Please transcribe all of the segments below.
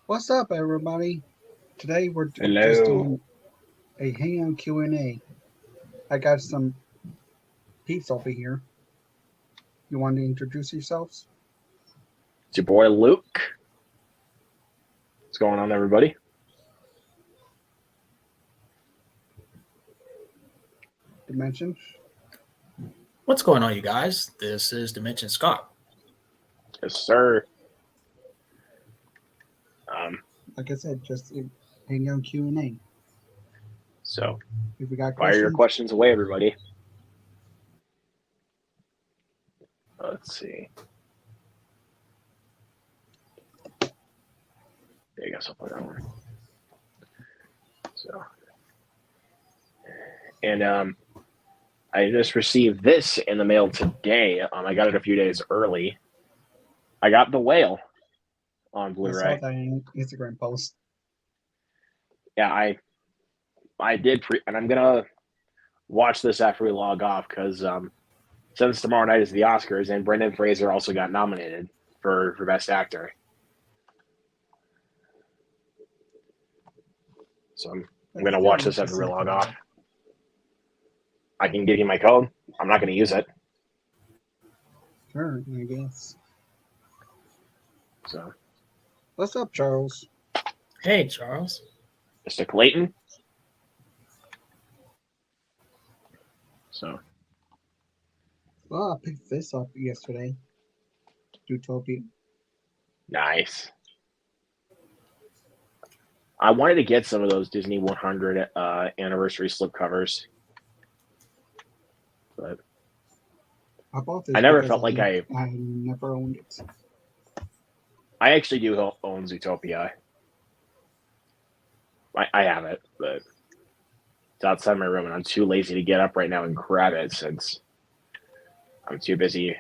What's up, everybody? Today we're just Hello. doing a Hangout Q&A. I got some peeps over here. You want to introduce yourselves? It's your boy Luke. What's going on, everybody? Dimension. What's going on, you guys? This is Dimension Scott. Yes, sir. Um, Like I said, just a Hangout Q&A. so If we got fire your questions, questions away, everybody. Let's see. There you go. So I'll put that one. So, and I just received this in the mail today. I got it a few days early. I got The Whale on I saw Blu-ray. that in Instagram post. Yeah, I did and I'm gonna watch this after we log off because since tomorrow night is the Oscars and Brendan Fraser also got nominated for Best Actor. So I'm going to watch this after we log off. I can give you my code. I'm not going to use it. Sure, I guess. So, What's up, Charles? Hey, Charles. Mr. Clayton. So, Well, I picked this up yesterday. Utopia. nice. I wanted to get some of those Disney 100 anniversary slipcovers, but I bought this I never because felt like I never owned it. I actually do own Zootopia. I have it, but it's outside my room, and I'm too lazy to get up right now and grab it since I'm too busy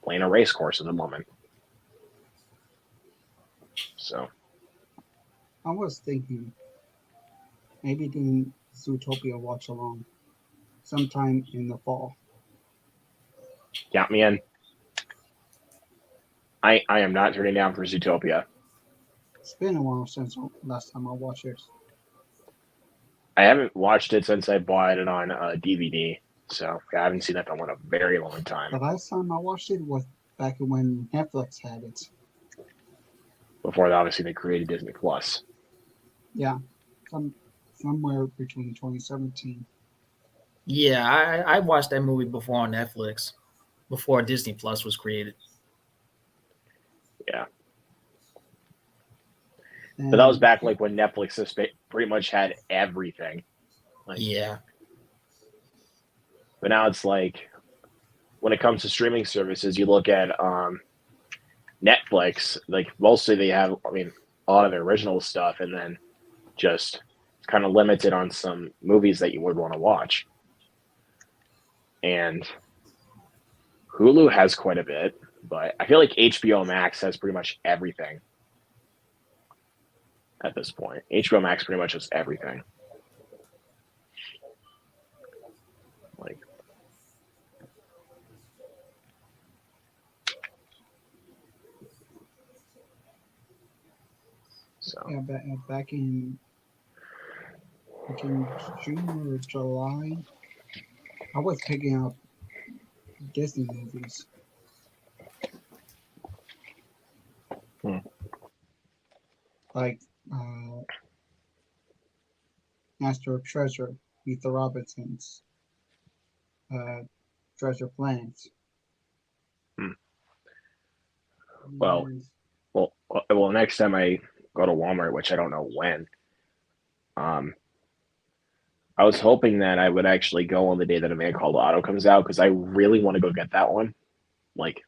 playing a race course at the moment. So I was thinking maybe doing Zootopia watch along sometime in the fall. count me in. I am not turning down for Zootopia. It's been a while since last time I watched it. I haven't watched it since I bought it on DVD, so I haven't seen that one in a very long time. The last time I watched it was back when Netflix had it. Before, obviously, they created Disney Plus. Yeah, somewhere between 2017. Yeah, I watched that movie before on Netflix, before Disney Plus was created. Yeah. And But that was back like when Netflix pretty much had everything. Yeah. But now it's like, when it comes to streaming services, you look at Netflix, like mostly they have, a lot of their original stuff, and then just kind of limited on some movies that you would want to watch. And Hulu has quite a bit, but I feel like HBO Max has pretty much everything at this point. HBO Max pretty much has everything. Like, so yeah, back in June or July, I was picking up Disney movies. Like Master of Treasure, Meet the Robinsons, uh, Treasure Planet. well, And well, next time I go to Walmart, which I don't know when, I was hoping that I would actually go on the day that A Man Called Otto comes out because I really want to go get that one, like,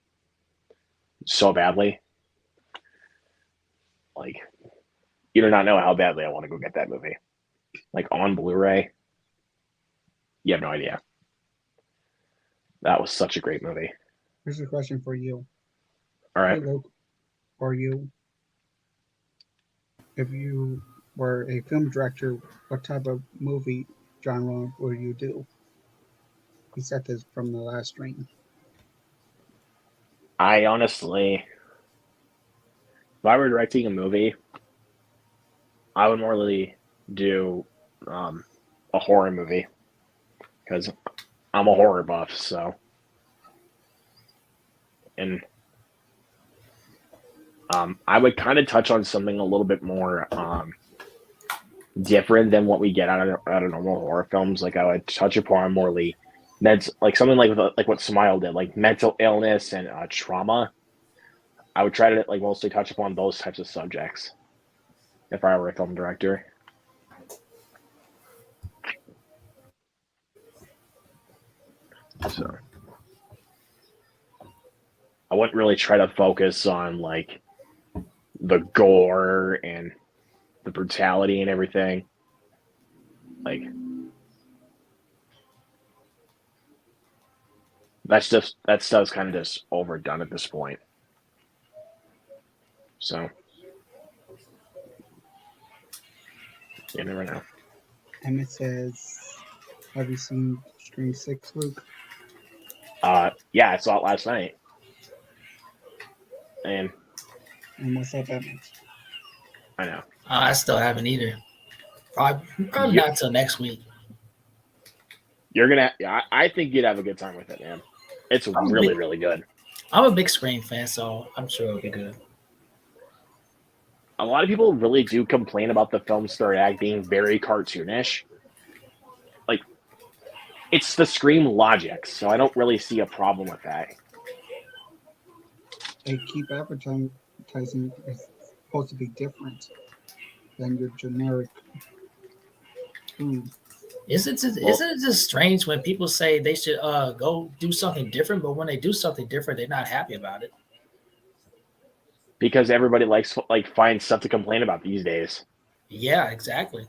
so badly. Like, you do not know how badly I want to go get that movie. Like, on Blu-ray, you have no idea. That was such a great movie. here's a question for you. All right. Hey, Luke, for you, if you were a film director, what type of movie genre would you do? He said this from the last stream. I honestly, if I were directing a movie, I would more really do a horror movie because I'm a horror buff. So, and I would kind of touch on something a little bit more different than what we get out of normal horror films. Like I would touch upon morely that's like something like what Smile did, like mental illness and trauma. I would try to like mostly touch upon those types of subjects if I were a film director. So I wouldn't really try to focus on like the gore and the brutality and everything. Like that stuff's kind of just overdone at this point. So you never know. And it says, have you seen Scream 6, Luke? Yeah, I saw it last night. And what's up, that means? I know. I still haven't either. Probably Yeah. not until next week. You're gonna. Yeah, I think you'd have a good time with it, man. It's really, really good. I'm a big Scream fan, so I'm sure it'll be good. A lot of people really do complain about the film's third act being very cartoonish. Like, it's the Scream logic, so I don't really see a problem with that. They keep advertising it's supposed to be different than your generic food. Isn't it just strange when people say they should go do something different, but when they do something different, they're not happy about it? Because everybody finds stuff to complain about these days. Yeah, exactly.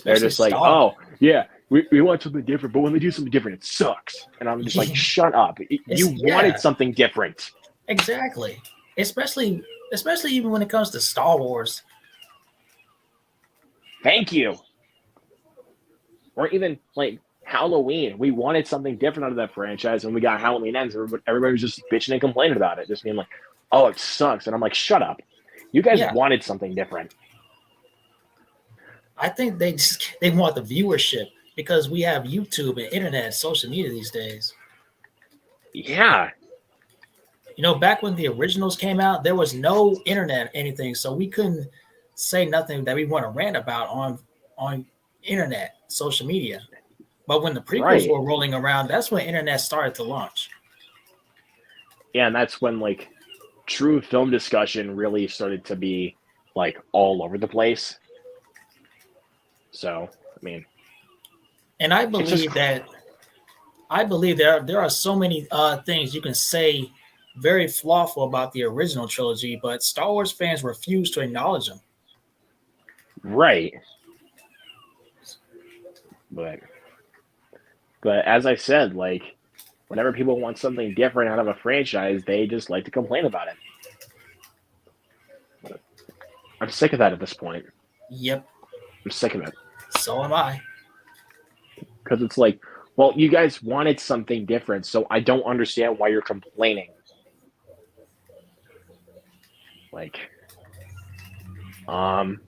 They're just like, oh, yeah, we want something different, but when they do something different, it sucks. And I'm just like, shut up. You wanted something different. Exactly. Especially even when it comes to Star Wars. Thank you. Or even like Halloween. We wanted something different out of that franchise when we got Halloween Ends. Everybody was just bitching and complaining about it, just being like, oh, it sucks. And I'm like, shut up. You guys wanted something different. I think they want the viewership because we have YouTube and internet, social media these days. Yeah. You know, back when the originals came out, there was no internet, anything, so we couldn't say nothing that we want to rant about on internet, social media. But when the prequels were rolling around, that's when internet started to launch. Yeah, and that's when like true film discussion really started to be like all over the place. So, I mean, and I believe there are so many things you can say very flawful about the original trilogy, but Star Wars fans refuse to acknowledge them. Right. But as I said, like whenever people want something different out of a franchise, they just like to complain about it. I'm sick of that at this point. Yep. I'm sick of it. So am I. Because it's like, well, you guys wanted something different, so I don't understand why you're complaining. Like,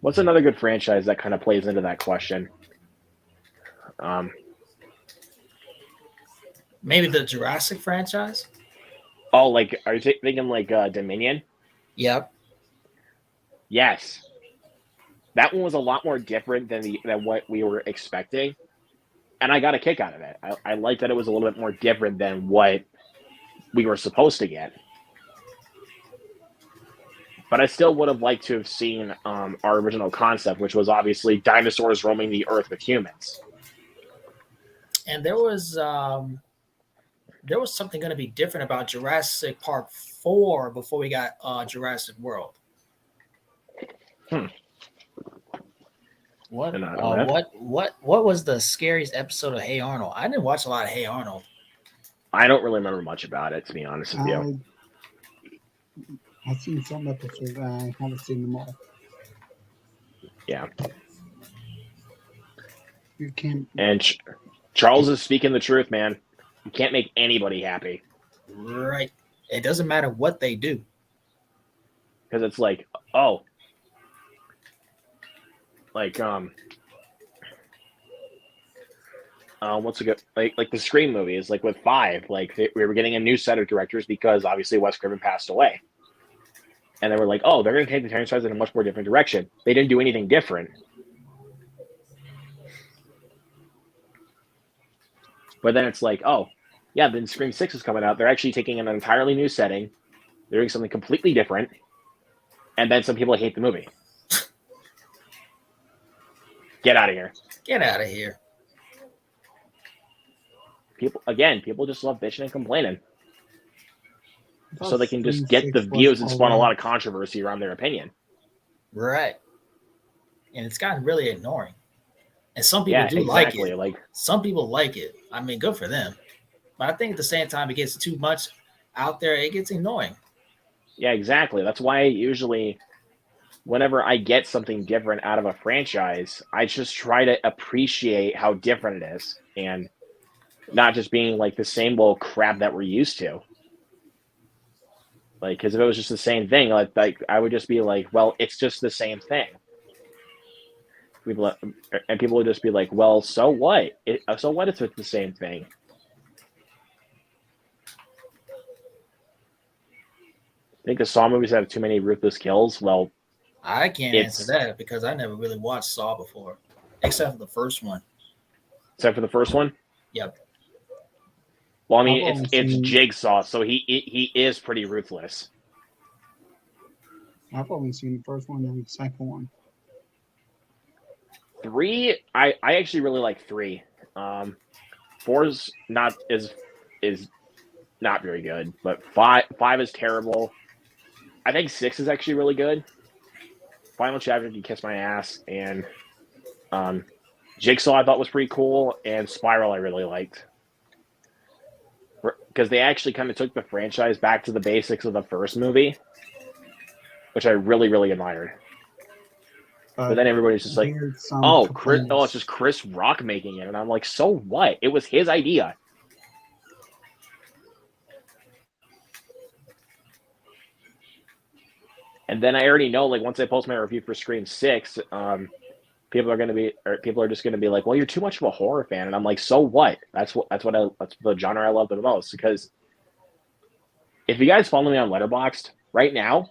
what's another good franchise that kind of plays into that question? Maybe the Jurassic franchise? Oh, like, are you thinking like Dominion? Yep. Yes. That one was a lot more different than what we were expecting. And I got a kick out of it. I liked that it was a little bit more different than what we were supposed to get. But I still would have liked to have seen our original concept, which was obviously dinosaurs roaming the earth with humans. And there was something going to be different about Jurassic Park 4 before we got Jurassic World. What was the scariest episode of Hey Arnold? I didn't watch a lot of Hey Arnold. I don't really remember much about it, to be honest with you. I've seen some episodes. I haven't seen them all. Yeah. You can't. And Charles is speaking the truth, man. You can't make anybody happy. Right. It doesn't matter what they do. Because it's like, oh, like what's a good like the Scream movies, like with 5, like we were getting a new set of directors because obviously Wes Craven passed away, and they were like, oh, they're going to take the franchise in a much more different direction. They didn't do anything different, but then it's like, oh, yeah, then Scream 6 is coming out. They're actually taking an entirely new setting. They're doing something completely different, and then some people hate the movie. Get out of here. Get out of here. People just love bitching and complaining, so they can just Scream get the 6 was views and spawn a lot alright. of controversy around their opinion. Right. And it's gotten really annoying. And some people Yeah, do exactly. like it. Like, Some people like it. I mean, good for them. But I think at the same time, it gets too much out there. It gets annoying. yeah, exactly. That's why usually, whenever I get something different out of a franchise, I just try to appreciate how different it is, and not just being like the same old crap that we're used to. Like, because if it was just the same thing, like I would just be like, well, it's just the same thing. People would just be like, well, so what? So what if it's the same thing? I think the Saw movies have too many ruthless kills. Well, I can't It's- answer that because I never really watched Saw before, except for the first one. except for the first one. Yep. Well, I mean, I've only it's seen- Jigsaw, so he is pretty ruthless. I've only seen the first one and the second one. 3, I actually really like 3. 4's not is not very good, but 5 is terrible. I think 6 is actually really good. Final Chapter, You Kiss My Ass, and Jigsaw I thought was pretty cool, and Spiral I really liked. Because they actually kind of took the franchise back to the basics of the first movie, which I really, really admired. But then everybody's just like, Weird some oh, complaints. it's just Chris Rock making it. And I'm like, so what? It was his idea. And then I already know, like, once I post my review for Scream 6, people are just gonna be like, well, you're too much of a horror fan. And I'm like, so what? That's the genre I love the most. Because if you guys follow me on Letterboxd right now,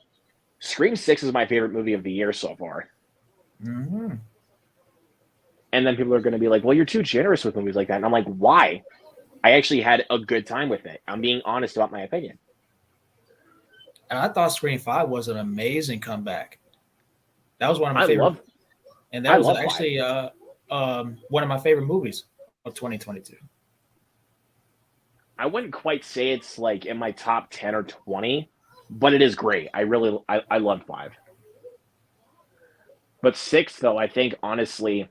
Scream 6 is my favorite movie of the year so far. Mm-hmm. And then people are going to be like, well, you're too generous with movies like that. And I'm like, why? I actually had a good time with it. I'm being honest about my opinion. And I thought Scream 5 was an amazing comeback. That was one of my I favorite. love And I that was love actually one of my favorite movies of 2022. I wouldn't quite say it's like in my top 10 or 20, but it is great. I love 5. But 6, though, I think, honestly,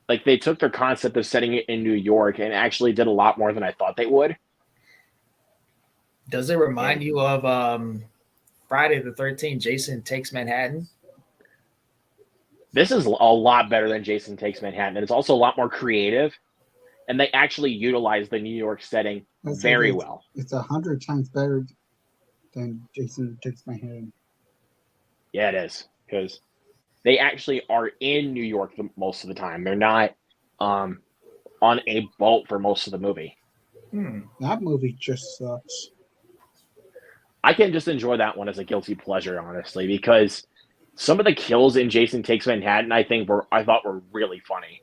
like they took their concept of setting it in New York and actually did a lot more than I thought they would. Does it remind you of Friday the 13th, Jason Takes Manhattan? This is a lot better than Jason Takes Manhattan. And it's also a lot more creative. And they actually utilize the New York setting That's very it. well. It's 100 times better than Jason Takes My Head. Yeah, it is. Because they actually are in New York most of the time. They're not on a boat for most of the movie. That movie just sucks. I can just enjoy that one as a guilty pleasure, honestly, because some of the kills in Jason Takes Manhattan, I thought were really funny.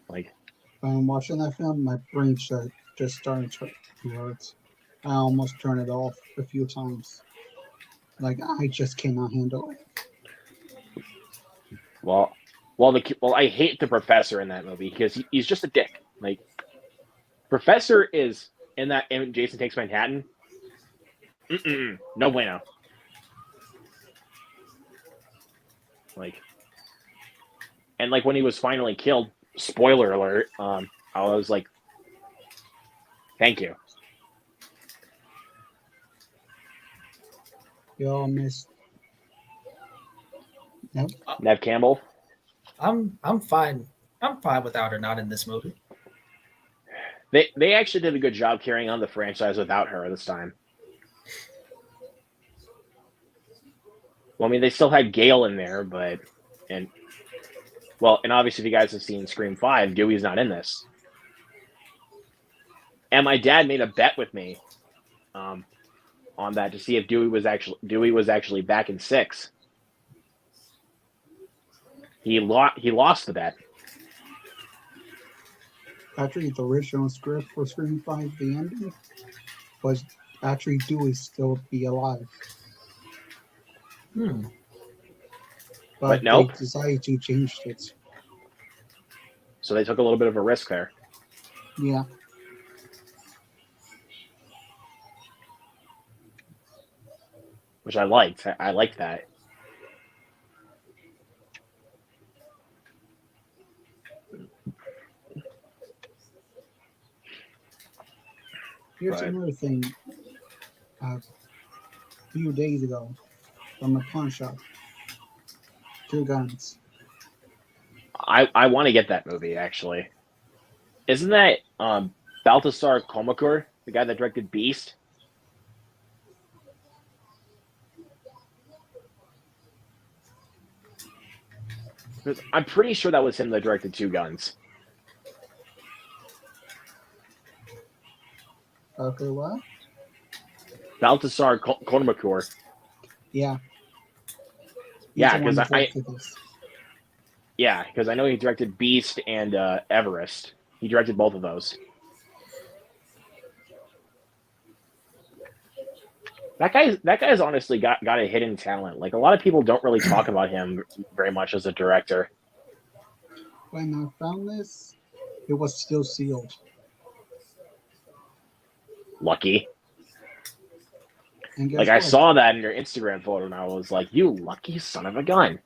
Like, When I'm watching that film, my brain just started to hurt. I almost turned it off a few times. Like, I just cannot handle it. well, I hate the professor in that movie because he's just a dick. Like, Professor is in Jason Takes Manhattan. No bueno. Like, and like when he was finally killed, spoiler alert, I was like, thank you. Y'all missed. Nope. Nev Campbell. I'm fine. I'm fine without her not in this movie. They actually did a good job carrying on the franchise without her this time. Well, I mean, they still had Gale in there, but Well, and obviously, if you guys have seen Scream 5, Dewey's not in this. And my dad made a bet with me on that to see if Dewey was actually back in 6. He lost the bet. Actually, the original script for Scream 5, the ending, was actually Dewey still be alive. But nope. they decided to change it. So they took a little bit of a risk there. Yeah. Which I liked. I liked that. Here's another thing. A few days ago, from a pawn shop. 2 guns. I want to get that movie, actually. Isn't that Baltasar Komakur, the guy that directed Beast? I'm pretty sure that was him that directed 2 Guns. Okay, what? Baltasar Komakur. Yeah. Yeah, because because I know he directed Beast and Everest. He directed both of those. That guy's honestly got a hidden talent. Like, a lot of people don't really talk about him very much as a director. When I found this, it was still sealed. Lucky. And guess Like, what? I saw that in your Instagram photo, and I was like, "You lucky son of a gun!"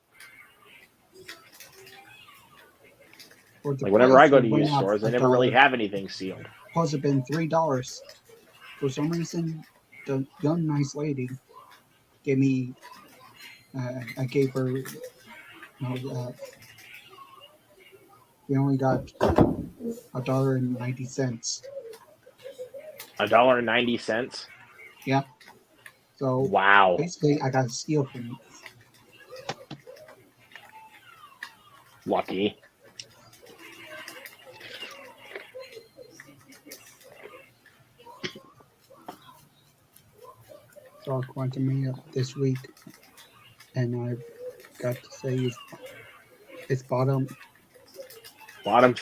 Like, whenever I go to used stores, they never really have anything sealed. Plus, it been $3. For some reason, the young nice lady gave me. I gave her. We only got $1.90. $1.90. Yeah. So wow. basically, I got a steal from it. Lucky. So Quantum Me this week, and I've got to say it's bottom 3. Bottom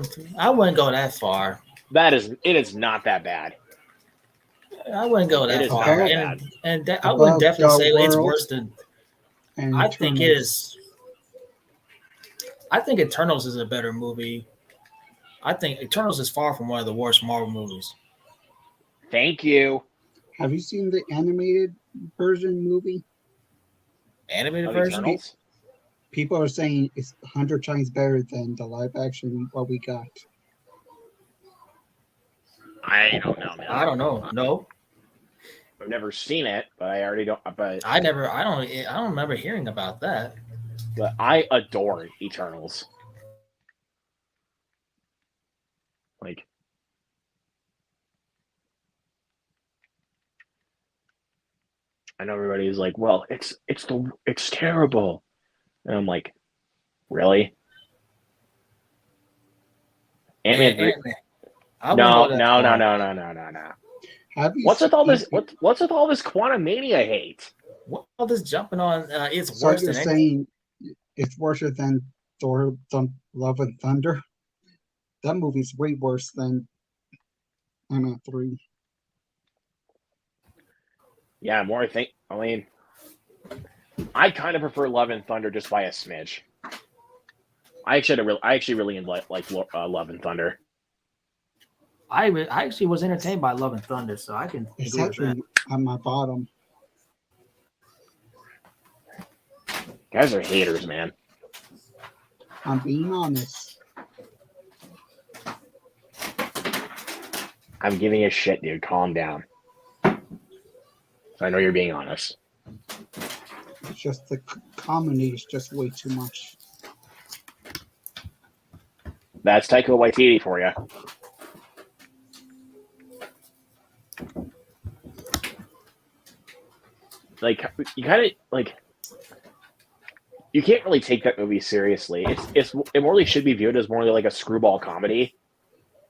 3. I wouldn't go that far. It is not that bad. I wouldn't go that far. Bad. And I wouldn't definitely say it's worse than. I think it is. I think Eternals is a better movie. I think Eternals is far from one of the worst Marvel movies. Thank you. Have you seen the animated version movie? Animated version? Eternals? People are saying it's 100 times better than the live action what we got. I don't know, man. I don't know. No. I've never seen it, but I already don't. But I don't remember hearing about that. But I adore Eternals. Like, I know everybody's like, "Well, it's terrible," and I'm like, "Really?" Ant-Man. No. What's with all this? What's with all this Quantum Mania hate? What all this jumping on? It's so worse you're than saying it's worse than Thor: Love and Thunder? That movie's way worse than Ant-Man 3. Yeah, more I think. I mean, I kind of prefer Love and Thunder just by a smidge. I actually really like Love and Thunder. I actually was entertained by Love and Thunder, so I can It's agree actually with that. on my bottom. Guys are haters, man. I'm being honest. I'm giving a shit, dude. Calm down. I know you're being honest. It's just the comedy is just way too much. That's Taika Waititi for you. Like, you kind of like. you can't really take that movie seriously. It really should be viewed as more like a screwball comedy,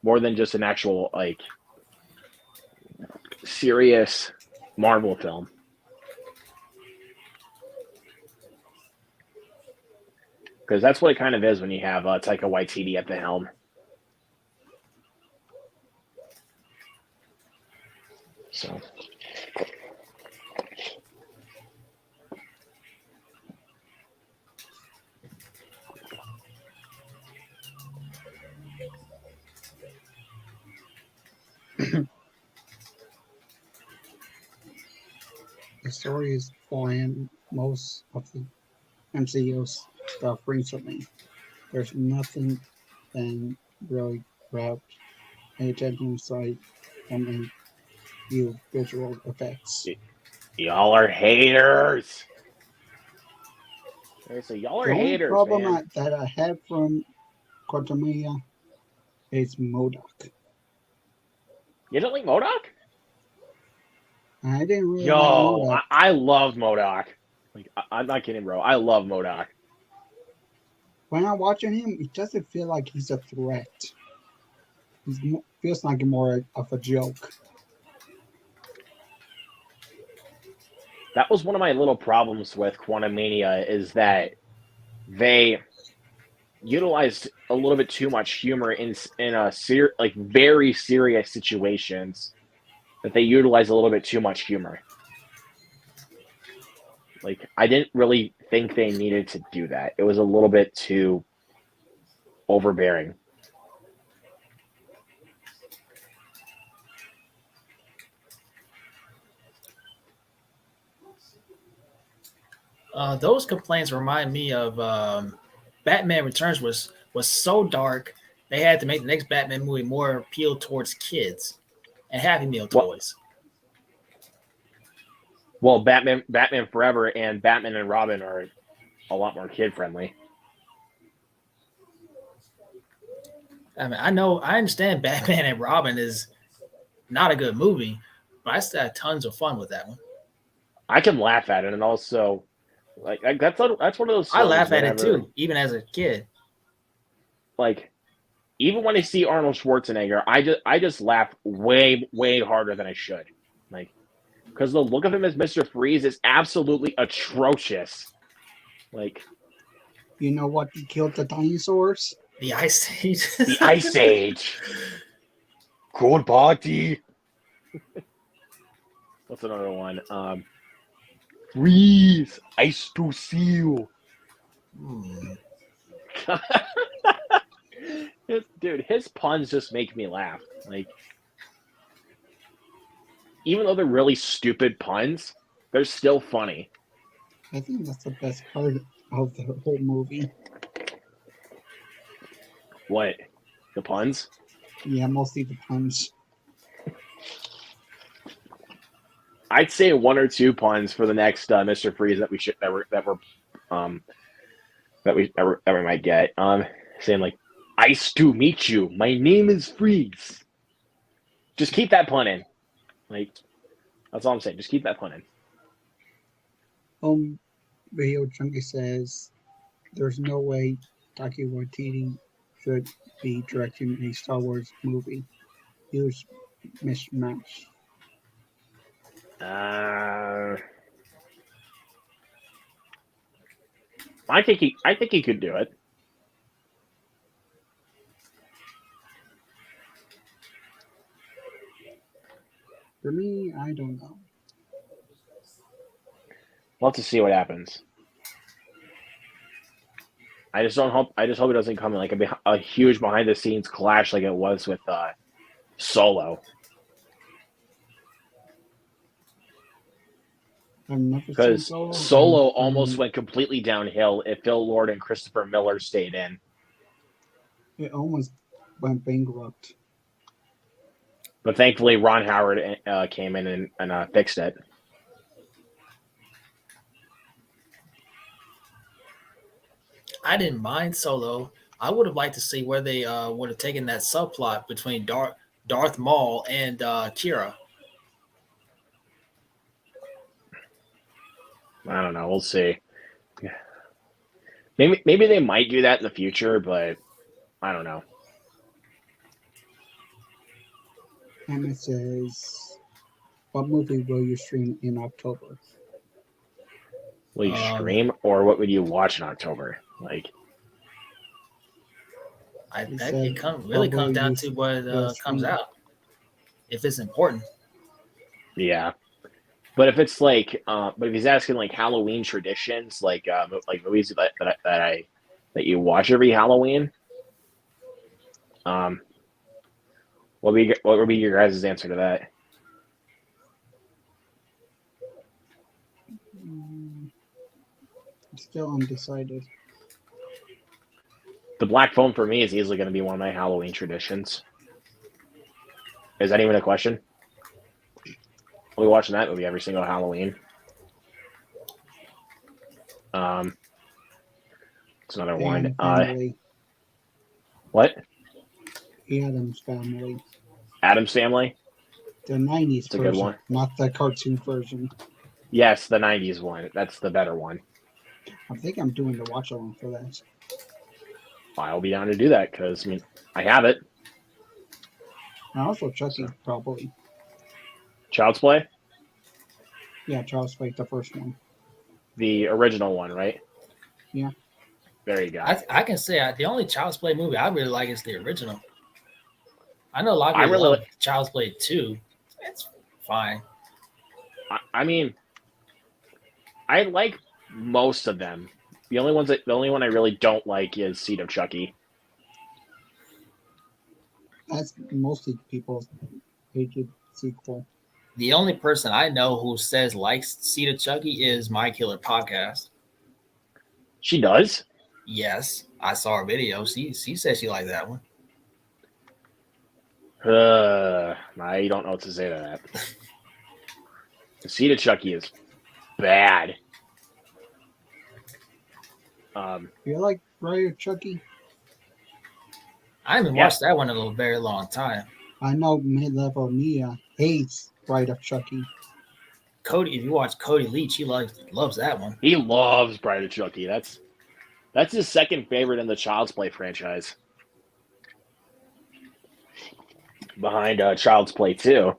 more than just an actual like serious Marvel film. Because that's what it kind of is when you have Taika Waititi at the helm. So. The story is flying most of the MCU stuff recently. There's nothing that really grabbed my attention aside from a few visual effects. Y'all are haters. So y'all The are only haters, problem man. that I had from Quantumania is MODOK. You don't like MODOK? I didn't really like Yo, MODOK. I love MODOK. Like, I'm not kidding, bro. I love MODOK. When I'm watching him, it doesn't feel like he's a threat. He feels like more of a joke. That was one of my little problems with Quantumania is that they utilized a little bit too much humor in like very serious situations. That they utilized a little bit too much humor. Like, I didn't really think they needed to do that. It was a little bit too overbearing. Those complaints remind me of Batman Returns was so dark they had to make the next Batman movie more appealed towards kids and Happy Meal toys. Well, Batman Forever and Batman and Robin are a lot more kid friendly. I mean, I understand Batman and Robin is not a good movie, but I still had tons of fun with that one. I can laugh at it, and also, like that's one of those. I laugh at whenever, it too, even as a kid. Like, even when I see Arnold Schwarzenegger, I just laugh way harder than I should. Like, because the look of him as Mr. Freeze is absolutely atrocious. Like, You know what killed the dinosaurs? The Ice Age. The Ice Age. Cold party. What's another one? Freeze. Ice to seal. Dude, his puns just make me laugh. Like, even though they're really stupid puns, they're still funny. I think that's the best part of the whole movie. What? The puns? Yeah, mostly the puns. I'd say one or two puns for the next Mr. Freeze that we might get. Saying like, "Ice to meet you. My name is Freeze." Just keep that pun in. Like, that's all I'm saying. Just keep that pun in. Video Junkie says there's no way Taika Waititi should be directing a Star Wars movie. Huge mismatch. I think he could do it. For me, I don't know. We'll have to see what happens. I just hope it doesn't come in like a huge behind the scenes clash like it was with Solo. Because Solo almost went completely downhill if Phil Lord and Christopher Miller stayed in. It almost went bankrupt. But thankfully, Ron Howard came in and fixed it. I didn't mind Solo. I would have liked to see where they would have taken that subplot between Darth Maul and Kira. I don't know. We'll see. Maybe they might do that in the future, but I don't know. And it says, what movie will you stream in October? Will you stream, or what would you watch in October? Like, It really what will comes down you to what comes stream? out. If it's important. yeah. But if it's like, but if he's asking like Halloween traditions, like movies that you watch every Halloween, what would be your guys' answer to that? Still undecided. The Black Phone for me is easily going to be one of my Halloween traditions. Is that even a question? We'll be watching that movie every single Halloween. It's another one. Family. What? Addams Family. Addams Family? The 90s It's a version, good one. not the cartoon version. Yes, the 90s one. That's the better one. I think I'm doing the watch along for that. I'll be down to do that because, I mean, I have it. And also Chucky, probably. Child's Play? Yeah, Charles Play, the first one. The original one, right? Yeah. There you go. I can say the only Child's Play movie I really like is the original. I know a lot of I people really love Child's Play 2. It's fine. I mean, I like most of them. The only one I really don't like is Seed of Chucky. That's mostly people's hated sequel. The only person I know who says likes Seed of Chucky is My Killer Podcast. She does? Yes, I saw her video. She said she liked that one. I don't know what to say to that. The Seed of Chucky is bad. You like Bride of Chucky? I haven't watched that one in a very long time. I know mid-level Mia hates Bride of Chucky. Cody, if you watch Cody Leach, he loves that one. He loves Bride of Chucky. That's his second favorite in the Child's Play franchise. Behind Child's Play 2.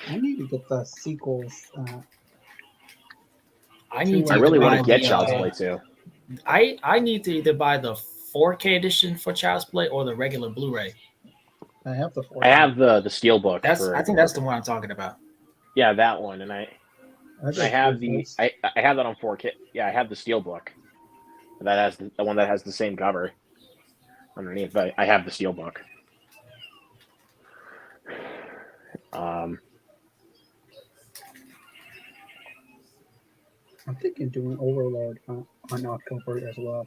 I need to get the sequels. I really want to get Child's Play 2. I need to either buy the 4K edition for Child's Play or the regular Blu-ray. I have the 4K. I have the Steelbook. I think that's the one I'm talking about. Yeah, that one, and I have I have that on 4K. Yeah, I have the Steelbook. That has the one that has the same cover underneath. But I have the Steelbook. I'm thinking doing Overlord on October as well.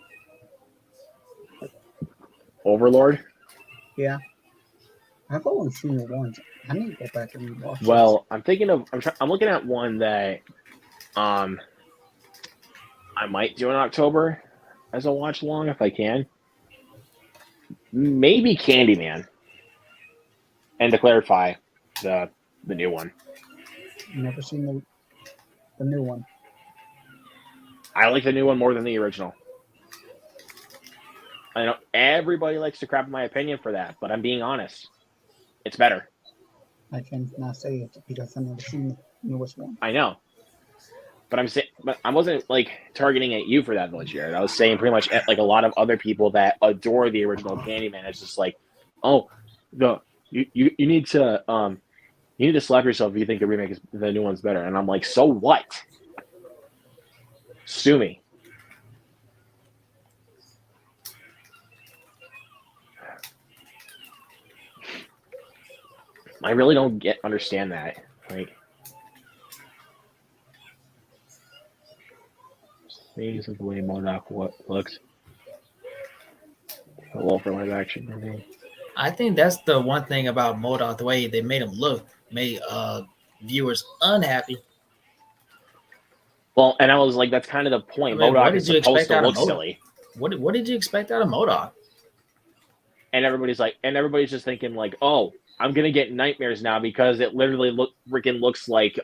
Overlord? Yeah. I've only seen it once. I need to go back and rewatch it. Well, I'm thinking of I'm looking at one that I might do in October as a watch along if I can. Maybe Candyman. And to clarify, the new one. Never seen the new one. I like the new one more than the original. I know everybody likes to crap in my opinion for that, but I'm being honest. It's better. I cannot say it because I've never seen the newest one. I know. But I wasn't like targeting at you for that, Village Jared. I was saying pretty much like a lot of other people that adore the original Candyman. It's just like, oh, you need to slap yourself if you think the new one's better. And I'm like, so what? Sue me. I really don't understand that. Like, things of the way Modoc looks. A little for live action. I think that's the one thing about MODOK, the way they made him look, made viewers unhappy. Well, and I was like, that's kind of the point. MODOK is supposed to look silly. What did you expect out of MODOK? And everybody's just thinking like, oh, I'm gonna get nightmares now because it literally looks like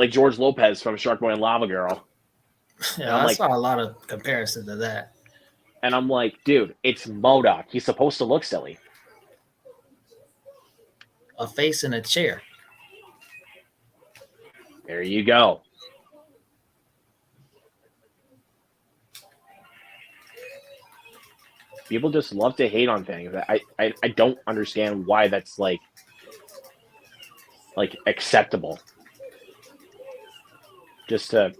George Lopez from Shark Boy and Lava Girl. Yeah, I'm I like, saw a lot of comparisons to that. and I'm like, dude, it's MODOK. He's supposed to look silly. A face in a chair. There you go. People just love to hate on things. I don't understand why that's like acceptable. Just to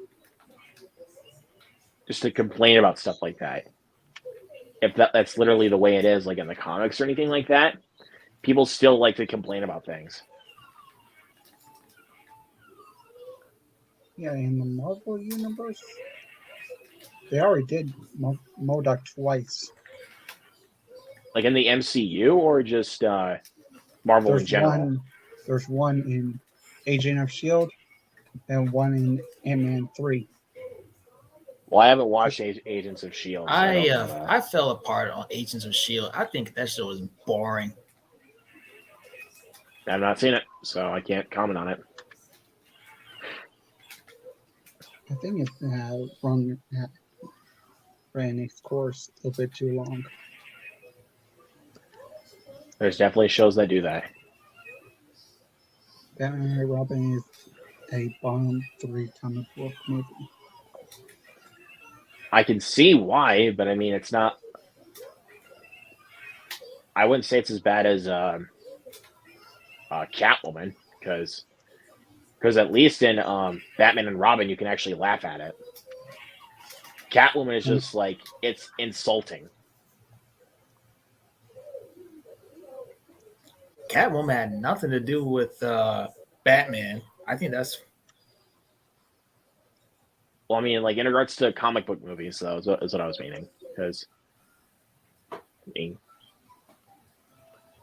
complain about stuff like that. If that's literally the way it is, like in the comics or anything like that, people still like to complain about things. Yeah, in the Marvel universe, they already did MODOK twice. Like in the MCU or just Marvel in general. There's one in Agent of Shield and one in Ant-Man 3. Well, I haven't watched Agents of Shield, so I don't know that. I fell apart on Agents of Shield. I think that show was boring. I've not seen it, so I can't comment on it. I think it ran its course a bit too long. There's definitely shows that do that. Batman and Robin is a bottom 3 comic book movie. I can see why, but I mean, it's not. I wouldn't say it's as bad as Catwoman, because at least in Batman and Robin, you can actually laugh at it. Catwoman is just like, it's insulting. Catwoman had nothing to do with Batman. I think that's. Well, I mean, like in regards to comic book movies, though, is what I was meaning. Because,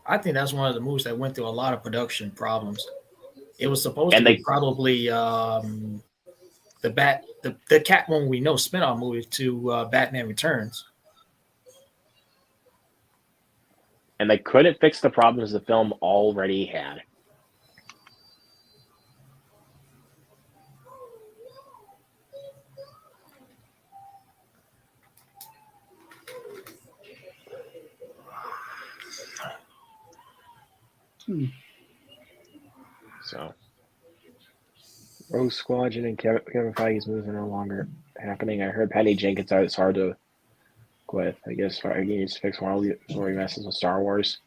I think that's one of the movies that went through a lot of production problems. It was supposed to be probably the Catwoman we know spinoff movie to Batman Returns. And they couldn't fix the problems the film already had. So, Rogue Squadron and Kevin Feige's movies are no longer happening. I heard Patty Jenkins said it's hard to quit. I guess Feige needs to fix one before he messes with Star Wars.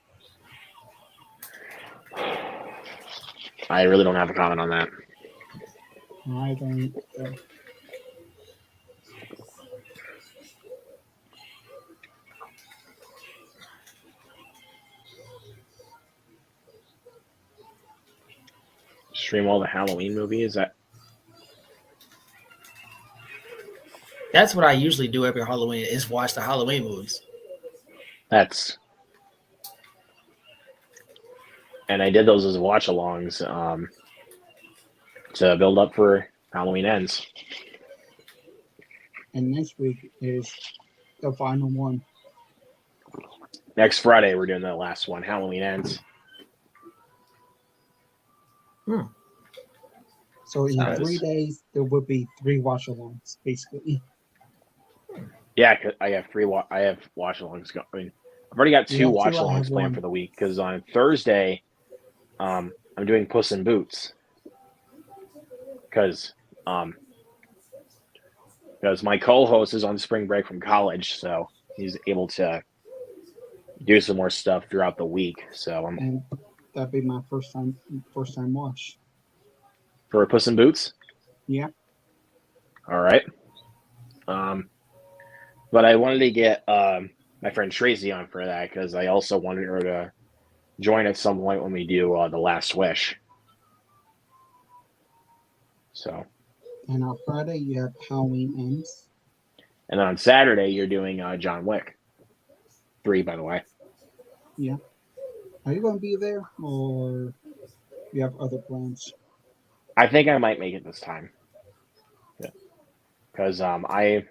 I really don't have a comment on that. I don't. Stream all the Halloween movies. That's what I usually do every Halloween is watch the Halloween movies. And I did those as watch-alongs to build up for Halloween Ends. And next week is the final one. Next Friday, we're doing the last one, Halloween Ends. So in 3 days, there will be 3 watch-alongs, basically. Yeah, I have I have watch-alongs. I mean, I've already got 2 watch-alongs planned for the week because on Thursday, I'm doing Puss in Boots because my co-host is on spring break from college, so he's able to do some more stuff throughout the week. So and that'd be my first time watch. For Puss in Boots? Yeah. All right. But I wanted to get my friend Tracy on for that because I also wanted her to join at some point when we do The Last Wish. So. And on Friday, you have Halloween Ends. And on Saturday, you're doing John Wick 3, by the way. Yeah. Are you going to be there, or you have other plans? I think I might make it this time. Yeah. Because I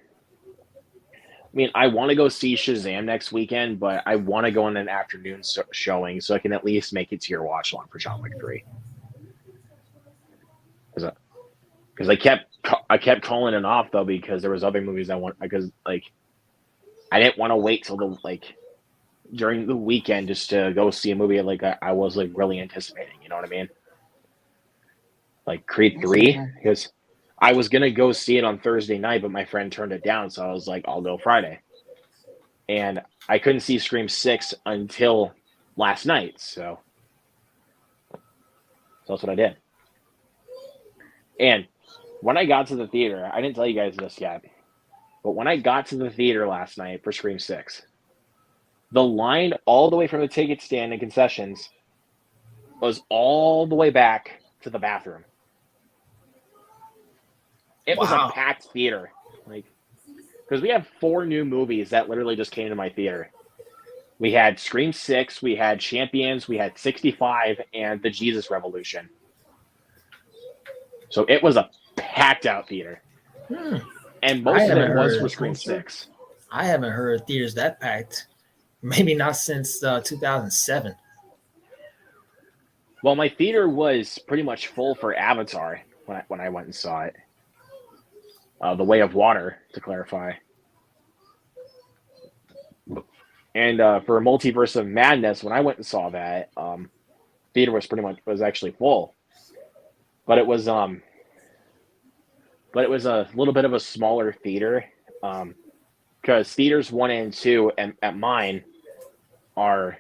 want to go see Shazam next weekend, but I want to go on an afternoon showing so I can at least make it to your watch along for John Wick 3. Because I kept calling it off though because there was other movies I want because like I didn't want to wait till the like during the weekend just to go see a movie like I was like really anticipating. You know what I mean? Like Creed 3 Yeah. because I was gonna go see it on Thursday night, but my friend turned it down, so I was like, I'll go Friday. And I couldn't see Scream 6 until last night, so that's what I did. And when I got to the theater, I didn't tell you guys this yet, but when I got to the theater last night for Scream 6, the line all the way from the ticket stand and concessions was all the way back to the bathroom. It was a Wow. packed theater. Like, because we have 4 new movies that literally just came to my theater. We had Scream 6, we had Champions, we had 65, and The Jesus Revolution. So it was a packed out theater. And most of it was for Scream 6. I haven't heard theaters that packed. Maybe not since 2007. Well, my theater was pretty much full for Avatar when I went and saw it. The Way of Water, to clarify. And for Multiverse of Madness, when I went and saw that, theater was actually full. But it was a little bit of a smaller theater, because theaters 1 and 2 at mine are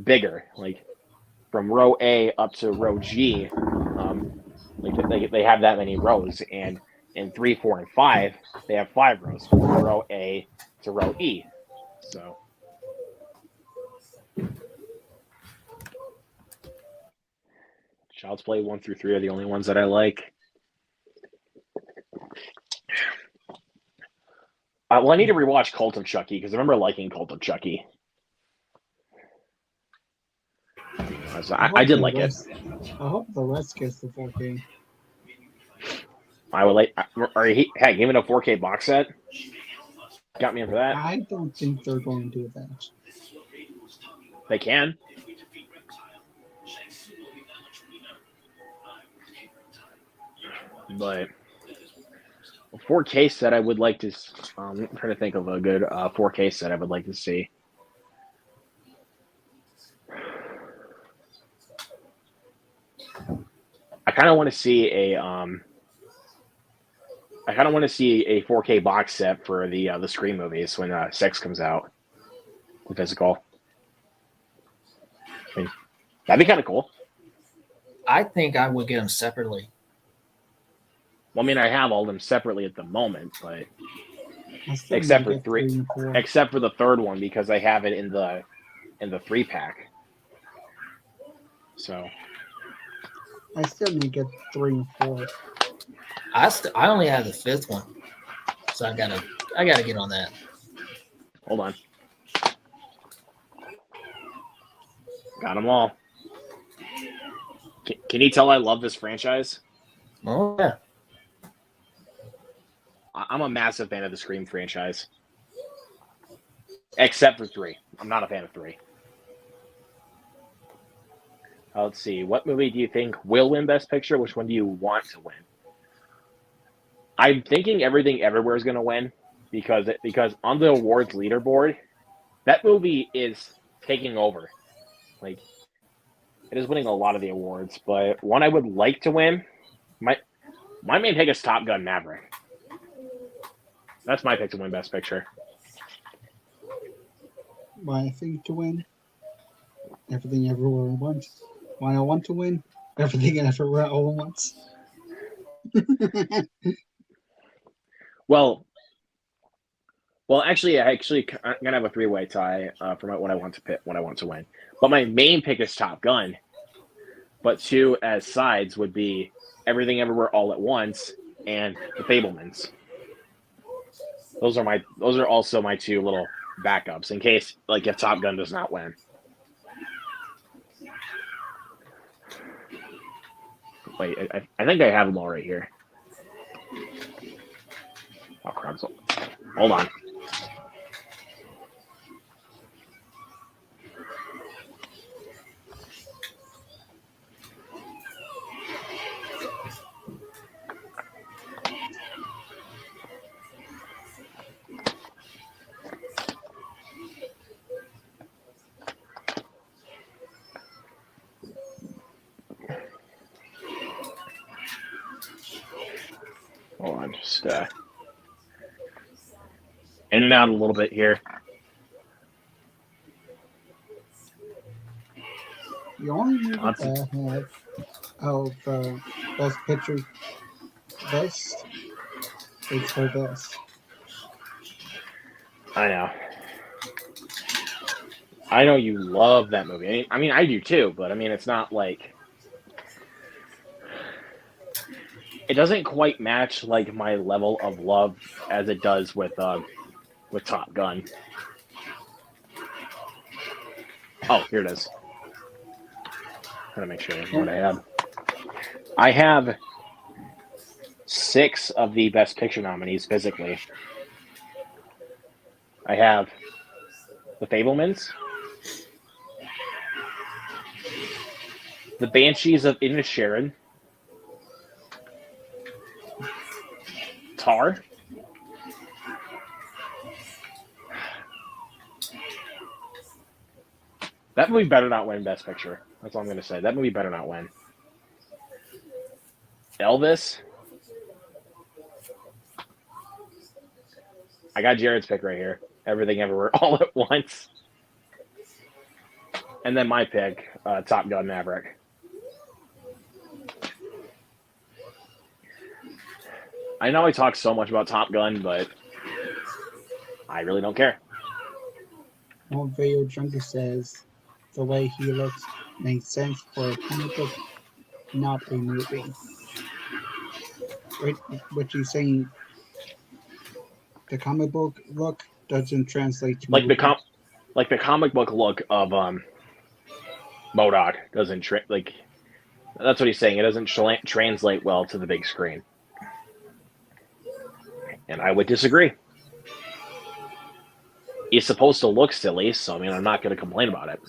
bigger. Like from row A up to row G, like they have that many rows, and in 3, 4, and 5 they have 5 rows from row A to row E. So. Child's Play 1 through 3 are the only ones that I like. Well, I need to rewatch Cult of Chucky because I remember liking Cult of Chucky. I did like it. I hope the rest gets the 4K. I would like. Heck, give it a 4K box set. Got me in for that. I don't think they're going to do that. They can. But a 4K set, I would like to. I'm trying to think of a good 4K set I would like to see. I kind of want to see a. I kind of want to see a 4K box set for the Scream movies when 6 comes out, the physical. I mean, that'd be kind of cool. I think I would get them separately. Well, I mean, I have all of them separately at the moment, but except for 3, except for the third one because I have it in the 3-pack. So I still need to get 3 and 4. I only have the 5th one, so I gotta get on that. hold on, got them all. Can you tell I love this franchise? Oh yeah. I'm a massive fan of the Scream franchise. Except for 3. I'm not a fan of 3. Let's see. What movie do you think will win Best Picture? Which one do you want to win? I'm thinking Everything Everywhere is going to win because on the awards leaderboard, that movie is taking over. Like, it is winning a lot of the awards. But one I would like to win, my main pick is Top Gun Maverick. That's my pick to win Best Picture. My thing to win, Everything Everywhere at Once. Why I want to win, Everything Everywhere all at once. Well, actually, I'm gonna have a 3-way tie for what I want to pick, what I want to win. But my main pick is Top Gun. But 2 as sides would be Everything Everywhere All at Once and The Fabelmans. Those are also my 2 little backups in case, like, if Top Gun does not win. Wait, I think I have them all right here. Oh crap! Hold on. Hold on, just in and out a little bit here. The only movie Lots of- that I have of Best Picture list is for this. I know. I know you love that movie. I mean, I do too, but I mean, it's not like it doesn't quite match like my level of love as it does with Top Gun. Oh, here it is. Gotta make sure what I have. I have 6 of the Best Picture nominees physically. I have The Fabelmans, The Banshees of Inisherin, Tar, that movie better not win Best Picture. That's all I'm going to say. That movie better not win. Elvis. I got Jared's pick right here. Everything Everywhere All at Once. And then my pick, Top Gun Maverick. I know I talk so much about Top Gun, but I really don't care. One video junkie says the way he looks makes sense for a comic book, not a movie. What you saying? The comic book look doesn't translate to Like movie. the comic book look of MODOK doesn't that's what he's saying. It doesn't translate well to the big screen, and I would disagree. He's supposed to look silly, so I mean, I'm not going to complain about it.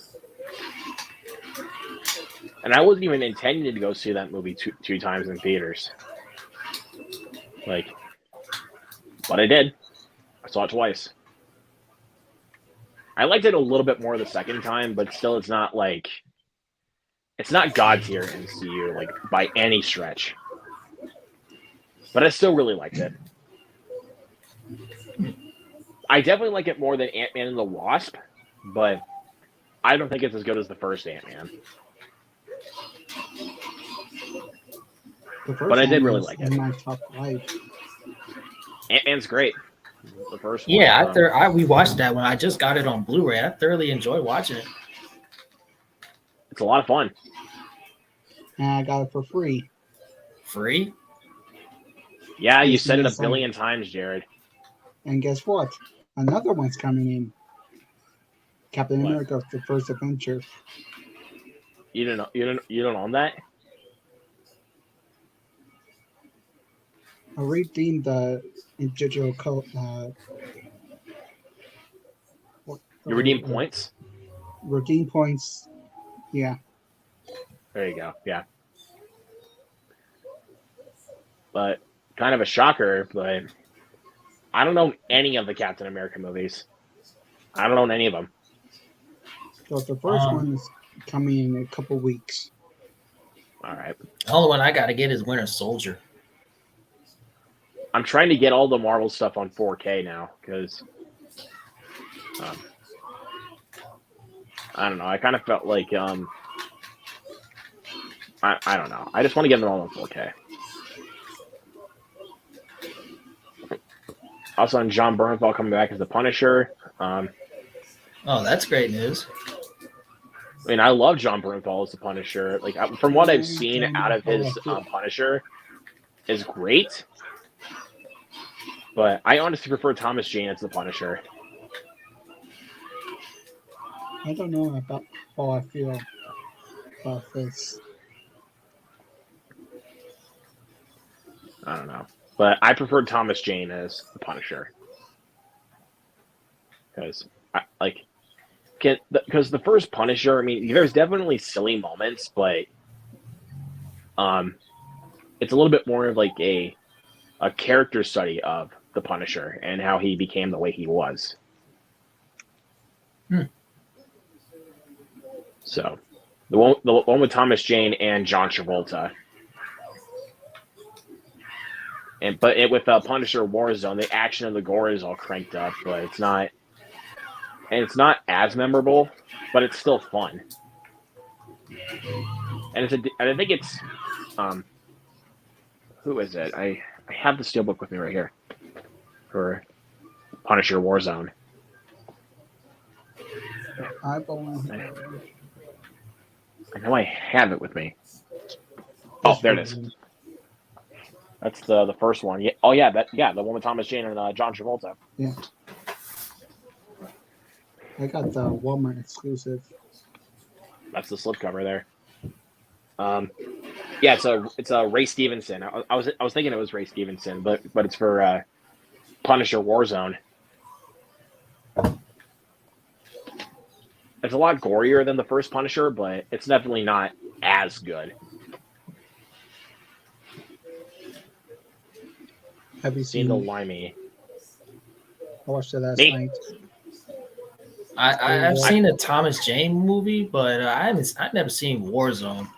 And I wasn't even intending to go see that movie two times in theaters. But I did. I saw it twice. I liked it a little bit more the second time, but still, it's not God tier MCU by any stretch. But I still really liked it. I definitely like it more than Ant-Man and the Wasp, but I don't think it's as good as the first Ant-Man. But I did really like it. In my top 5. Ant-Man's great. The first one. Yeah, we watched that one. I just got it on Blu-ray. I thoroughly enjoyed watching it. It's a lot of fun. And I got it for free. Free? Yeah, you said it a billion times, Jared. And guess what? Another one's coming in. Captain America: The First Adventure. You don't own that? I redeemed the digital code. You redeem points? Redeem points. Yeah. There you go. Yeah. But kind of a shocker, but I don't own any of the Captain America movies. I don't own any of them. So the first one is coming in a couple weeks. All right. The only one I got to get is Winter Soldier. I'm trying to get all the Marvel stuff on 4K now because I don't know. I kind of felt like I don't know. I just want to get them all on 4K. Also, on John Bernthal coming back as the Punisher. Oh, that's great news. I mean, I love John Bernthal as the Punisher. From what I've seen out of his Punisher, is great. But I honestly prefer Thomas Jane as the Punisher. I don't know about how I feel about this. I don't know. But I prefer Thomas Jane as the Punisher. Because the first Punisher, I mean, there's definitely silly moments, but it's a little bit more of a character study of the Punisher and how he became the way he was. So, the one with Thomas Jane and John Travolta. with Punisher Warzone, the action and the gore is all cranked up, but it's not as memorable, but it's still fun. And I think it's who is it? I have the steelbook with me right here for Punisher Warzone. I believe. I know I have it with me. Oh, there it is. That's the first one. Yeah. Oh yeah, the one with Thomas Jane and John Travolta. Yeah. I got the Walmart exclusive. That's the slipcover there. Yeah, it's a Ray Stevenson. I was thinking it was Ray Stevenson, but it's for Punisher Warzone. It's a lot gorier than the first Punisher, but it's definitely not as good. Have you Seen seen the Limey? I watched it last Me? night. I've seen a Thomas Jane movie, but I've never seen Warzone.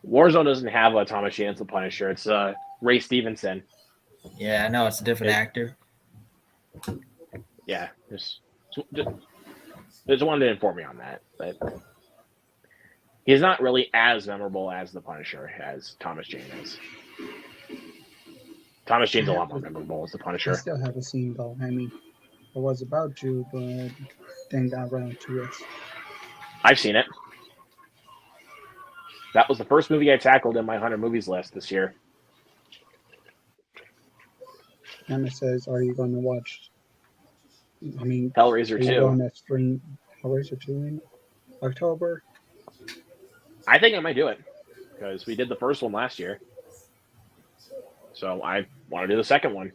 Warzone doesn't have a Thomas Jane as the Punisher. It's Ray Stevenson. Yeah, I know it's a different actor. Yeah, just wanted to inform you on that, but he's not really as memorable as the Punisher as Thomas Jane is. Thomas Jane's a lot more memorable as the I Punisher. still haven't seen though. I mean, it was about you, but then got around to it. I've seen it. That was the first movie I tackled in my 100 movies list this year. Anna says, "Are you going to watch?" I mean, Hellraiser are you 2. going to stream Hellraiser 2 in October? I think I might do it because we did the first one last year. So I want to do the second one.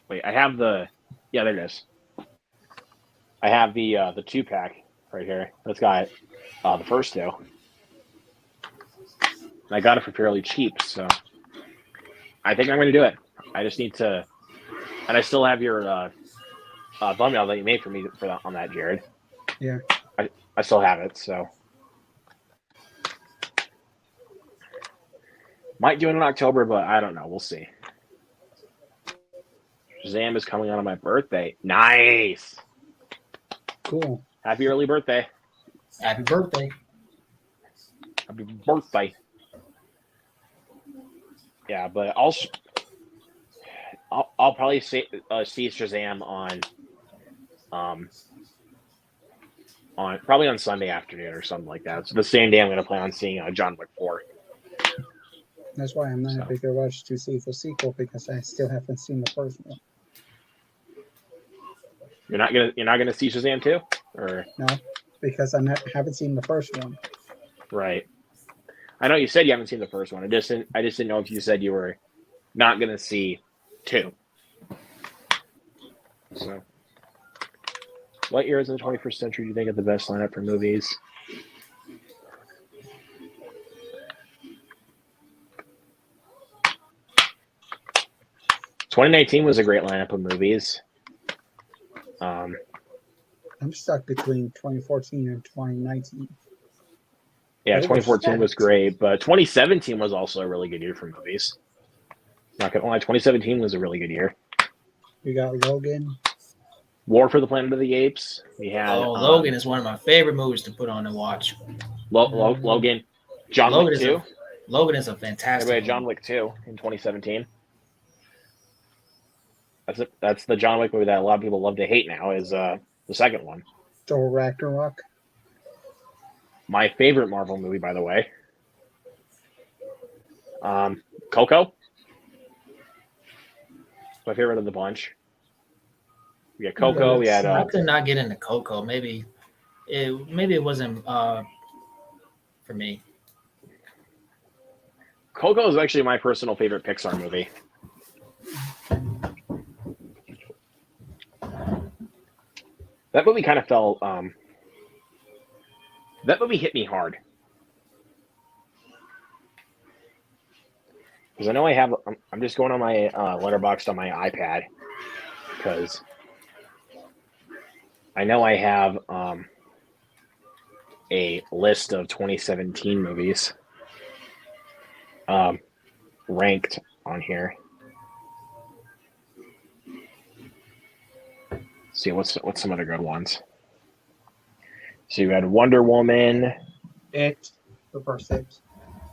Wait, I have the... Yeah, there it is. I have the 2-pack right here. That's got the first two. And I got it for fairly cheap, so I think I'm going to do it. I just need to... And I still have your thumbnail that you made for me on that, Jared. Yeah. I still have it, so... Might do it in October, but I don't know. We'll see. Shazam is coming out on my birthday. Nice. Cool. Happy early birthday. Happy birthday. Happy birthday. Yeah, but I'll probably see Shazam on probably on Sunday afternoon or something like that. It's the same day I'm going to plan on seeing John Wick 4. That's why I'm not a bigger rush to see the sequel because I still haven't seen the first one. You're not gonna see Shazam 2? Or No, because haven't seen the first one. Right. I know you said you haven't seen the first one. I just didn't know if you said you were not gonna see 2. So, what years in the 21st century do you think are the best lineup for movies? '19 was a great lineup of movies. I'm stuck between 2014 and 2019. Yeah, 2014 was great, but 2017 was also a really good year for movies. Not gonna lie, 2017 was a really good year. We got Logan. War for the Planet of the Apes. We had Logan is one of my favorite movies to put on and watch. Logan. John Wick 2. Logan is a fantastic Everybody had John Wick 2 in 2017. That's the John Wick movie that a lot of people love to hate now is the second one. Thor Ragnarok. My favorite Marvel movie, by the way. Coco. My favorite of the bunch. We had Coco. We had. I could not get into Coco. Maybe it wasn't for me. Coco is actually my personal favorite Pixar movie. That movie kind of fell. That movie hit me hard because I know I have. I'm just going on my Letterboxd on my iPad because I know I have a list of 2017 movies. ranked on here. Let's see what's some other good ones. So you had Wonder Woman, It, the first 6.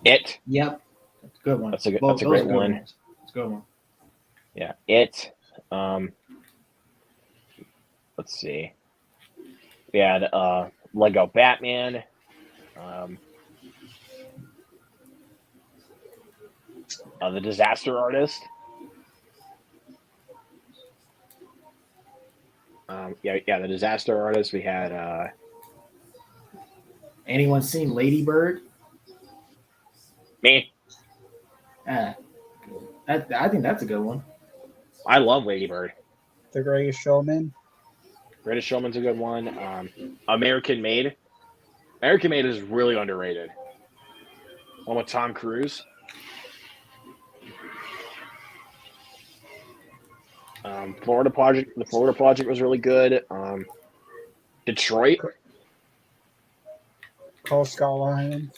It. Yep, that's a good one. That's a Those great are good one. ones. That's a good one. Yeah, It. Let's see. We had Lego Batman. The Disaster Artist. The Disaster Artist. We had. Anyone seen Lady Bird? Me. I think that's a good one. I love Lady Bird. The Greatest Showman. Greatest Showman's a good one. American Made. American Made is really underrated. One with Tom Cruise. Florida Project. The Florida Project was really good. Detroit. Call Skull Island.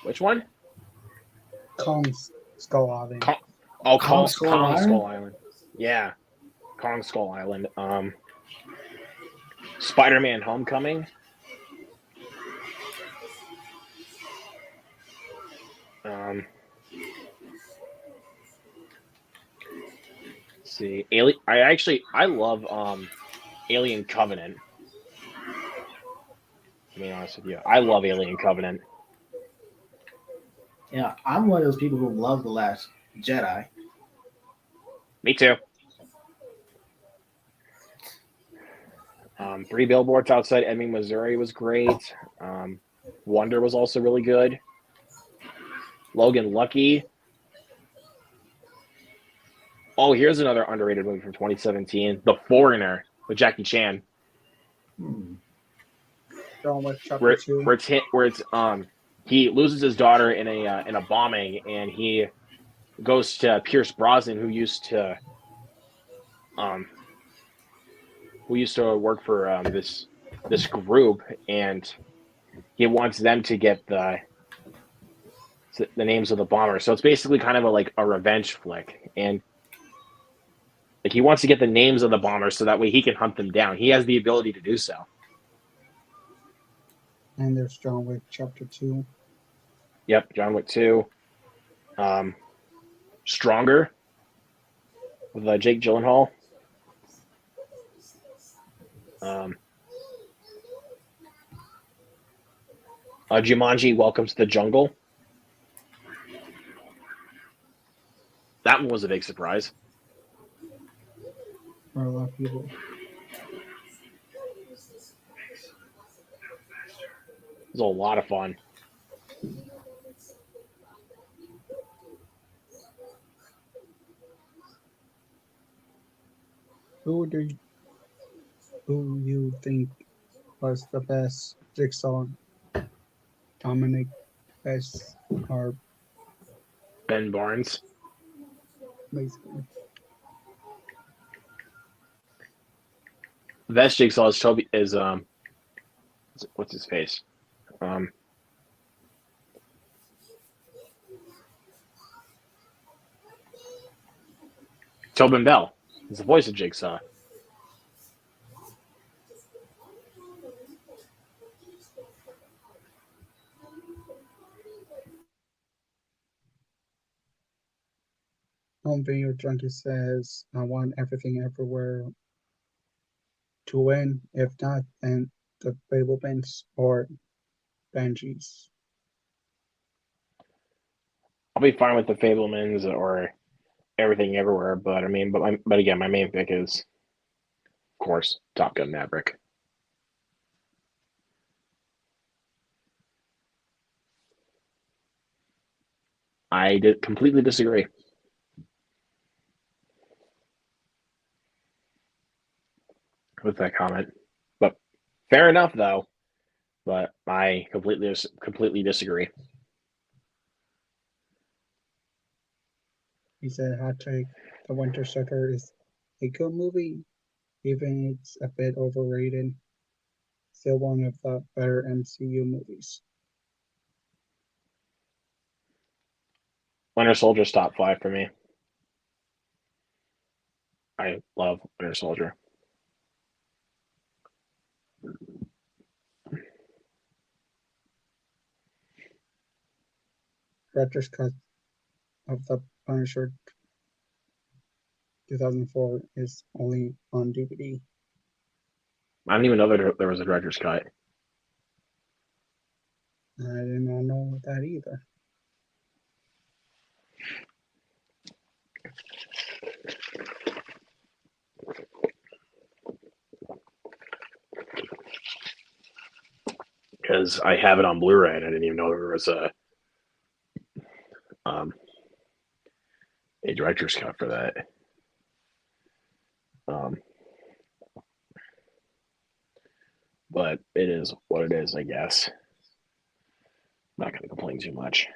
Which one? Kong Skull Island. Kong Skull Island? Skull Island. Yeah, Kong Skull Island. Spider-Man: Homecoming. Let's see, Alien. I love Alien Covenant. To be honest with you, I love Alien Covenant. Yeah, I'm one of those people who love The Last Jedi. Me too. 3 Billboards Outside Ebbing, Missouri was great. Wonder was also really good. Logan Lucky. Oh, here's another underrated movie from 2017, The Foreigner with Jackie Chan. John Wick Chapter 2. Where it's he loses his daughter in a bombing, and he goes to Pierce Brosnan, who used to work for this group, and he wants them to get the names of the bombers. So it's basically kind of a revenge flick, and like he wants to get the names of the bombers so that way he can hunt them down. He has the ability to do so. And there's John Wick Chapter 2. Yep, John Wick 2. Stronger with Jake Gyllenhaal. Jumanji: Welcome to the Jungle. That one was a big surprise. For a lot of people. It was a lot of fun. Who do you think was the best Jigsaw? Dominic Best or Ben Barnes. basically? The best Jigsaw is what's his face? Tobin Bell. He's the voice of Jigsaw. Home Video Junkie says, I want Everything Everywhere to win. If not, then the Fablemans or Banshees. I'll be fine with the Fablemans or Everything Everywhere, but again, my main pick is, of course, Top Gun Maverick. I completely disagree with that comment, but fair enough though. But I completely disagree. He said, hot take, The Winter Soldier is a good movie, even it's a bit overrated. Still one of the better MCU movies. Winter Soldier's top 5 for me. I love Winter Soldier. Director's cut of the Punisher 2004 is only on DVD. I didn't even know there was a director's cut. I did not know that either. Because I have it on Blu-ray and I didn't even know there was a director's cut for that. But it is what it is, I guess. I'm not going to complain too much.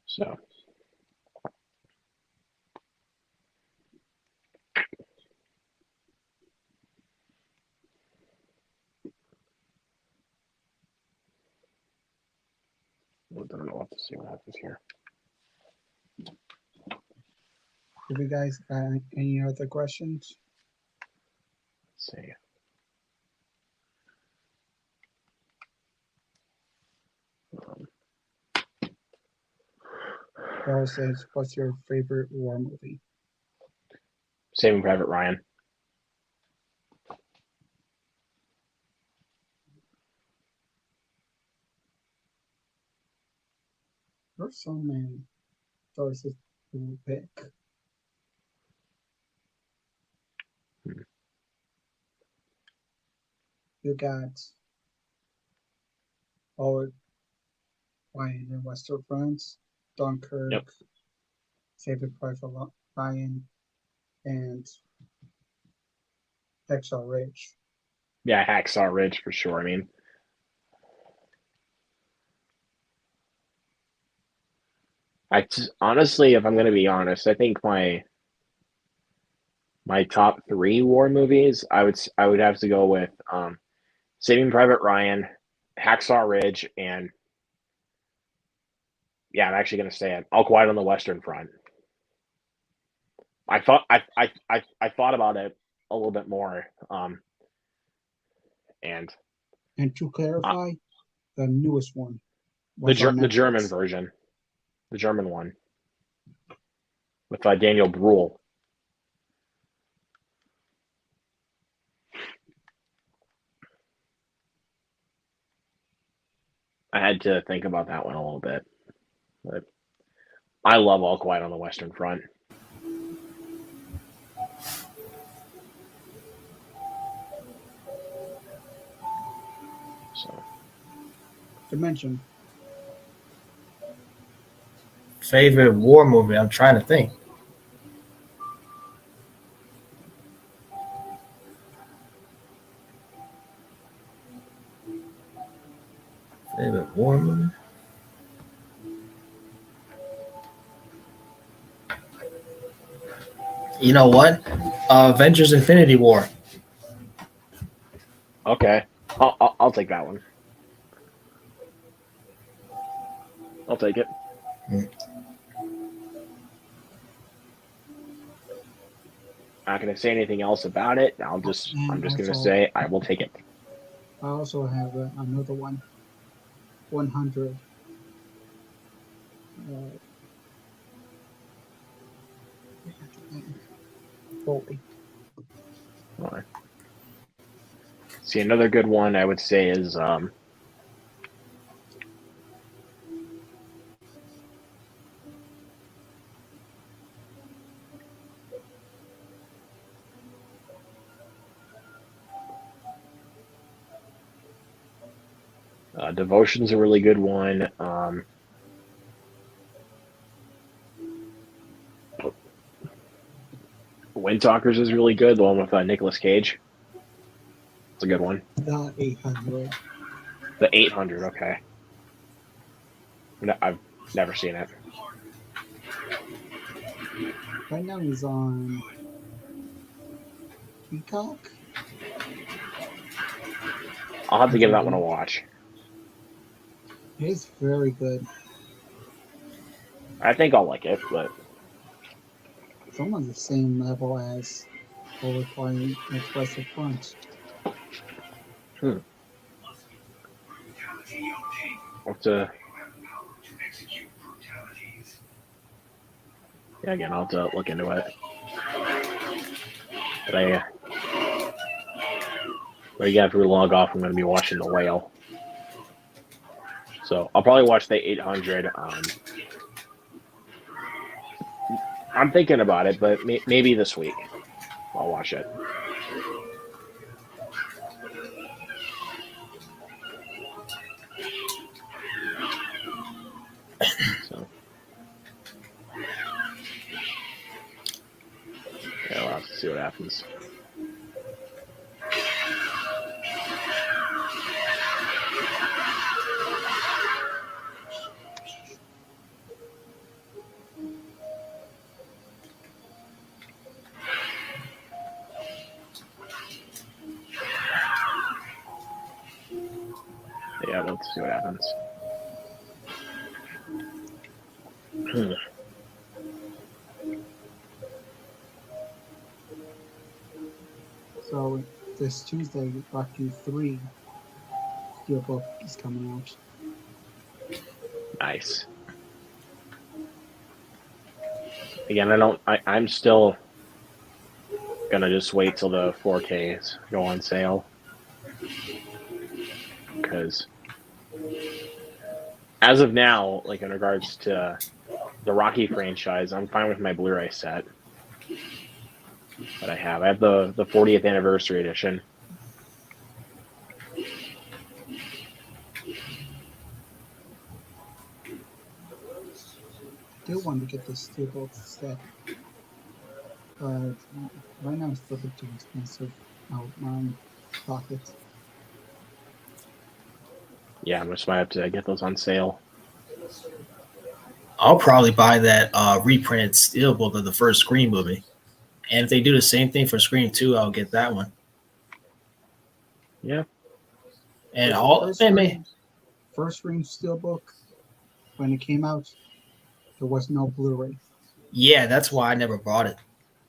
So. I don't know what to see what happens here. Have you guys got any other questions? Let's see. Carl says, what's your favorite war movie? Saving Private Ryan. There's so many choices to pick. You got all Ryan in Western France, Dunkirk, Yep. Saving Private Ryan, and Hacksaw Ridge. Yeah, Hacksaw Ridge for sure. I mean, honestly, if I'm going to be honest, I think my top 3 war movies, I would have to go with Saving Private Ryan, Hacksaw Ridge, and yeah, I'm actually going to say it. All Quiet on the Western Front. I thought thought about it a little bit more, and to clarify, the newest one the was on German Netflix. version, the German one with Daniel Bruhl. I had to think about that one a little bit, but I love All Quiet on the Western Front. So, Dimension. Favorite war movie? I'm trying to think. Favorite war movie? You know what? Avengers: Infinity War. okay, I'll take that one. I'll take it. Not going to say anything else about it. I'm just going to say I will take it. I also have another one. 100. Fully. All right. See, another good one I would say is Devotion's a really good one. Wind Talkers is really good. The one with Nicolas Cage. It's a good one. The 800. The 800. Okay. No, I've never seen it. Right now he's on Peacock. I'll have to give that one a watch. It is very good. I think I'll like it, but It's almost the same level as Overclocking Expressive Front. I'll have to. Yeah, again, I'll have to look into it. But again, after we log off, I'm going to be watching The Whale. So I'll probably watch the 800. I'm thinking about it, but maybe this week I'll watch it. So yeah, we'll have to see what happens. Yeah, we'll see what happens. So this Tuesday, Rocky 3 Steelbook is coming out. Nice. Again, I'm still gonna just wait till the 4Ks go on sale, because as of now, like in regards to the Rocky franchise, I'm fine with my Blu-ray set that I have. I have the 40th anniversary edition. I do want to get the Steelbook set, but right now it's a little bit too expensive out of my pocket. Yeah, I just might have to get those on sale. I'll probably buy that reprinted steelbook of the first Scream movie. And if they do the same thing for Scream 2, I'll get that one. Yeah. And First Scream Steelbook, when it came out, there was no Blu-ray. Yeah, that's why I never bought it.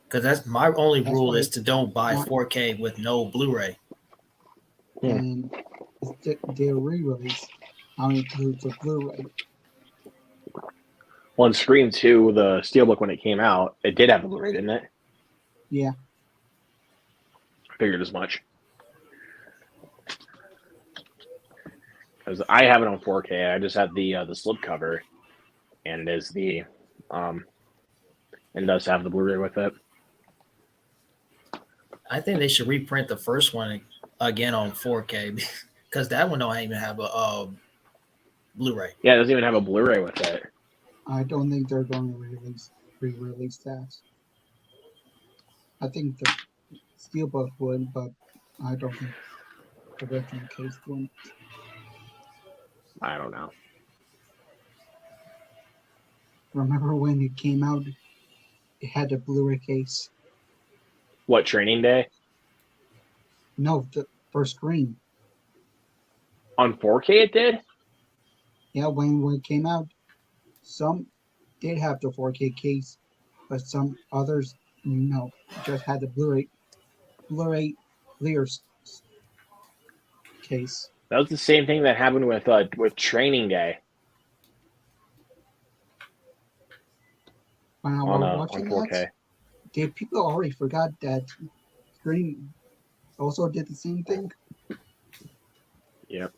Because that's my only That's rule why is to don't buy 4K with no Blu-ray. And their re-release now includes a Blu-ray. Well, in Scream 2, the Steelbook, when it came out, it did have a Blu-ray, didn't it? Yeah. I figured as much. Because I have it on 4K. I just have the slipcover, and it is the and does have the Blu-ray with it. I think they should reprint the first one again on 4K because that one don't even have a Blu-ray. Yeah, it doesn't even have a Blu-ray with it. I don't think they're going to re-release that. I think the Steelbook would, but I don't think the original case would. I don't know. Remember when it came out, it had a Blu-ray case? What, Training Day? No, the first Scream. On 4K it did? Yeah, when it came out, some did have the 4K case, but some others, no, just had the Blu-ray clear case. That was the same thing that happened with Training Day When I on was watching 4K. that, people already forgot that Scream also did the same thing. Yep.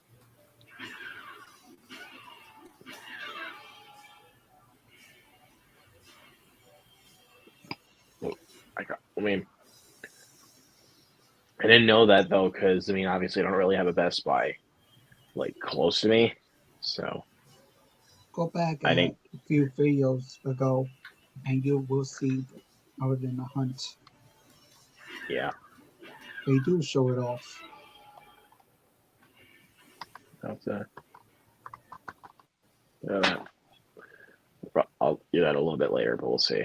I didn't know that though, because obviously I don't really have a Best Buy like close to me, so Go back I a think few videos ago, and you will see other than the hunt. yeah. They do show it off. That's I'll do that a little bit later, but we'll see.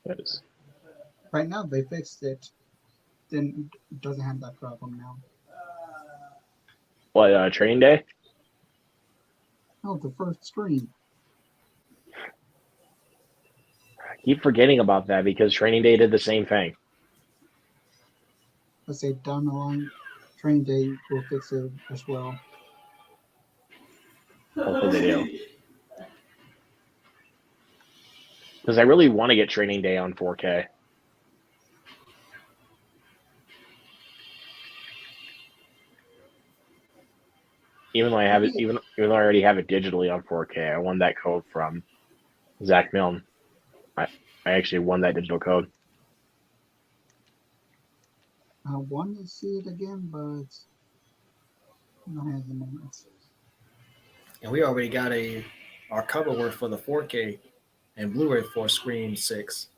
'Cause- Right now they fixed it. Then doesn't have that problem now. What, Training Day? Oh, the first screen. I keep forgetting about that because Training Day did the same thing. Let's say down the line, Training Day will fix it as well. Hopefully they do. Because I really want to get Training Day on 4K. Even though I have it, even though I already have it digitally on 4K, I won that code from Zach Milne. I actually won that digital code. I want to see it again, but not at the moment. And we already got our cover work for the 4K and Blu-ray for Scream 6.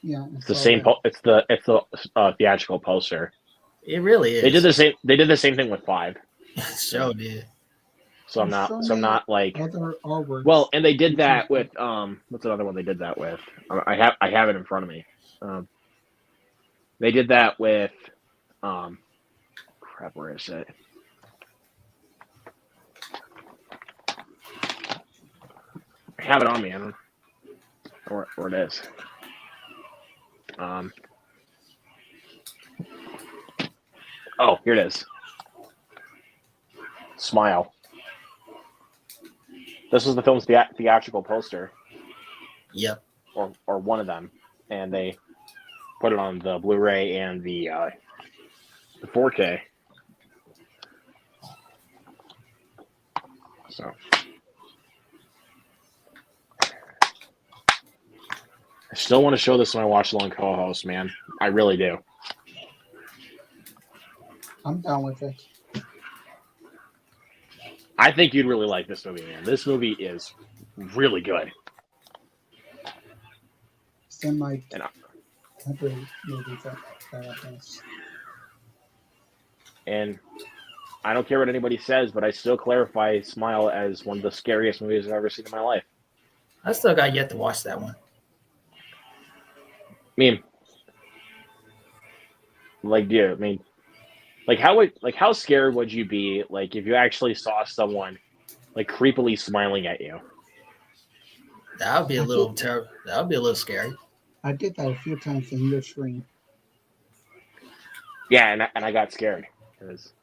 Yeah, It's the same. It's the theatrical poster. It really is. They did the same. They did the same thing with 5. Sure did. So I'm not like other artworks. Well, and they did that with what's another one they did that with? I have it in front of me. They did that with crap, where is it? I have it on me. I don't know where it is. Oh, here it is. Smile. This was the film's theatrical poster. Yep. Or one of them, and they put it on the Blu-ray and the 4K. So I still want to show this to my watch-along co-host, man. I really do. I'm down with it. I think you'd really like this movie, man. This movie is really good. Semi every movie that has. And I don't care what anybody says, but I still clarify Smile as one of the scariest movies I've ever seen in my life. I still got yet to watch that one. I mean, how scared would you be, like, if you actually saw someone, like, creepily smiling at you? That would be a little terrible. That would be a little scary. I did that a few times in your stream. Yeah, and I got scared because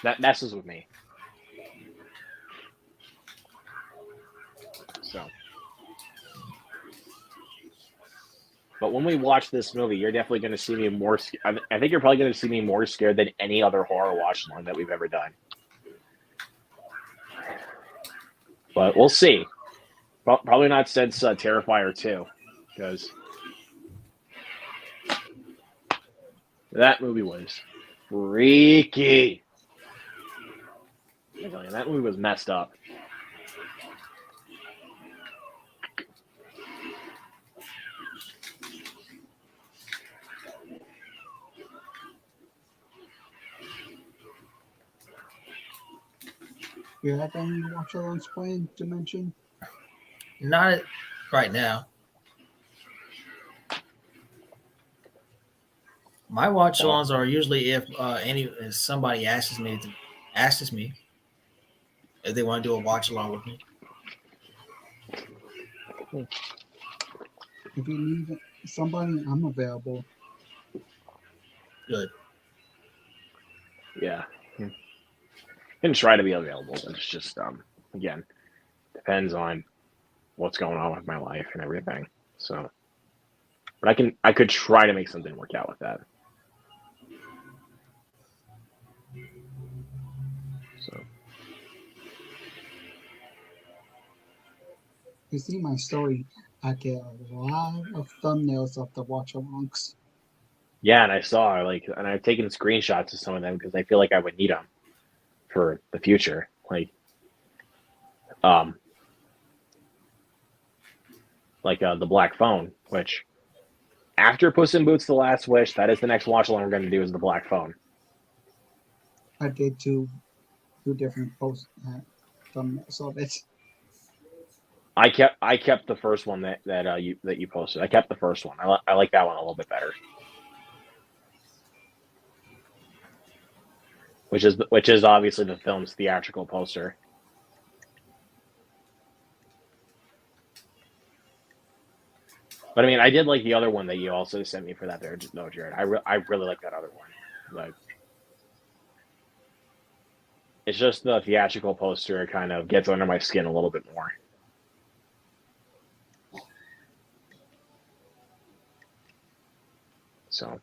that messes with me. So, but when we watch this movie, you're definitely going to see me more. I think you're probably going to see me more scared than any other horror watch along that we've ever done. But we'll see. Probably not since Terrifier 2, because that movie was freaky. That movie was messed up. You have any watch-alongs planned to mention? Not right now. My watch-alongs are usually if somebody asks me if they want to do a watch-along with me. If you need somebody, I'm available. Good. Yeah. Can try to be available, but it's just again, depends on what's going on with my life and everything. So, but I could try to make something work out with that. So, You see my story, I get a lot of thumbnails of the watch-alongs. yeah, and I saw and I've taken screenshots of some of them because I feel like I would need them for the future. The Black Phone, which after Puss in Boots: The Last Wish, that is the next watch along we're going to do is the Black Phone. I did two different posts thumbnails of it. I kept the first one that you posted. I kept the first one. I like that one a little bit better. Which is obviously the film's theatrical poster. But I mean, I did like the other one that you also sent me for that there, no, Jared. I really like that other one. Like, it's just the theatrical poster kind of gets under my skin a little bit more. So,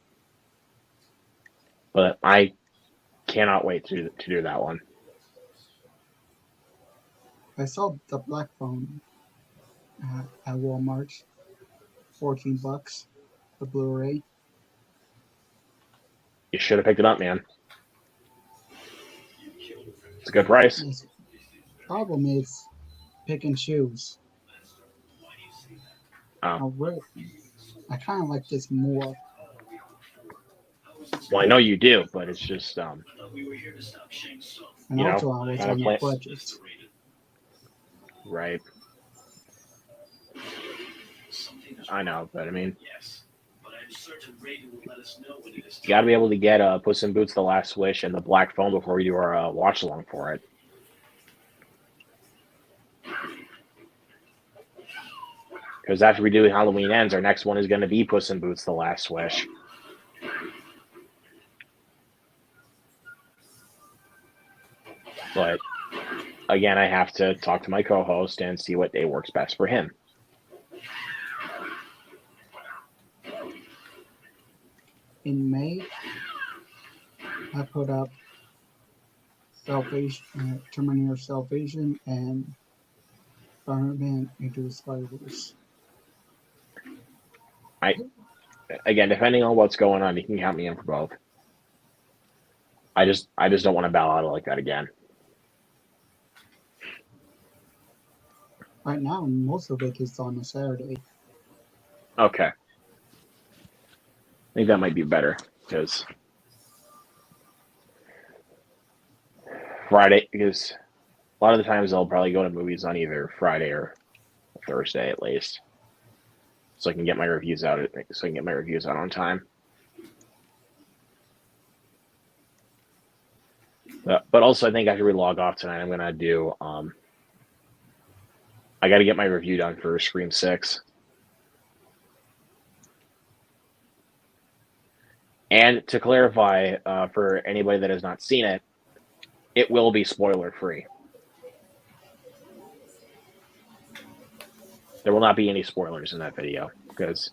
but I cannot wait to do that one. I saw the black phone at Walmart, $14, the Blu-ray. You should have picked it up, man. It's a good price. The problem is pick and choose. Oh. I kind of like this more. Well, I know you do, but it's just And you also know, I was kind of on play a budget. Right. I know, but I mean, you got to be able to get Puss in Boots: The Last Wish and the Black Phone before you do our watch along for it. Because after we do Halloween Ends, our next one is going to be Puss in Boots: The Last Wish. But again, I have to talk to my co-host and see what day works best for him. In May, I put up Terminator Salvation and Spider-Man Into the Spider-Verse. Again, depending on what's going on, you can count me in for both. I just don't want to bow out like that again. Right now, most of it is on a Saturday. Okay. I think that might be better because Friday, because a lot of the times I'll probably go to movies on either Friday or Thursday at least, so I can get my reviews out. On time. But also, I think after we log off tonight, I'm gonna do. I got to get my review done for Scream 6. And to clarify, for anybody that has not seen it, it will be spoiler free. There will not be any spoilers in that video because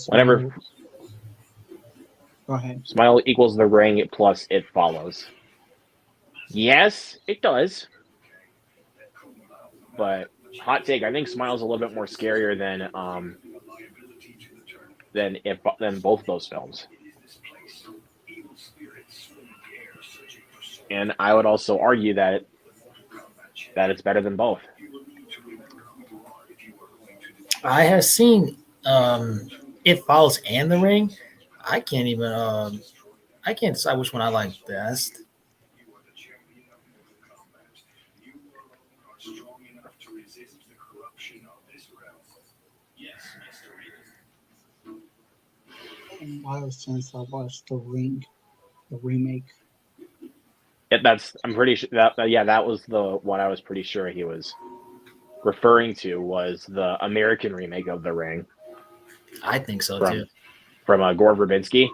whenever Go ahead. Smile equals The Ring plus It Follows. Yes, it does. But hot take, I think Smile's a little bit more scarier than both those films. And I would also argue that it's better than both. I have seen It Follows and The Ring. I can't decide which one I like best. Since I watched The Ring, the remake. I'm pretty sure that was the one I was pretty sure he was referring to, was the American remake of The Ring. I think so too. From Gore Verbinski.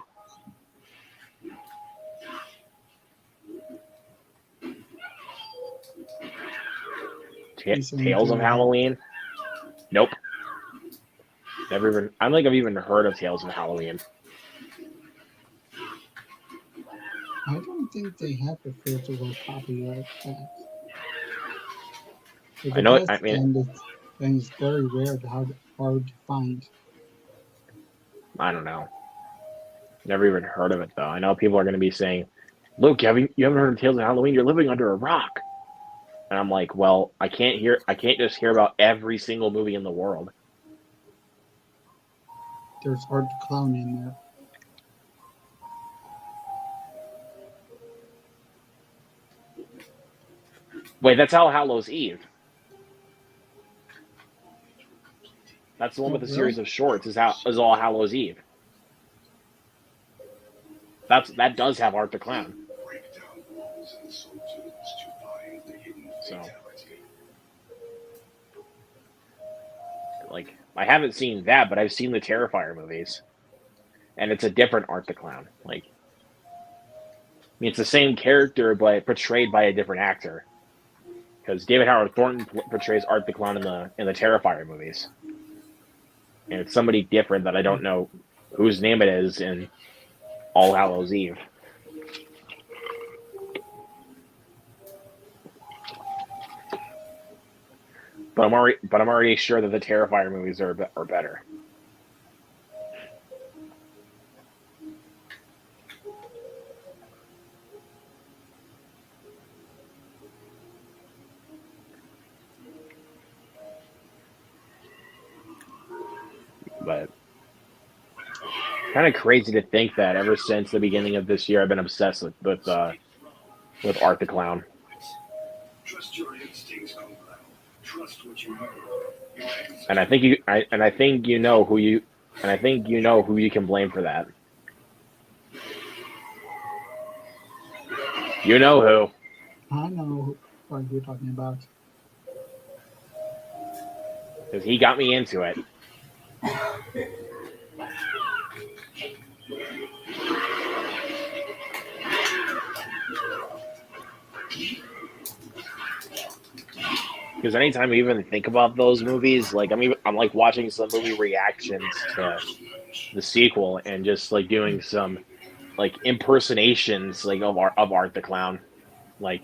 Tales of Halloween? Nope. I don't think I've even heard of Tales of Halloween. I don't think they have a physical copy like that. If I know. then it's very rare, hard to find. I don't know. Never even heard of it though. I know people are going to be saying, "Luke, you haven't heard of Tales of Halloween? You're living under a rock." And I'm like, well, I can't just hear about every single movie in the world. There's Art the Clown in there. Wait, that's All Hallows Eve. That's the one Oh, with the really? series of shorts. Is All Hallows Eve. That does have Art the Clown. So, like, I haven't seen that, but I've seen the Terrifier movies, and it's a different Art the Clown. Like, I mean, it's the same character, but portrayed by a different actor. Because David Howard Thornton portrays Art the Clown in the Terrifier movies, and it's somebody different that I don't know whose name it is in All Hallows Eve. But I'm already sure that the Terrifier movies are better. But kind of crazy to think that ever since the beginning of this year, I've been obsessed with Art the Clown. Trust your instincts, Cobra. Trust what you know. And I think you know who you can blame for that. You know who. I know what you're talking about. Because he got me into it. Because anytime I even think about those movies, like I'm like watching some movie reactions to the sequel and just like doing some like impersonations like of Art the Clown, like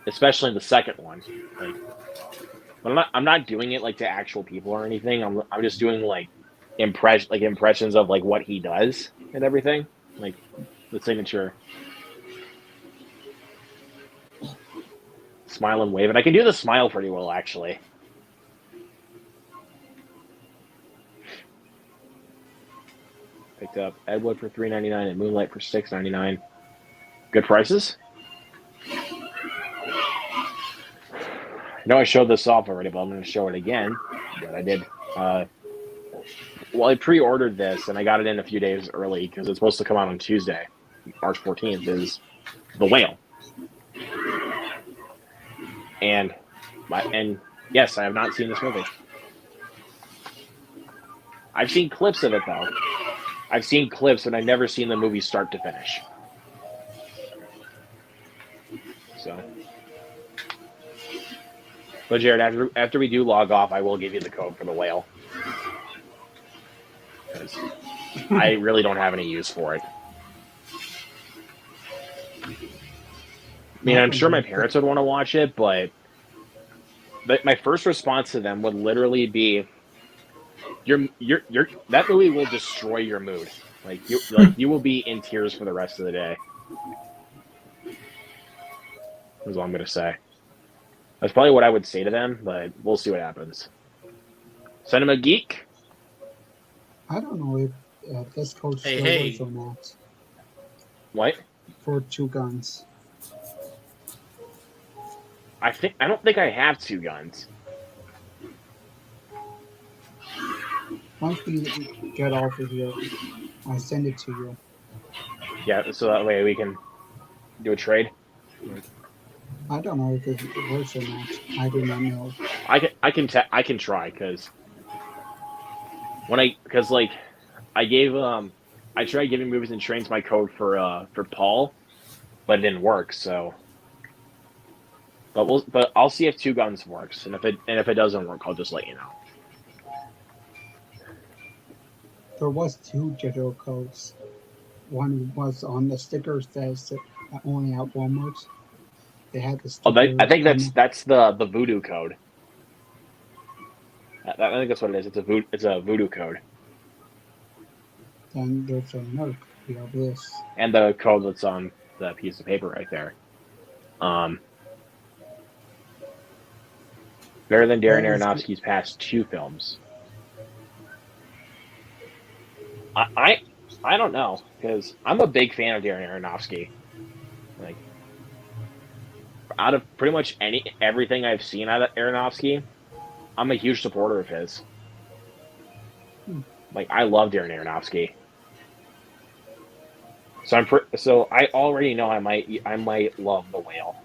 especially the second one. Like, but I'm not doing it like to actual people or anything. I'm just doing like impressions of like what he does and everything, like the signature smile and wave. And I can do the smile pretty well, actually. Picked up Ed Wood for $3.99 and Moonlight for $6.99. Good prices. I know I showed this off already, but I'm going to show it again. But I did. Well, I pre-ordered this, and I got it in a few days early because it's supposed to come out on Tuesday, March 14th, is The Whale. And yes, I have not seen this movie. I've seen clips of it, though. I've seen clips, and I've never seen the movie start to finish. So, but Jared, after we do log off, I will give you the code for The Whale. Because I really don't have any use for it. I mean, I'm sure my parents would want to watch it, but my first response to them would literally be, that movie will destroy your mood. Like you will be in tears for the rest of the day. That's all I'm gonna say. That's probably what I would say to them, but we'll see what happens. Cinema Geek. I don't know if this code Hey, still hey. works or not. What? For Two Guns. I don't think I have Two Guns. Once we get off of here, I'll send it to you. Yeah, so that way we can do a trade. I don't know if it works or not. I do not know. I can try because I gave I tried giving Movies and Trains my code for Paul, but it didn't work. So, but I'll see if Two Guns works, and if it doesn't work, I'll just let you know. There was two digital codes. One was on the stickers that said only at Walmart. They had the sticker. Oh, I think that's the Voodoo code. I think that's what it is. It's a Voodoo code. Then there's another copy of this. And the code that's on the piece of paper right there. Better than Darren Aronofsky's past two films. I don't know, because I'm a big fan of Darren Aronofsky. Like, out of pretty much everything I've seen out of Aronofsky, I'm a huge supporter of his. Like I love Darren Aronofsky. So I already know I might love The Whale.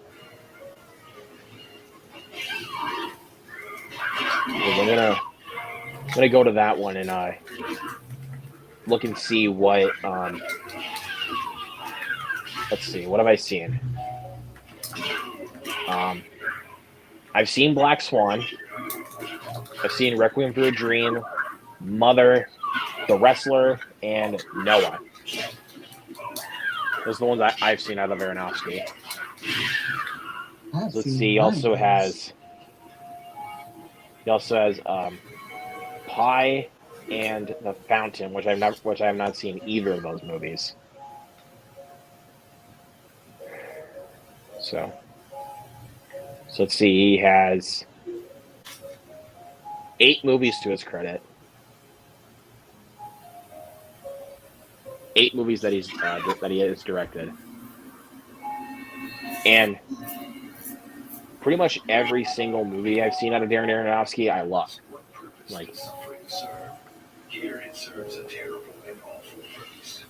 Because I'm gonna go to that one and look and see what let's see, what have I seen? I've seen Black Swan. I've seen Requiem for a Dream, Mother, The Wrestler, and Noah. Those are the ones I've seen out of Aronofsky. I've So let's seen see. none of those. He also has Pi and The Fountain, which I have not seen either of those movies. So let's see. He has 8 movies to his credit. 8 movies that he has directed, and pretty much every single movie I've seen out of Darren Aronofsky, I love. What purpose Like, does suffering serve? Here it serves a terrible and awful purpose.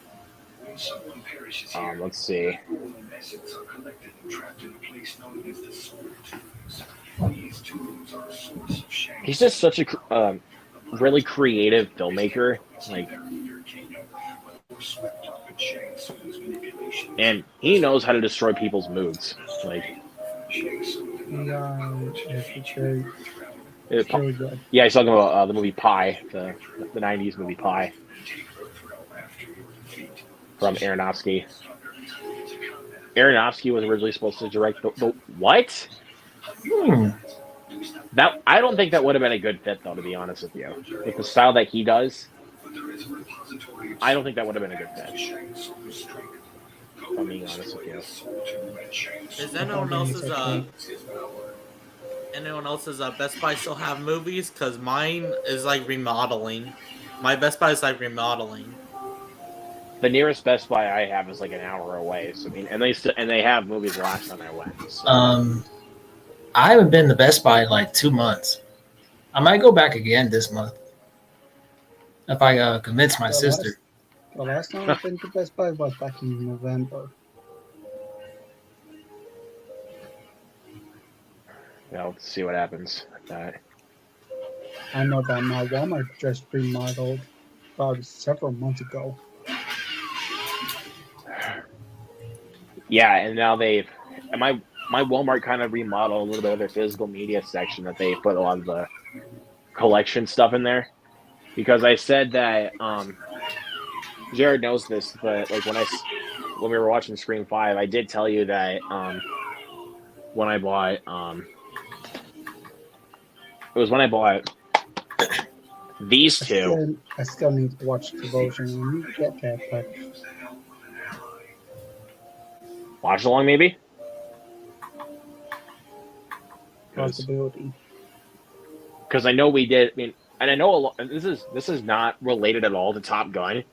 When someone perishes here, let's see. all the essence are collected and trapped in a place known as the soul tombs. These tombs are a source of shame. He's just such a really creative filmmaker. Like, and he knows how to destroy people's moods. Like, Yeah, it's very, it, very good. yeah, he's talking about the movie Pi, the '90s movie Pi from Aronofsky. Aronofsky was originally supposed to direct the what? That I don't think that would have been a good fit, though. To be honest with you, with the style that he does, I don't think that would have been a good fit. If I'm being honest with you. Is anyone else's Best Buy still have movies? Because mine is like remodeling. My Best Buy is like remodeling. The nearest Best Buy I have is like an hour away. So I mean, and they have movies the last time I went. So. I haven't been to Best Buy in like 2 months. I might go back again this month if I convince my sister. The last time I've been to Best Buy was back in November. Yeah, let's see what happens. I know that my Walmart just remodeled about several months ago. Yeah, and now my Walmart kind of remodeled a little bit of their physical media section that they put a lot of the collection stuff in there, because I said that Jared knows this, but like when we were watching Scream 5, I did tell you that when I bought it was when I bought these two. I still need to watch Devotion. I need to get that, but Watch along, maybe. possibility. Because I know we did. I mean, and I know a lot. This is not related at all to Top Gun,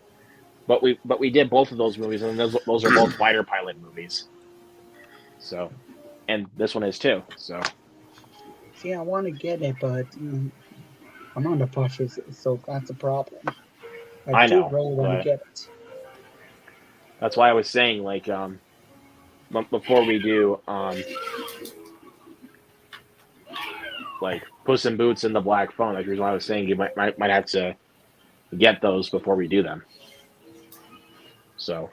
but we did both of those movies, and those are both fighter pilot movies. So, and this one is too. So. See, I want to get it, but I'm on the budget, so that's a problem. I do know, really want to get it. That's why I was saying, like, before we do, like Puss in Boots and the Black Phone. That's the reason why I was saying you might have to get those before we do them. So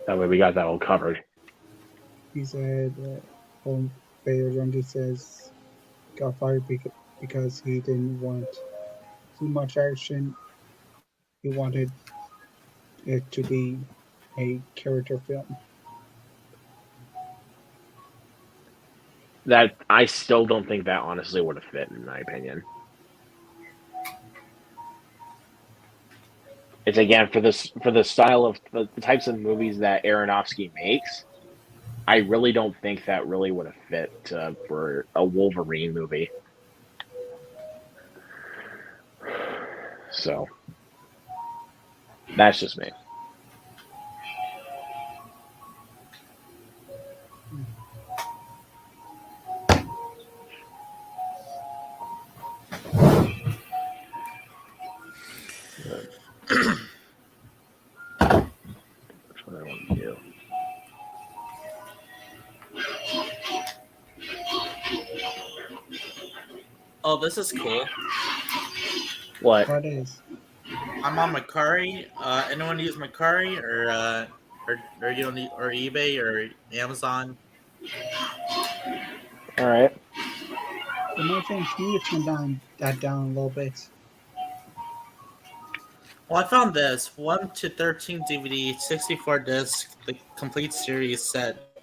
that way we got that all covered. He said, Home Bader Rundy says, got fired because he didn't want too much action. He wanted it to be a character film. That I still don't think that honestly would have fit, in my opinion. It's again for the style of the types of movies that Aronofsky makes. I really don't think that really would have fit for a Wolverine movie. So that's just me. Oh, this is cool. What? What is? I'm on Macari. Anyone use Macari or you don't need, or eBay or Amazon? All right. Imagine, can you turn that down a little bit? Well, I found this 1 to 13 DVD, 64 disc, the complete series set,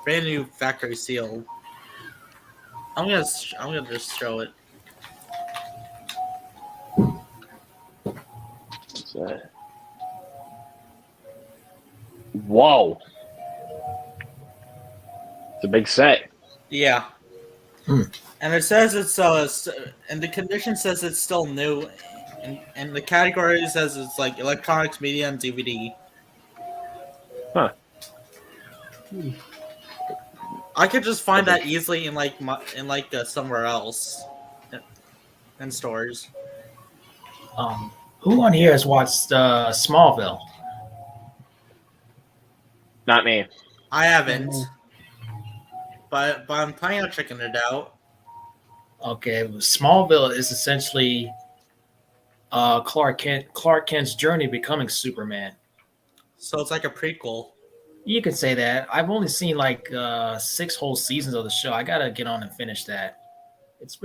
brand new factory sealed. I'm gonna just show it. So, whoa. It's a big set. Yeah. Hmm. And it says and the condition says it's still new, and the category says it's like electronics, media, and DVD. Huh. Hmm. I could just find Okay. that easily in somewhere else, in stores. Who on here has watched Smallville? Not me. I haven't, me. but I'm planning on checking it out. Okay, Smallville is essentially Clark Kent's journey becoming Superman. So it's like a prequel. You could say that. I've only seen like 6 whole seasons of the show. I gotta get on and finish that. It's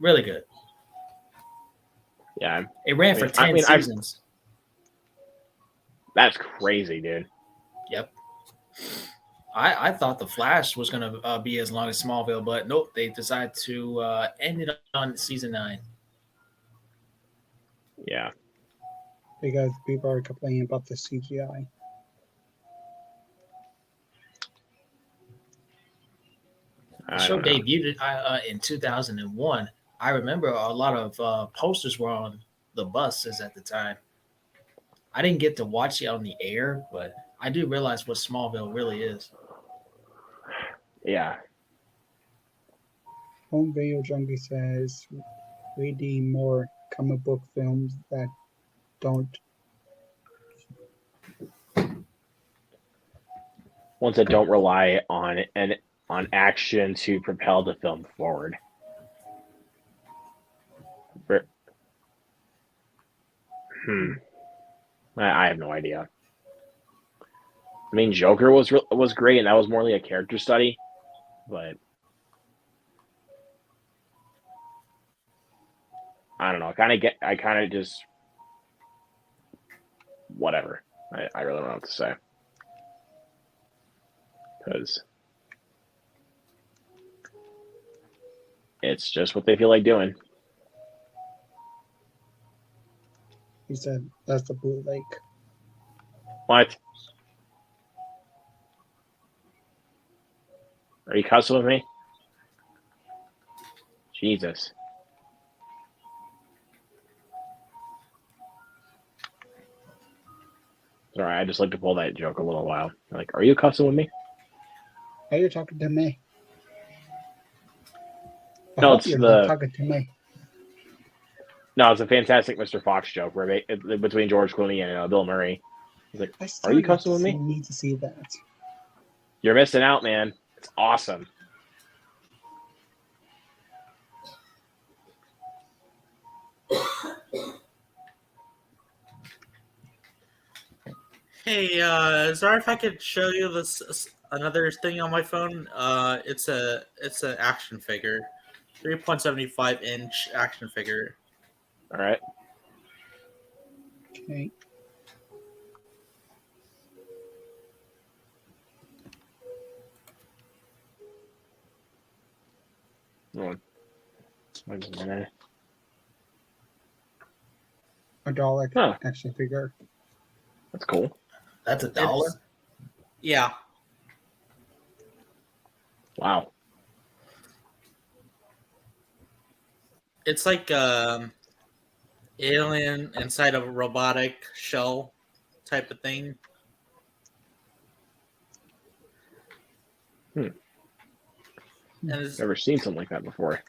really good. Yeah. It ran for 10 seasons. That's crazy, dude. Yep. I thought the Flash was gonna be as long as Smallville, but nope, they decided to end it on season 9. Yeah. Because people are complaining about the CGI. The show debuted in 2001. I remember a lot of posters were on the buses at the time. I didn't get to watch it on the air, but I do realize what Smallville really is. Yeah. Home Video Junkie says we need more comic book films that don't. Ones that don't rely on action to propel the film forward. I have no idea. I mean, Joker was great, and that was more like a character study, but I don't know. I kind of just whatever. I really don't know what to say because it's just what they feel like doing. He said that's the bootleg. What? Are you cussing with me? Jesus. Sorry, I just like to pull that joke a little while. Like, are you cussing with me? Are you talking to me? I No, hope it's you're not the talking to me. no, it's a fantastic Mr. Fox joke where between George Clooney and Bill Murray. He's like, I "Are still you cussing with me? need to see that. You're missing out, man. It's awesome." Hey, sorry if I could show you this another thing on my phone. It's a action figure, 3.75-inch action figure. All right. Okay. Wait a minute. A Dalek Huh. action figure. That's cool. That's $1. Yeah. Wow. It's like alien inside of a robotic shell type of thing. Hmm. And it's, Never seen something like that before.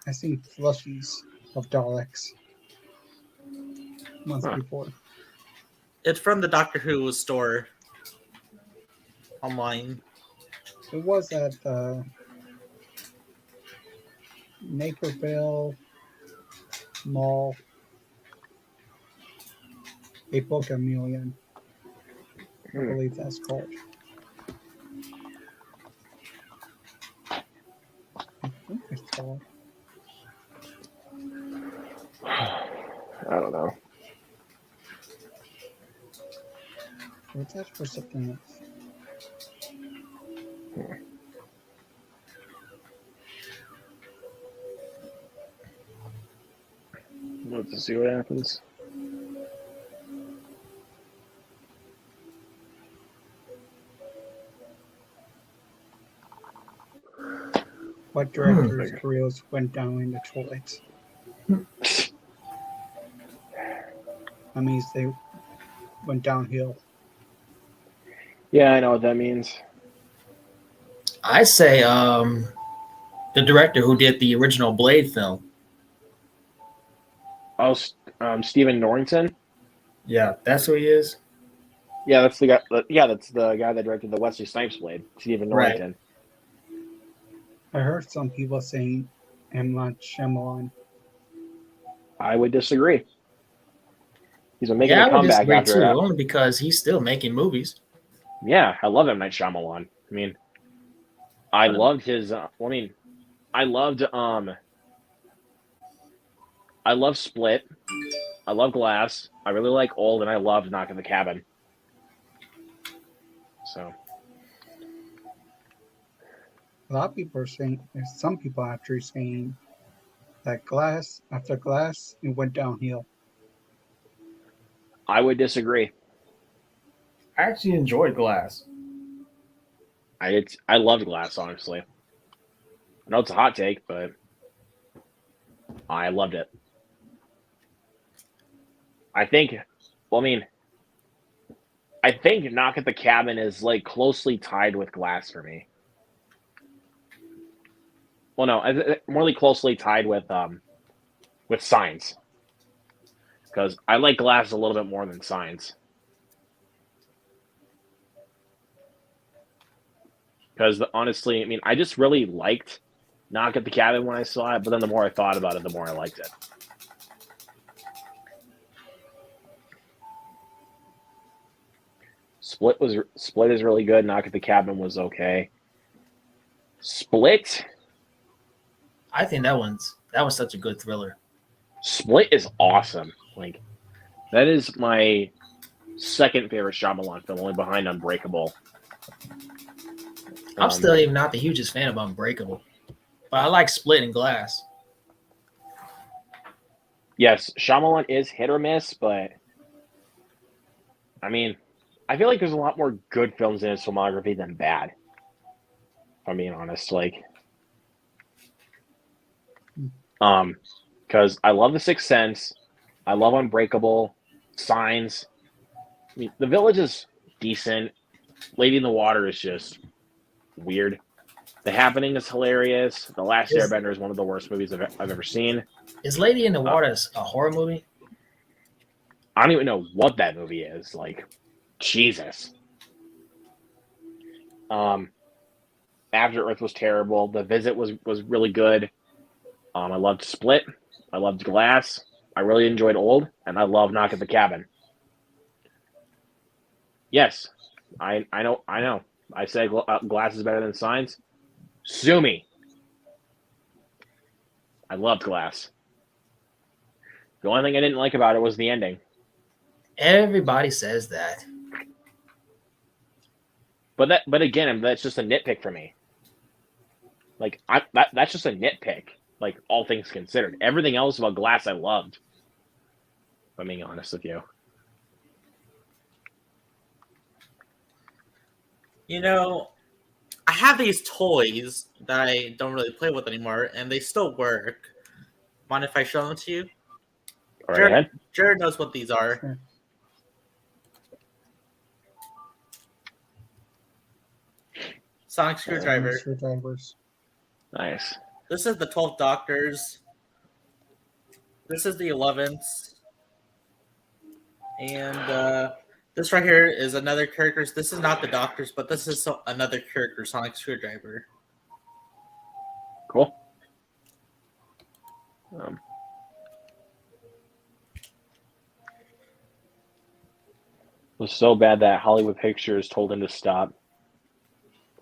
I've seen plushies of Daleks months Huh. before. it's from the Doctor Who store online. It was at Naperville Mall, a book a million. I believe that's called. I think it's called. I don't know. What's that for something else? Let's see what happens. What director's careers went down in the toilet? That means they went downhill. Yeah, I know what that means. I say the director who did the original Blade film. Oh, Stephen Norrington. Yeah, that's who he is. Yeah, that's the guy. Yeah, that's the guy that directed the Wesley Snipes Blade. Stephen Right. Norrington. I heard some people saying M. Night Shyamalan. I would disagree. He's been making Yeah, a I would comeback disagree after too, that. only because he's still making movies. Yeah, I love M. Night Shyamalan. I mean, I loved his. I loved I love Split. I love Glass. I really like Old, and I loved Knock at the Cabin. So A lot of people are saying, there's some people actually saying that after Glass, it went downhill. I would disagree. I actually enjoyed Glass. I loved Glass, honestly. I know it's a hot take, but I loved it. I think Knock at the Cabin is like closely tied with Glass for me. Well, no, more closely tied with Signs, because I like Glass a little bit more than Signs. Because honestly, I mean, I just really liked Knock at the Cabin when I saw it, but then the more I thought about it, the more I liked it. Split is really good. Knock at the Cabin was okay. Split I think that was such a good thriller. Split is awesome. Like, that is my second favorite Shyamalan film, only behind Unbreakable. I'm still even not the hugest fan of Unbreakable, but I like Split and Glass. Yes, Shyamalan is hit or miss, but I mean, I feel like there's a lot more good films in his filmography than bad. If I'm being honest, because I love The Sixth Sense, I love Unbreakable, Signs. I mean, The Village is decent. Lady in the Water is just weird. The Happening is hilarious. The Last Airbender is one of the worst movies I've ever seen. Is Lady in the Water a horror movie? I don't even know what that movie is. Like, Jesus. After Earth was terrible. The Visit was really good. I loved Split. I loved Glass. I really enjoyed Old, and I love Knock at the Cabin. Yes, I know. I say Glass is better than Signs. Sue me. I loved Glass. The only thing I didn't like about it was the ending. Everybody says that. But again, that's just a nitpick for me. Like, that's just a nitpick. Like, all things considered, everything else about Glass I loved. If I'm being honest with you. You know, I have these toys that I don't really play with anymore, and they still work. Mind if I show them to you? All right, ahead. Jared knows what these are. Sure. Sonic screwdriver. Screwdrivers. Nice. This is the 12 Doctors. This is the 11th. And this right here is another character. This is not the Doctors, but this is another character, Sonic Screwdriver. Cool. Um, it was so bad that Hollywood Pictures told him to stop,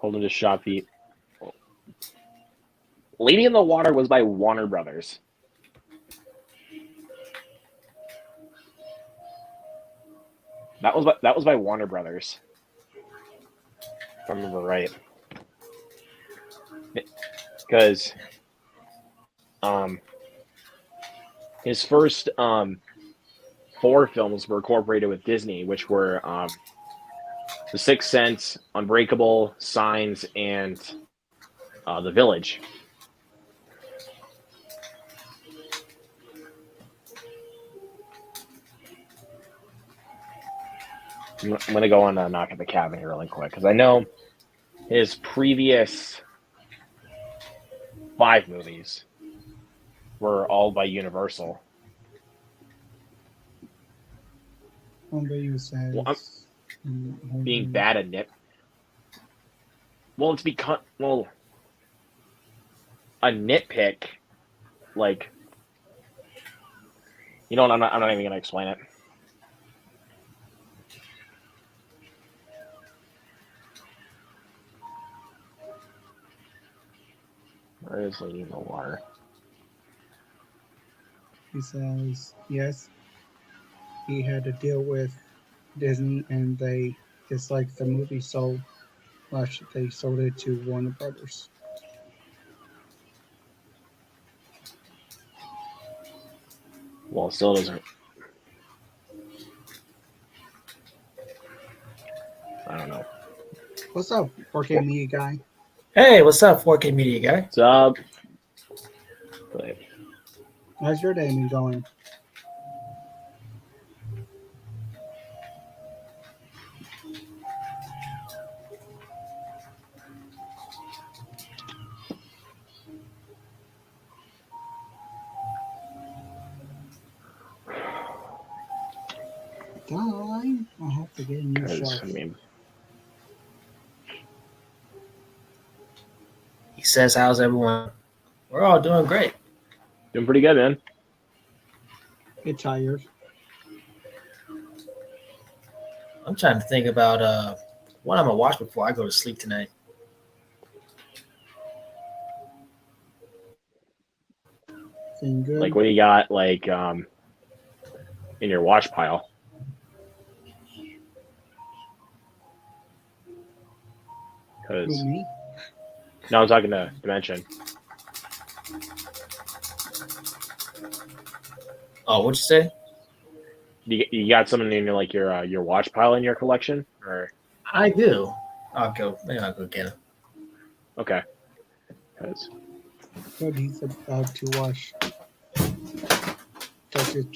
told him to shop the Lady in the Water was by Warner Brothers. That was by Warner Brothers. If I remember right. Because his first 4 films were incorporated with Disney, which were The Sixth Sense, Unbreakable, Signs, and The Village. I'm going to go and knock at the cabin here really quick, because I know his previous 5 movies were all by Universal. Somebody says Well, being bad at nit. Well, it's because a nitpick, like, you know what? I'm not even gonna explain it. Where is Lady in the Water? He says yes, he had to deal with Disney and they disliked the movie so much they sold it to Warner Brothers. Well, it still doesn't. I don't know. What's up, 4K Media Guy? Hey, what's up, 4K Media Guy? What's up? But How's your day been going? Time. I have to get a new shelf. I mean, He says, how's everyone? We're all doing great. doing pretty good, man. Get tired. I'm trying to think about what I'm going to watch before I go to sleep tonight. Feeling good. Like, what do you got, like, in your watch pile? Who, Because me? no, I'm talking to Dimension. Oh, what'd you say? You got something in your watch pile in your collection, or I do. Maybe I'll go get him. okay? Because But he's about to watch Texas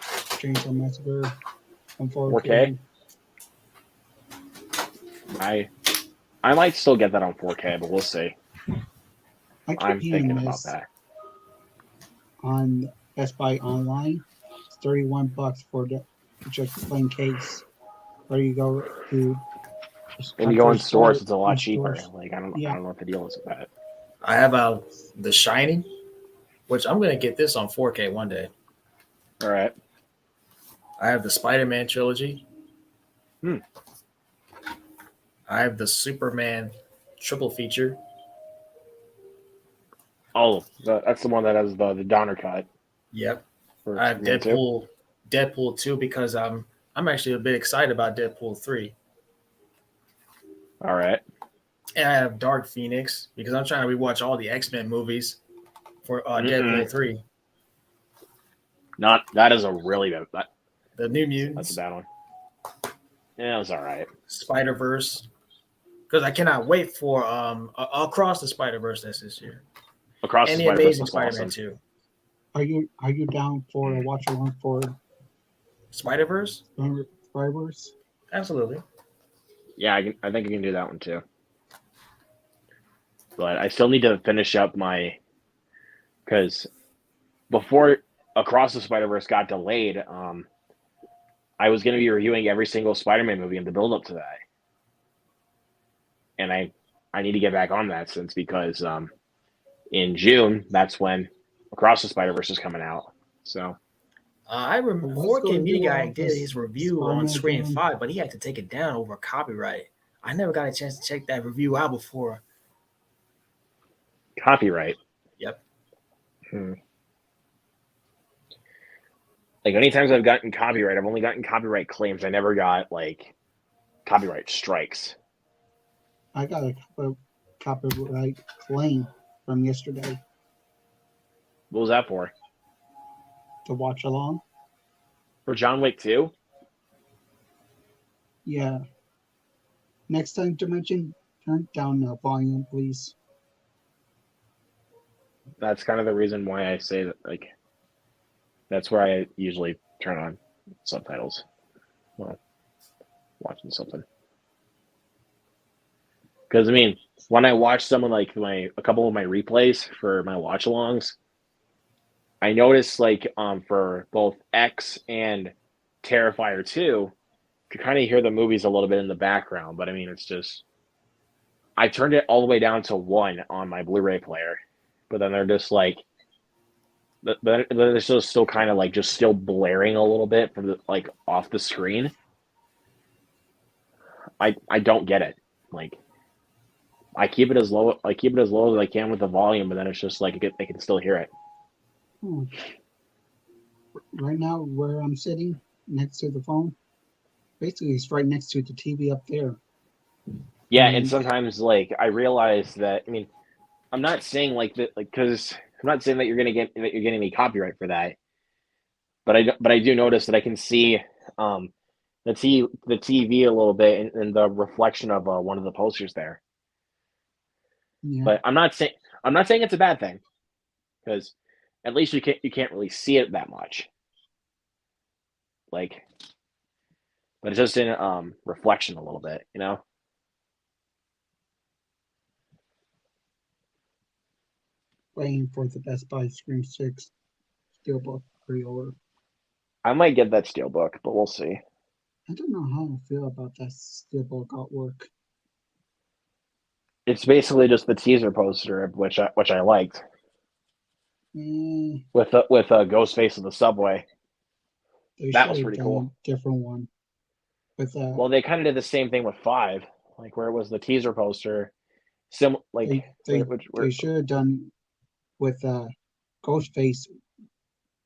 Chainsaw Massacre on 4K? I might still get that on 4K, but we'll see. I keep I'm hearing thinking about this that. on Best Buy online. It's $31 for the just plain case. Where you go to When you go in stores, it's a lot in cheaper. stores. Like I don't Yeah. know what the deal is with that. I have The Shining, which I'm going to get this on 4K one day. All right. I have the Spider-Man trilogy. Hmm. I have the Superman triple feature. Oh, that's the one that has the Donner cut. Yep. for I have Superman 2. Deadpool 2 because I'm actually a bit excited about Deadpool 3. All right. And I have Dark Phoenix because I'm trying to rewatch all the X-Men movies for Deadpool 3. That is a really bad. The New That's Mutants, a bad one. Yeah, it was all right. Spider-Verse. Because I cannot wait for Across the Spider-Verse this year. Across And the the Spider-Verse Amazing was Spider-Man awesome. 2. Are you down for a watch along for Spider-Verse? Spiders? Absolutely. Yeah, I think I can do that one too. But I still need to finish up because before Across the Spider-Verse got delayed, I was going to be reviewing every single Spider-Man movie in the build-up to that, and I need to get back on that because in June that's when Across the Spider-Verse is coming out. So I remember Let's go 4K do Media Guy all did this his review on Spider-Man Screen again. 5, but he had to take it down over copyright. I never got a chance to check that review out before. copyright. Yep. Like anytime I've gotten copyright, I've only gotten copyright claims. I never got like copyright strikes. I got a copyright claim from yesterday What was that for? to watch along. For John Wick 2? Yeah. Next time Dimension, turn down the volume, please. That's kind of the reason why I say that. Like, that's where I usually turn on subtitles. Well, watching something. Because I mean, when I watch someone like a couple of my replays for my watch-alongs, I noticed like for both X and Terrifier 2, you could kind of hear the movies a little bit in the background. But I mean, it's just I turned it all the way down to 1 on my Blu-ray player, but then they're just like, they're still kind of like just still blaring a little bit from the like off the screen. I don't get it. Like I keep it as low as I can with the volume, but then it's just like I can still hear it. Right now, where I'm sitting next to the phone, basically it's right next to the TV up there. Yeah, and sometimes like I realize that. I mean, I'm not saying like that, like because I'm not saying that you're getting any copyright for that, but I do notice that I can see the TV a little bit and the reflection of one of the posters there. Yeah. But I'm not saying it's a bad thing, because at least you can't really see it that much. Like, but it's just in reflection a little bit, you know. Waiting for the Best Buy Scream 6 Steelbook pre-order. I might get that Steelbook, but we'll see. I don't know how I feel about that Steelbook artwork. It's basically just the teaser poster, which I liked, with Ghostface in the subway. They That should was have pretty done cool. a different one. With Well, they kind of did the same thing with 5, like where it was the teaser poster, they which should have done with Ghostface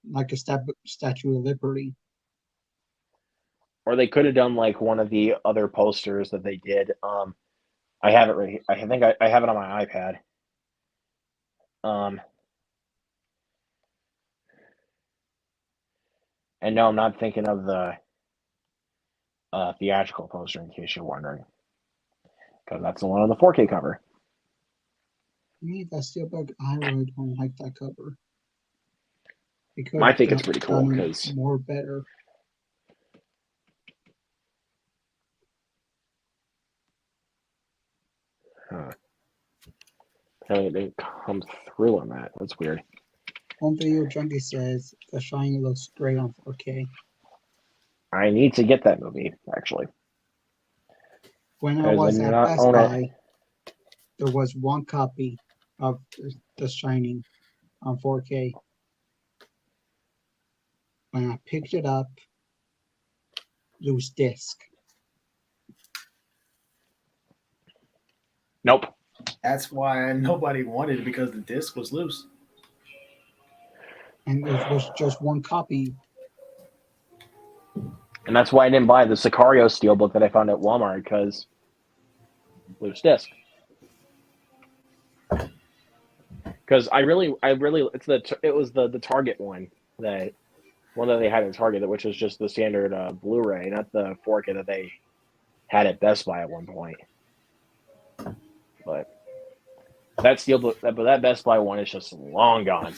like a Statue of Liberty. or they could have done like one of the other posters that they did. I have it right. I think I have it on my iPad. And no, I'm not thinking of the theatrical poster, in case you're wondering, because that's the one on the 4K cover. Me, that Steelbook, I really don't like that cover. I think it's pretty cool because more better. It comes through on that. That's weird. Home Video Junkie says The Shining looks great on 4K. I need to get that movie, actually. When I was at Best Buy, there was one copy of The Shining on 4K. When I picked it up, loose disc. Nope. That's why nobody wanted it, because the disc was loose. And it was just one copy. And that's why I didn't buy the Sicario Steelbook that I found at Walmart, because loose disc. Because it was the Target one that they had in Target, which was just the standard Blu-ray, not the 4K that they had at Best Buy at one point. But that Steelbook, that Best Buy one is just long gone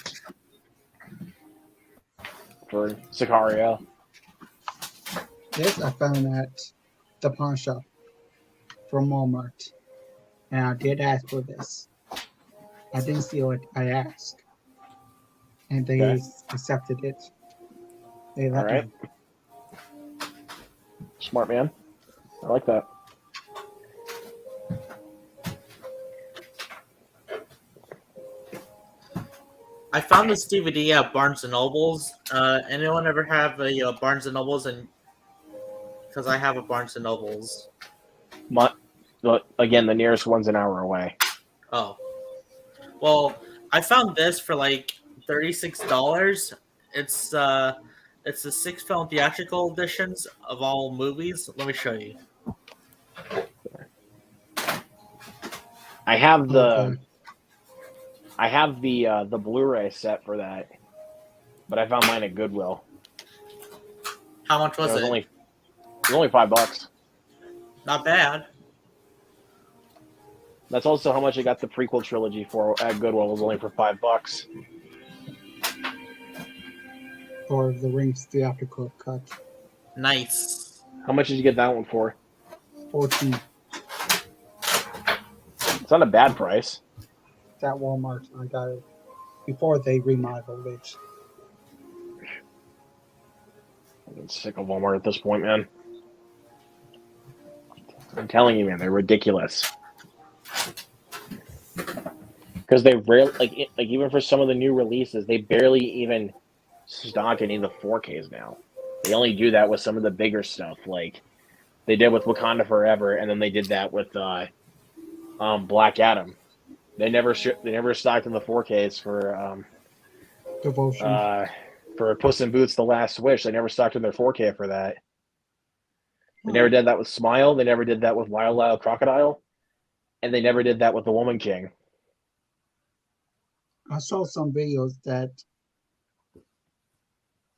for Sicario. This I found at the pawn shop from Walmart. And I did ask for this. I didn't steal it, I asked. And they accepted it. They let me. Smart man. I like that. I found this DVD at Barnes and Nobles. Anyone ever have a Barnes and Nobles? And because I have a Barnes and Nobles. Again, the nearest one's an hour away. Oh, well, I found this for like $36. It's the 6 film theatrical editions of all movies. Let me show you. I have the Okay. the Blu-ray set for that, but I found mine at Goodwill. How much was it? It was only $5. Not bad. That's also how much I got the prequel trilogy for at Goodwill. It was only for $5. Or the Rings theatrical cut. Nice. How much did you get that one for? 14. It's not a bad price. It's at Walmart. I got it before they remodeled it. I'm sick of Walmart at this point, man. I'm telling you, man, they're ridiculous. Because they rarely, like even for some of the new releases, they barely even stock any of the 4Ks now. They only do that with some of the bigger stuff, like they did with Wakanda Forever, and then they did that with Black Adam. They never stocked in the 4Ks for Devotion. for Puss in Boots: The Last Wish. They never stocked in their 4K for that. They never did that with Smile. They never did that with Wild Wild Crocodile, and they never did that with The Woman King. I saw some videos that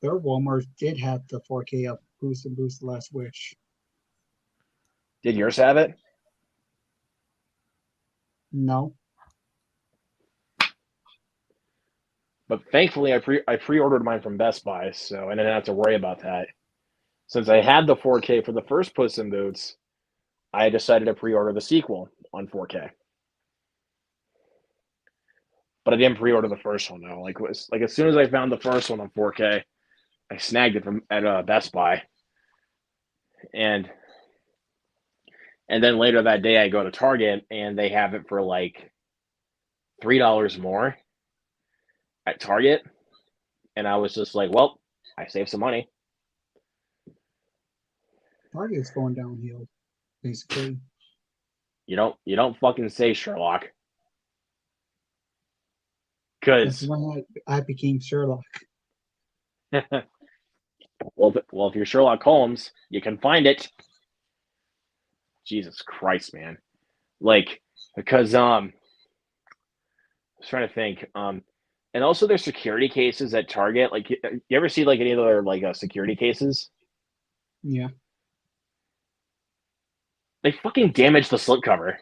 their Walmart did have the 4K of Boost and Boost the Last Wish. Did yours have it? No. But thankfully, I pre-ordered mine from Best Buy, so I didn't have to worry about that. Since I had the 4K for the first Puss in Boots, I decided to pre-order the sequel on 4K. But I didn't pre-order the first one though. Like as soon as I found the first one on 4K, I snagged it from at Best Buy, and then later that day I go to Target and they have it for like $3 more at Target, and I was just like, well, I saved some money. Target's going downhill, basically. You don't fucking say, Sherlock. That's Because when I became Sherlock. well, if you're Sherlock Holmes, you can find it. Jesus Christ, man! Like because I was trying to think. And also there's security cases at Target. Like you ever see like any other like security cases? Yeah. They fucking damaged the slipcover.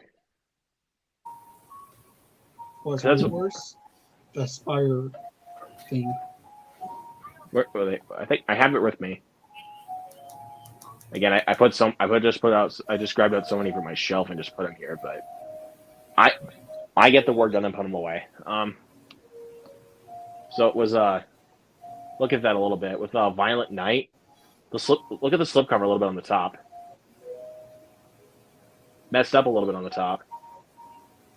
What's That's worse? The Spire thing. Where are they? I think I have it with me. Again, I just grabbed out so many from my shelf and just put them here, but I get the work done and put them away. So it was look at that a little bit with Violent Night. Look at the slipcover a little bit on the top. Messed up a little bit on the top.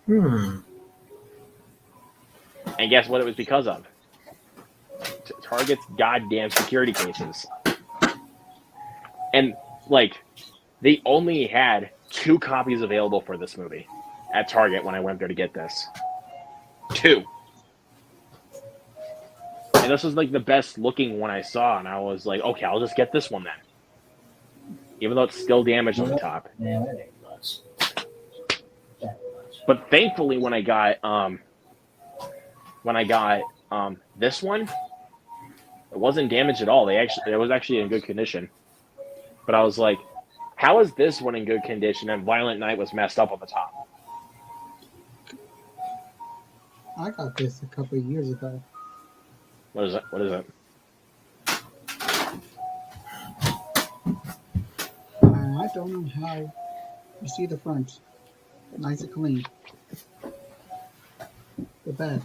And guess what it was because of? Target's goddamn security cases. And, like, they only had 2 copies available for this movie at Target when I went there to get this. 2. And this was, like, the best looking one I saw, and I was like, okay, I'll just get this one then. Even though it's still damaged on the top. Yeah, that ain't much. But thankfully, when I got this one, it wasn't damaged at all. It was actually in good condition. But I was like, how is this one in good condition and Violent Night was messed up on the top? I got this a couple of years ago. What is it? I don't know how. You see the front, nice and clean. The back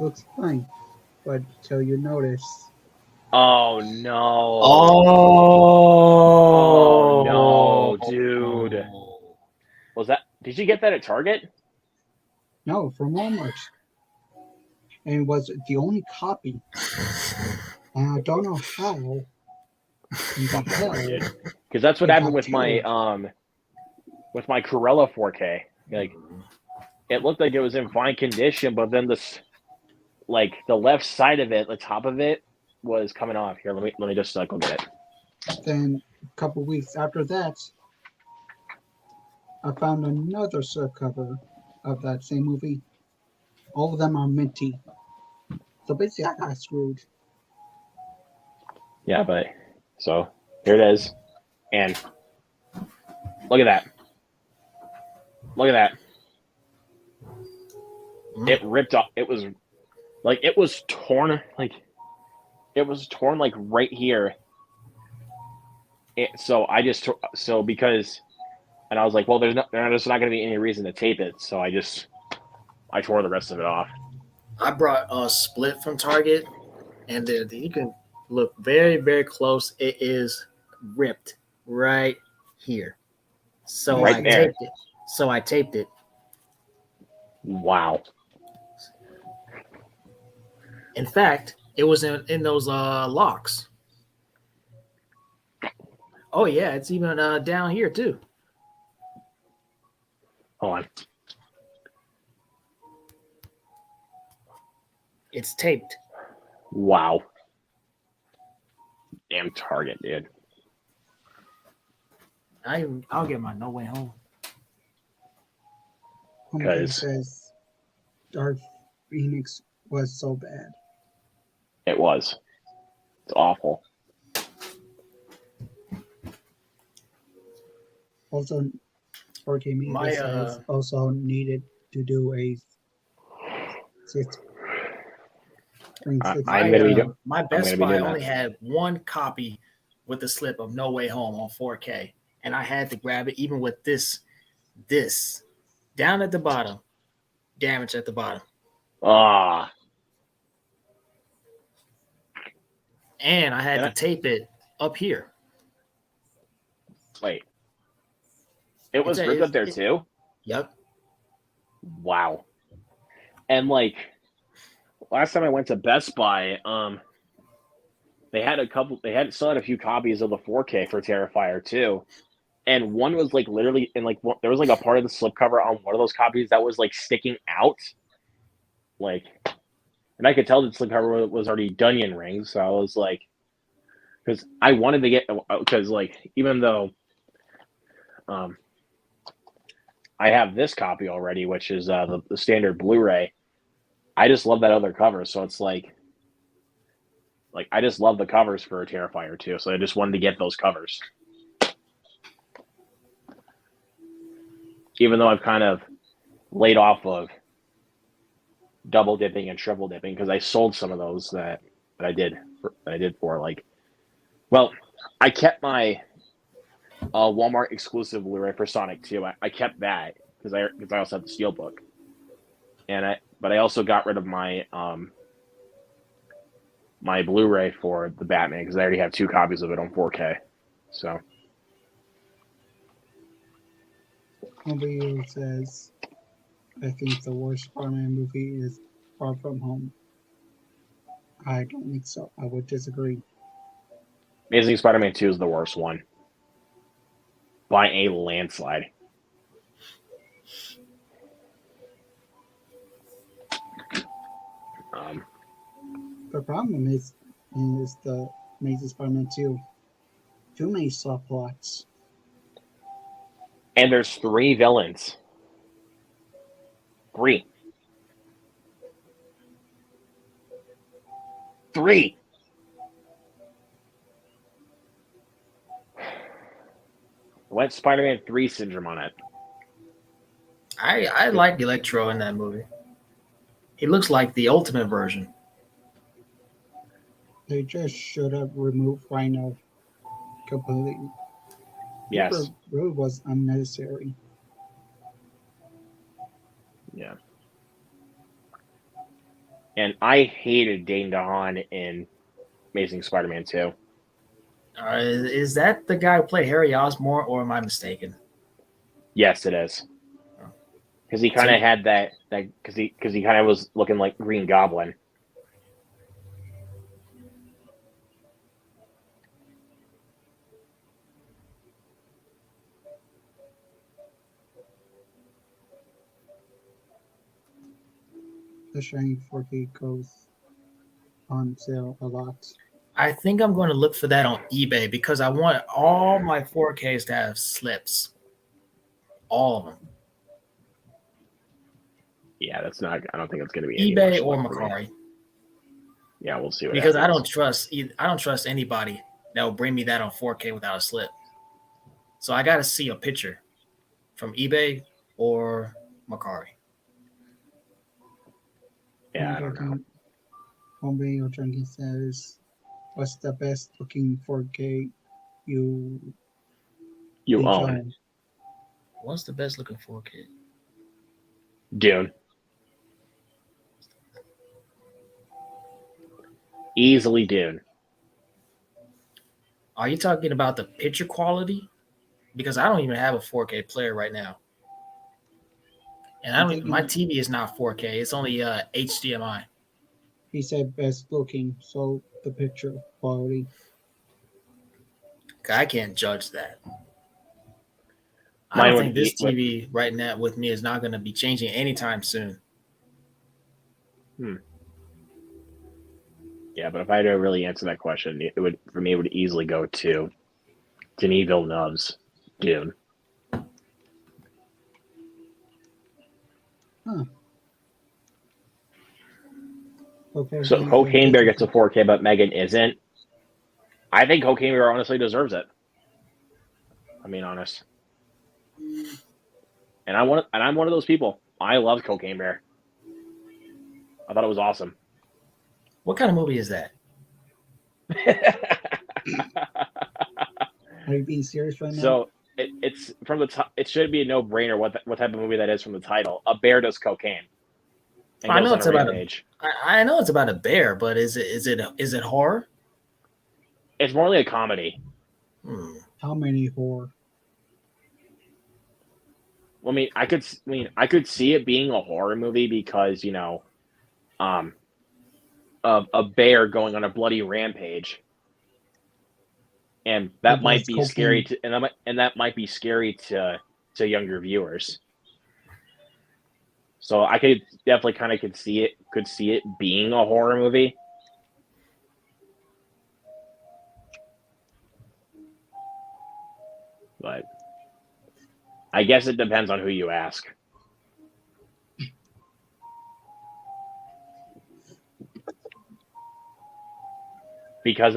looks fine, but till you notice. Oh no! Oh no, dude! Was that? Did you get that at Target? No, from Walmart. and was the only copy. And I don't know how in the hell Because that's what it happened got with my tailored. Corella 4K. Like, it looked like it was in fine condition, but then this, like, the left side of it, the top of it, was coming off. Here, let me just go get it. Then a couple weeks after that, I found another slipcover of that same movie. All of them are minty. So basically, I got screwed. Yeah, but so here it is, and look at that. Look at that. It ripped off. It was torn. Like, it was torn like right here. So I just because, and I was like, well, there's not going to be any reason to tape it. So I tore the rest of it off. I brought a split from Target, and you can look very, very close. It is ripped right here. So Right I there. taped it. So I taped it. Wow. In fact, it was in those locks. Oh yeah, it's even down here too. Hold on. It's taped. Wow. Damn Target, dude. I'll get my No Way Home. Homepage 'Cause- says Dark Phoenix was so bad. It was. It's awful. Also, 4K Media My, says also needed to do a I'm gonna be doing. My gonna Best be Buy doing only that. had one copy with the slip of No Way Home on 4K, and I had to grab it even with this down at the bottom, damage at the bottom, Ah. and I had And to tape it up here. Wait. It was It's- ripped up there it- too? Yep. Wow. And like last time I went to Best Buy, they had still had a few copies of the 4K for Terrifier 2. And one was like literally in like there was like a part of the slipcover on one of those copies that was like sticking out. Like, and I could tell the slipcover was already Dunyan rings, so I was like, because I wanted to get, because like even though I have this copy already, which is the standard Blu-ray. I just love that other cover, so it's like I just love the covers for Terrifier 2, so I just wanted to get those covers. Even though I've kind of laid off of double dipping and triple dipping because I sold some of those that I did for like, well, I kept my Walmart exclusive Blu-ray for Sonic 2. I kept that because I also have the Steelbook, but I also got rid of my my Blu-ray for the Batman because I already have 2 copies of it on 4K. So Video says, I think the worst Spider-Man movie is Far From Home. I don't think so. I would disagree. Amazing Spider-Man 2 is the worst one by a landslide. The problem is the Amazing Spider-Man 2. Too many subplots. And there's 3 villains. 3. 3. Went Spider-Man 3 syndrome on it. I like Electro in that movie. He looks like the ultimate version. They just should have removed Rhino completely. Yes. It really was unnecessary. Yeah. And I hated Dane DeHaan in Amazing Spider-Man 2. Is that the guy who played Harry Osborn, or am I mistaken? Yes, it is. Because he kind of had that. that because he kind of was looking like Green Goblin. The shiny 4K goes on sale a lot. I think I'm going to look for that on eBay because I want all my 4Ks to have slips. All of them. Yeah, that's not. I don't think it's going to be any eBay much or luck for me. Macari. Yeah, we'll see what Because happens. I don't trust anybody that will bring me that on 4K without a slip. So I got to see a picture from eBay or Macari. Yeah, I don't know. Home Video Junkie says, "What's the best looking 4K you You each own What's the best looking 4K? Dune. Easily Dune. Are you talking about the picture quality? Because I don't even have a 4K player right now. And my TV is not 4K. It's only HDMI. He said best looking, so the picture quality. I can't judge that. I Mine don't would think this eat with- TV right now with me is not going to be changing anytime soon. Yeah, but if I had to really answer that question, it would easily go to Denis Villeneuve's Dune. Huh. Okay, So Cocaine Bear gets a 4K, but Megan isn't. I think Cocaine Bear honestly deserves it. I'm being honest. And I'm one of those people. I love Cocaine Bear. I thought it was awesome. What kind of movie is that? Are you being serious right now? So it's from the top. It should be a no-brainer what type of movie that is from the title. A bear does cocaine. And I goes know on it's a about rampage. I know it's about a bear, but is it horror? It's more like a comedy. How many horror? I mean, I could see it being a horror movie because a bear going on a bloody rampage, and that might be scary to that might be scary to younger viewers. So I could definitely kind of could see it being a horror movie. But I guess it depends on who you ask. Because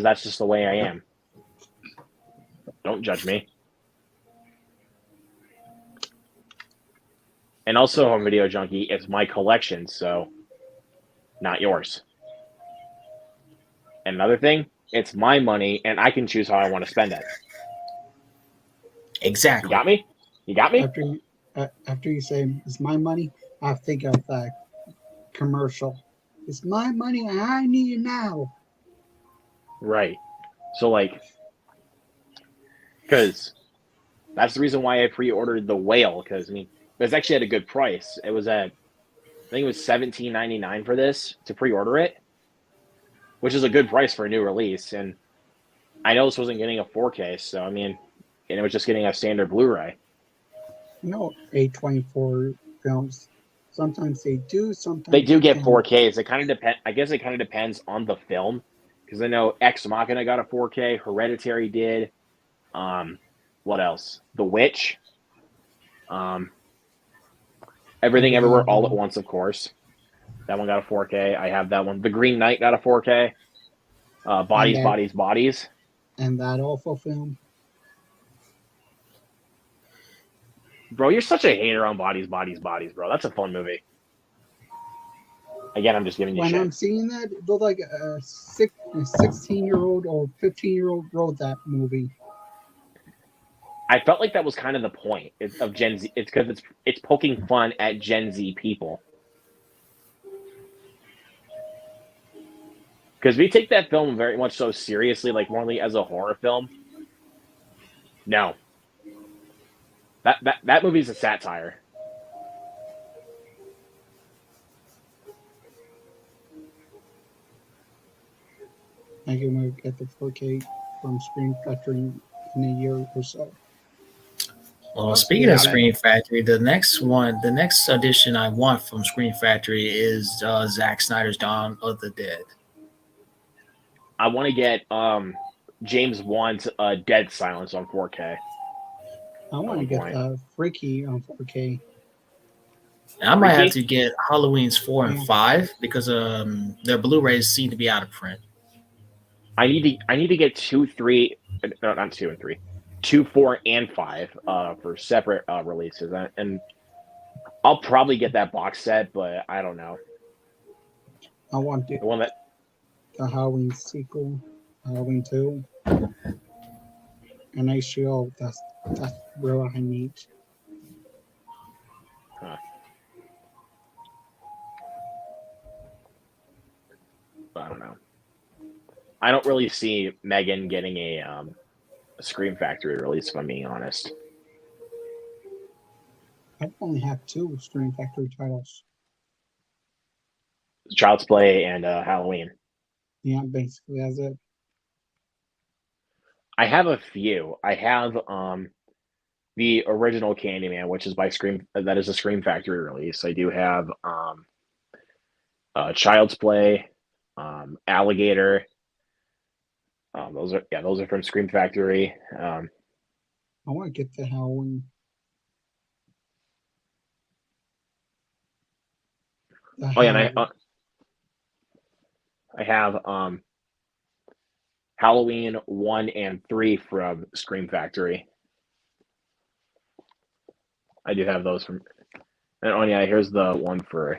that's just the way I am. Don't judge me. And also, Home Video Junkie, it's my collection, so not yours. And another thing, it's my money, and I can choose how I want to spend it. Exactly. You got me? You got me? After you say it's my money, I think of that commercial. It's my money, and I need it now. Right. So, because that's the reason why I pre-ordered the Whale, because, it was actually at a good price. It was I think it was $17.99 for this to pre-order it, which is a good price for a new release. And I know this wasn't getting a 4K, so, and it was just getting a standard Blu-ray. A24 films, sometimes they do, sometimes they do get don't. 4Ks. It kind of depends. I guess it kind of depends on the film, because I know Ex Machina got a 4K, Hereditary did. What else? The Witch. Everything Everywhere All at Once, of course. That one got a 4K. I have that one. The Green Knight got a 4K. Bodies. And that awful film. Bro, you're such a hater on Bodies, bro. That's a fun movie. Again, I'm just giving you shit. When I'm seeing that, it looked like a 16-year-old or 15-year-old wrote that movie. I felt like that was kind of the point of Gen Z. It's because it's poking fun at Gen Z people. Because we take that film very much so seriously, like more as a horror film. No. That movie's a satire. I can we'll get the 4K from Screen Factory in a year or so. Well, speaking of Got it. Screen Factory, the next edition I want from Screen Factory is Zack Snyder's Dawn of the Dead. I want to get James Wan's Dead Silence on 4K. I want to one get point. the Freaky on 4K. And I might have Freaky? to get Halloween's 4 and Yeah. 5 because their Blu-rays seem to be out of print. I need to get 2, 3, no, not 2 and 3, 2, 4, and 5 for separate releases, and I'll probably get that box set, but I don't know. I want The one that the Halloween sequel, Halloween 2. And HBO, that's real I need. I don't know. I don't really see Megan getting a Scream Factory release, if I'm being honest. I only have 2 Screen Factory titles. Child's Play and Halloween. Yeah, basically that's it. I have a few. I have the original Candyman, which is by Scream. That is a Scream Factory release. I do have Child's Play, Alligator. Those are from Scream Factory. I want to get the Halloween. And I have Halloween 1 and 3 from Scream Factory. I do have those from. And here's the one for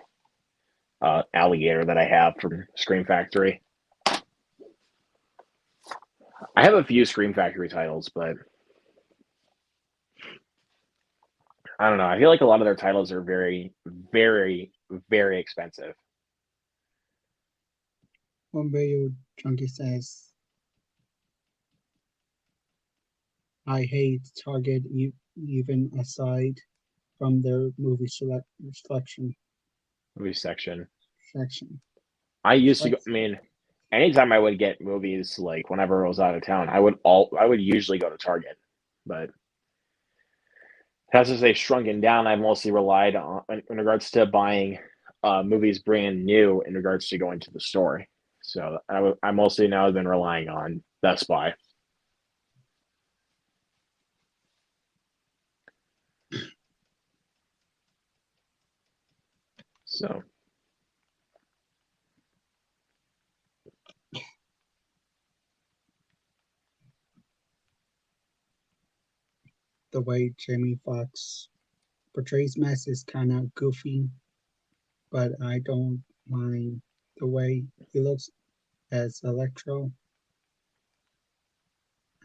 Alligator that I have from Scream Factory. I have a few Scream Factory titles, but I don't know. I feel like a lot of their titles are very, very, very expensive. One video junkie says, I hate Target even aside from their movie selection Movie section. section. I used to go. I mean, anytime I would get movies, like whenever I was out of town, I would usually go to Target, but as they've shrunken down, I've mostly relied on in regards to buying movies brand new in regards to going to the store. So I mostly now have been relying on Best Buy. So The way Jamie Foxx portrays Mess is kind of goofy, but I don't mind the way he looks as Electro.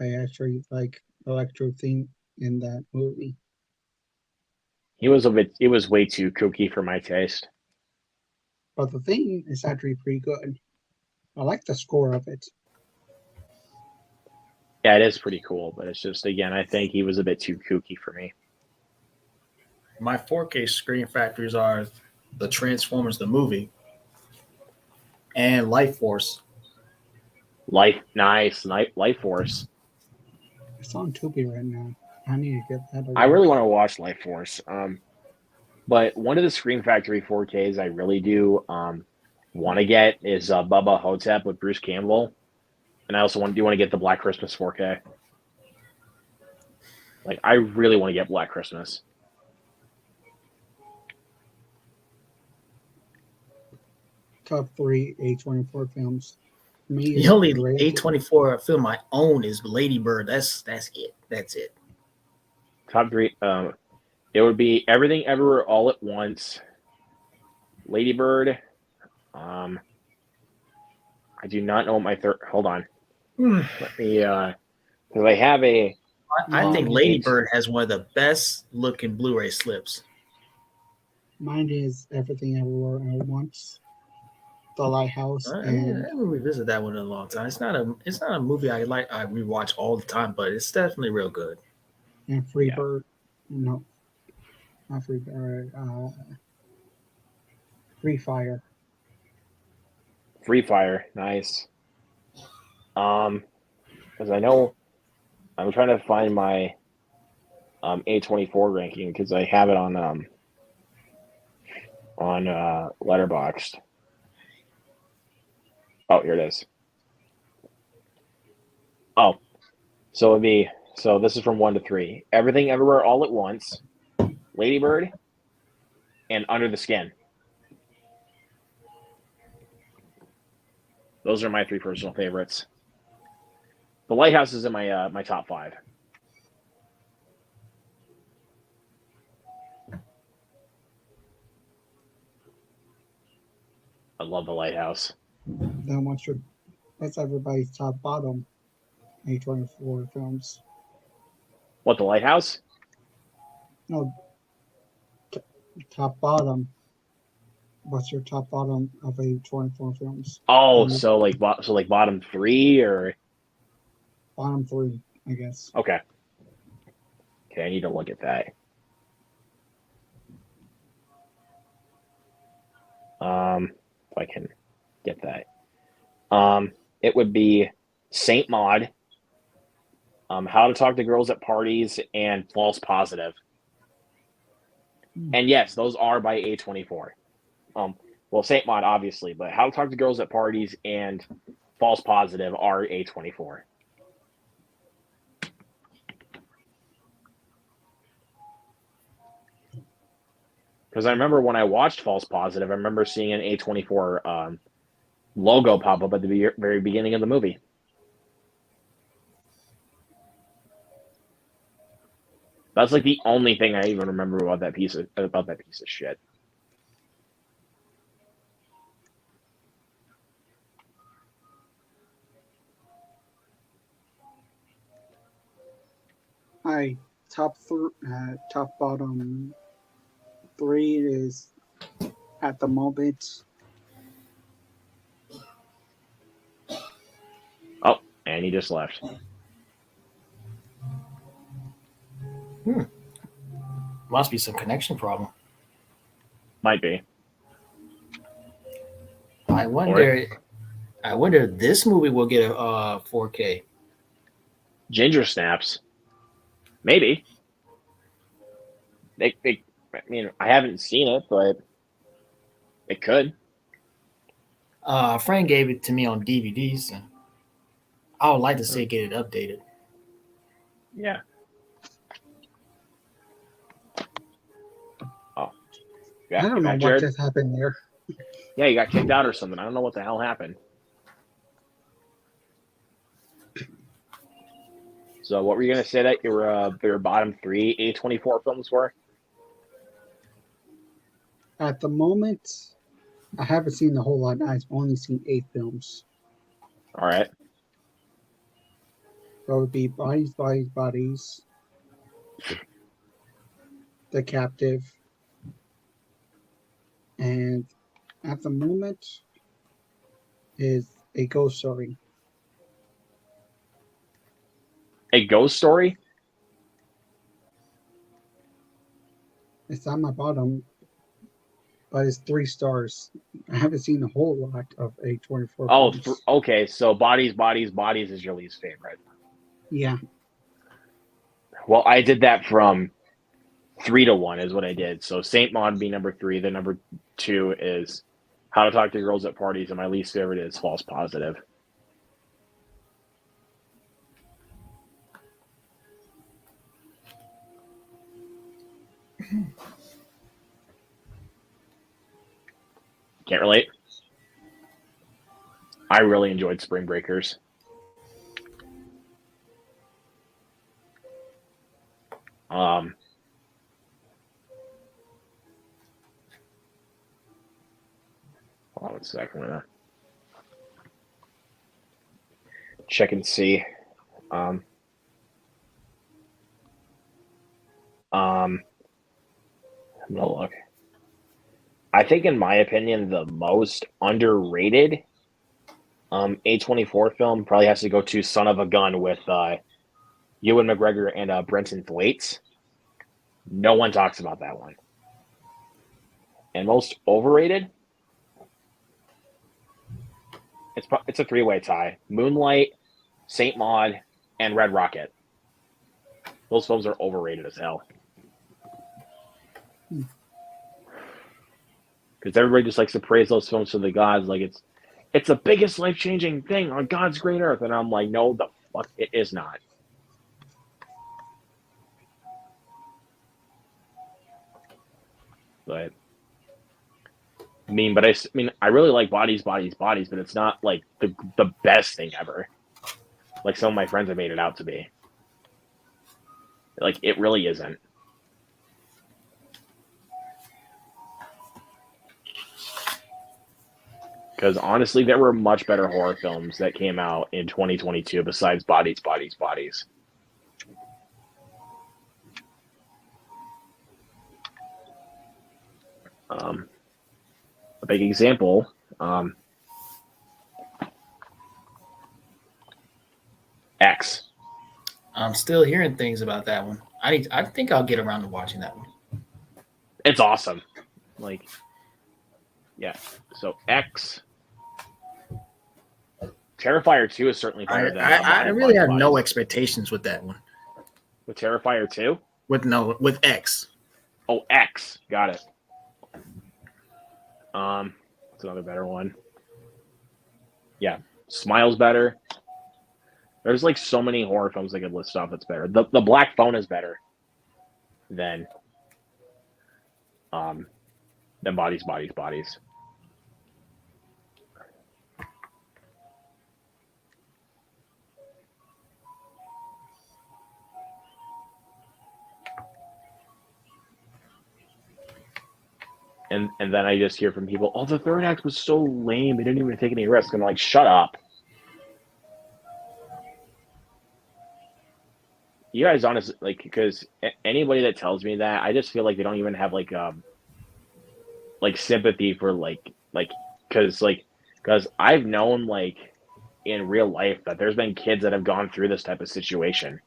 I actually like Electro theme in that movie. he was way too kooky for my taste. But the theme is actually pretty good. I like the score of it. Yeah, it is pretty cool, but it's just, again, I think he was a bit too kooky for me. My 4K Screen Factories are the Transformers the movie and Life Force. Life Force. It's on Tubi right now. I need to get that. I really want to watch Life Force. But one of the Scream Factory 4Ks I really do want to get is Bubba Hotep with Bruce Campbell, and I also want to get the Black Christmas 4K. Like, I really want to get Black Christmas. Top 3 A24 films. For me, The only A24 film I own is Lady Bird. That's it. That's it. Top 3. It would be Everything Everywhere All at Once, Lady Bird. I do not know what my third. Hold on. Let me. Because I have a. I think Lady Bird has one of the best looking Blu-ray slips. Mine is Everything Everywhere All at Once, The Lighthouse, I and haven't revisited that one in a long time. It's not a movie I rewatch all the time, but it's definitely real good. Freebird. No, not Free Fire. Free Fire. Free Fire, nice. Because I know I'm trying to find my A24 ranking because I have it on Letterboxd. Oh, here it is. Oh, so this is from 1 to 3. Everything Everywhere All at Once, Lady Bird, and Under the Skin. Those are my 3 personal favorites. The Lighthouse is in my my top 5. I love The Lighthouse. Then that's everybody's top bottom A24 films. What, The Lighthouse? No, top bottom. What's your top bottom of A24 films? Oh, so like bottom 3 or Bottom 3, I guess. okay. Okay, I need to look at that. If I can get that. It would be Saint Maud, How to Talk to Girls at Parties, and False Positive. And yes, those are by A24. Well, Saint Maud, obviously, but How to Talk to Girls at Parties and False Positive are A24. Because I remember when I watched False Positive, I remember seeing an A24 logo pop up at the very beginning of the movie. That's like the only thing I even remember about that piece of shit. Hi, top bottom 3 is at the moment. Oh, and he just left. Must be some connection problem. Might be. I wonder if this movie will get a 4K. Ginger Snaps. Maybe. I mean, I haven't seen it, but it could. A friend gave it to me on DVD, so I would like to see it get it updated. Yeah. Oh. Yeah, I don't know what Jared? just happened there. Yeah, you got kicked out or something. I don't know what the hell happened. So what were you going to say that your bottom 3 A24 films were? At the moment, I haven't seen a whole lot. I've only seen 8 films. All right. So it would be Bodies, Bodies, Bodies, The Captive, and at the moment is A Ghost Story. A Ghost Story? It's on my bottom, but it's 3 stars. I haven't seen a whole lot of A24 Oh, films. okay. So Bodies, Bodies, Bodies is your least favorite. Yeah. Well, I did that from 3 to 1 is what I did. So Saint Maud be number 3. The number 2 is How to Talk to Girls at Parties, and my least favorite is False Positive. Can't relate. I really enjoyed Spring Breakers. Hold on a second. I'm gonna check and see. I'm gonna look. I think, in my opinion, the most underrated A24 film probably has to go to Son of a Gun with Ewan McGregor and Brenton Thwaites. No one talks about that one. And most overrated, it's a three-way tie. Moonlight, Saint Maud, and Red Rocket. Those films are overrated as hell. Because everybody just likes to praise those films to the gods, like it's the biggest life-changing thing on God's great earth, and I'm like, no, the fuck, it is not. But I really like Bodies, but it's not like the best thing ever. Like some of my friends have made it out to be. Like it really isn't. Because honestly, there were much better horror films that came out in 2022 besides Bodies. A big example, X. I'm still hearing things about that one. I think I'll get around to watching that one. It's awesome. Like, yeah. So X. Terrifier 2 is certainly better than I really have no expectations with that one. With Terrifier 2? With X. Oh, X. Got it. That's another better one. Yeah. Smile's better. There's like so many horror films I could list off that's better. The Black Phone is better than Bodies. And then I just hear from people, oh, the third act was so lame. They didn't even take any risks. I'm like, shut up. You guys, honestly, like, because anybody that tells me that, I just feel like they don't even have like sympathy for because I've known like in real life that there's been kids that have gone through this type of situation.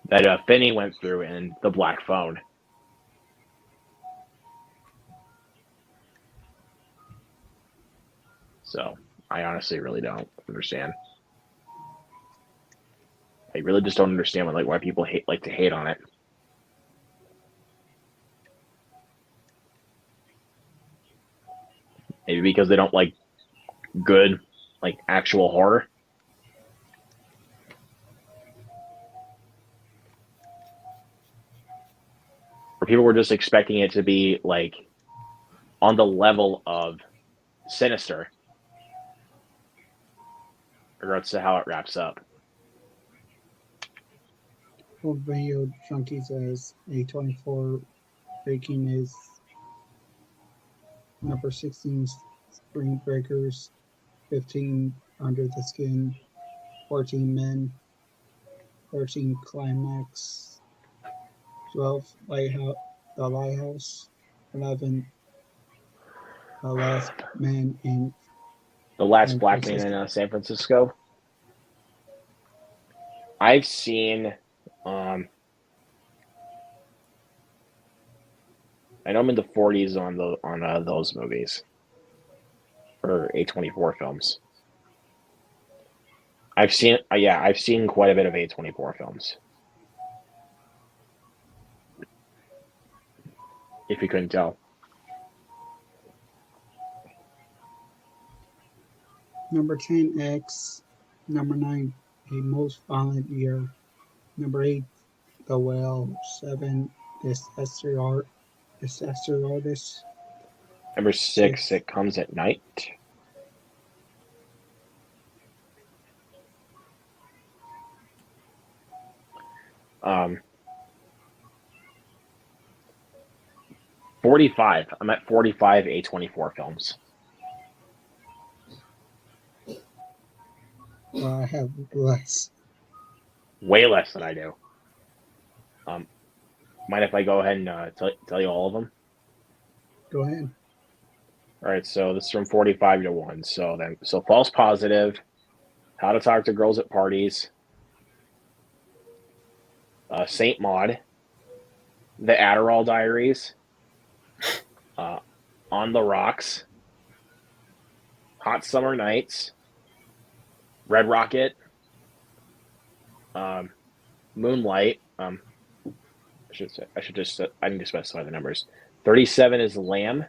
That Finney went through in The Black Phone. So I honestly really don't understand. I really just don't understand why people like to hate on it. Maybe because they don't like good, like actual horror. Or people were just expecting it to be like on the level of Sinister, in regards to how it wraps up. Well, Video Junkie says A24 ranking is number 16 Spring Breakers, 15 Under the Skin, 14 Men, 13 Climax, 12 Lighthouse, The Lighthouse, 11 The Last Man in The Last San Black Man Francisco. in San Francisco. I've seen, I know I'm in the 40s on those movies, or A24 films. I've seen quite a bit of A24 films. If you couldn't tell. Number 10, X. Number 9, A Most Violent Year. Number 8, The Whale. 7, Disaster Artist. Number 6, It Comes at Night. Um, 45. I'm at 45 A24 films. I have less. Way less than I do. Mind if I go ahead and tell you all of them? Go ahead. All right, so this is from 45 to 1. So False Positive, How to Talk to Girls at Parties, Saint Maud, The Adderall Diaries, On the Rocks, Hot Summer Nights, Red Rocket, Moonlight. I need to specify the numbers. 37 is Lamb.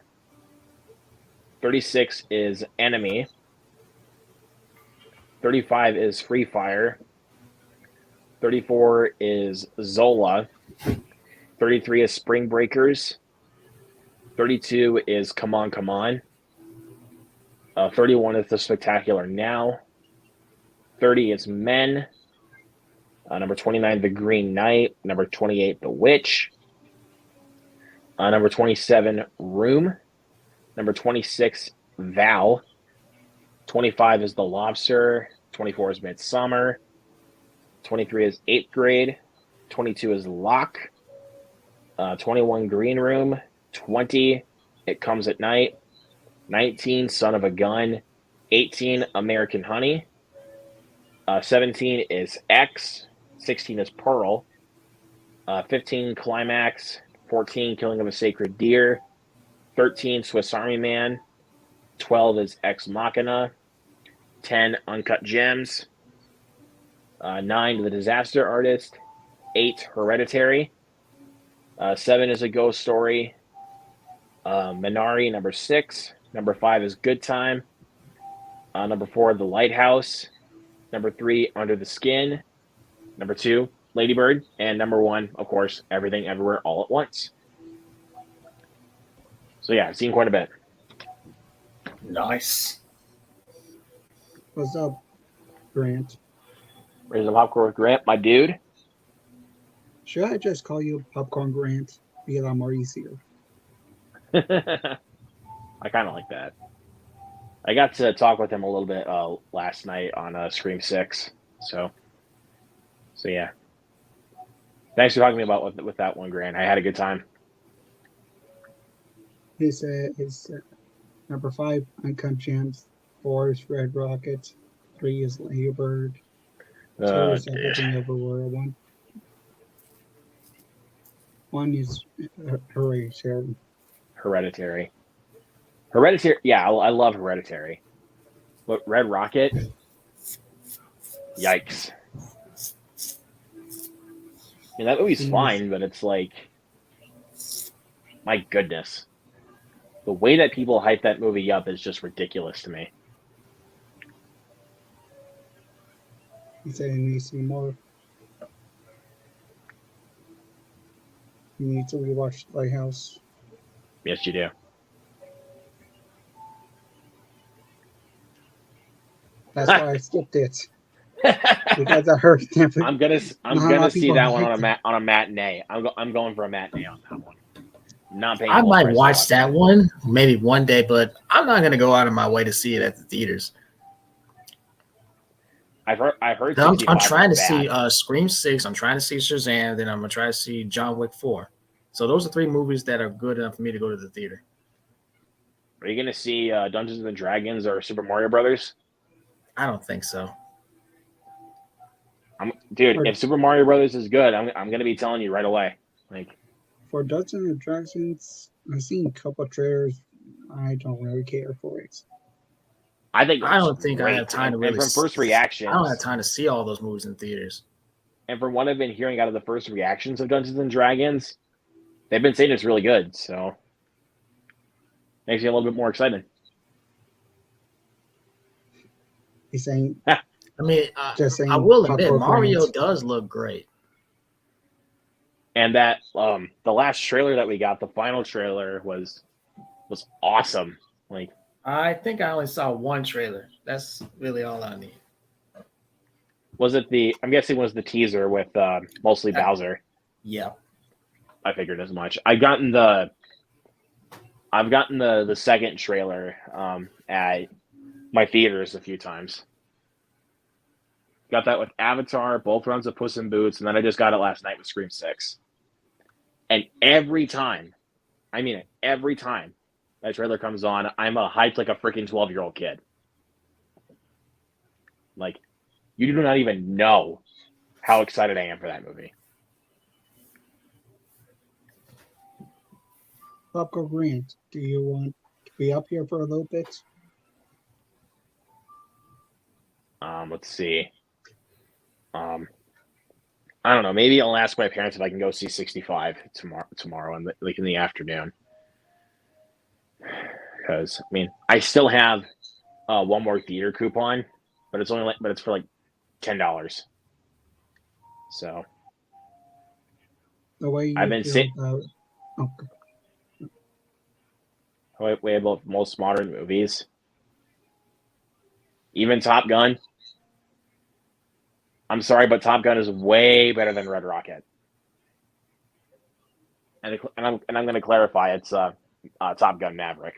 36 is Enemy. 35 is Free Fire. 34 is Zola. 33 is Spring Breakers. 32 is Come On, Come On. 31 is The Spectacular Now. 30 is Men. Number 29, The Green Knight. Number 28, The Witch. Number 27, Room. Number 26, Val. 25 is The Lobster. 24 is Midsummer. 23 is 8th Grade. 22 is Lock. 21, Green Room. 20, It Comes at Night. 19, Son of a Gun. 18, American Honey. 17 is X. 16 is Pearl. 15, Climax. 14, Killing of a Sacred Deer. 13, Swiss Army Man. 12 is Ex Machina. 10, Uncut Gems. 9, The Disaster Artist. 8, Hereditary. 7 is A Ghost Story. Minari, number 6. Number 5 is Good Time. Number 4, The Lighthouse. Number 3, Under the Skin. Number 2, Lady Bird. And number 1, of course, Everything Everywhere All at Once. So yeah, I've seen quite a bit. Nice. What's up, Grant? Raising the popcorn with Grant, my dude. Should I just call you Popcorn Grant? Be a lot more easier. I kind of like that. I got to talk with him a little bit last night on Scream 6. So yeah. Thanks for talking to me about with that one, Grant. I had a good time. His number 5, Uncut Gems. 4 is Red Rocket. 3 is Lady Bird. 2 is Everything Everywhere. 1 is Hereditary. Hereditary, yeah, I love Hereditary. But Red Rocket, yikes. I mean, that movie's fine, but it's like, my goodness. The way that people hype that movie up is just ridiculous to me. He said he needs to see more. You need to rewatch Lighthouse. Yes, you do. That's why I skipped it. Because I heard them. I'm gonna see that one on a matinee. I'm going for a matinee on that one. Not paying. I might watch that one maybe one day, but I'm not gonna go out of my way to see it at the theaters. I've heard. I'm trying to see Scream 6. I'm trying to see Shazam. Then I'm gonna try to see John Wick 4. So those are 3 movies that are good enough for me to go to the theater. Are you gonna see Dungeons and Dragons or Super Mario Brothers? I don't think so. Dude, if Super Mario Brothers is good, I'm gonna be telling you right away. Like, for Dungeons and Dragons, I've seen a couple of trailers. I don't really care for it. I don't think I have time to really. From first reactions, I don't have time to see all those movies in theaters. And from what I've been hearing out of the first reactions of Dungeons and Dragons, they've been saying it's really good. So makes me a little bit more excited. He's saying. I mean, just saying. I will admit, Mario does look great. And that the last trailer that we got, the final trailer was awesome. Like, I think I only saw one trailer. That's really all I need. Was it I'm guessing it was the teaser with mostly Bowser. Yeah. I figured as much. I've gotten the second trailer at my theaters a few times. Got that with Avatar, both runs of Puss in Boots, and then I just got it last night with Scream 6. And every time, I mean it, every time that trailer comes on, I'm hyped like a freaking 12-year-old kid. Like, you do not even know how excited I am for that movie. Popcorn Grant, do you want to be up here for a little bit? Let's see. I don't know. Maybe I'll ask my parents if I can go see 65 tomorrow in the afternoon. Because I mean, I still have one more theater coupon, but it's for like $10. So The way I've you been feel saying about okay. way about most modern movies, even Top Gun. I'm sorry, but Top Gun is way better than Red Rocket. And I'm going to clarify. It's Top Gun Maverick.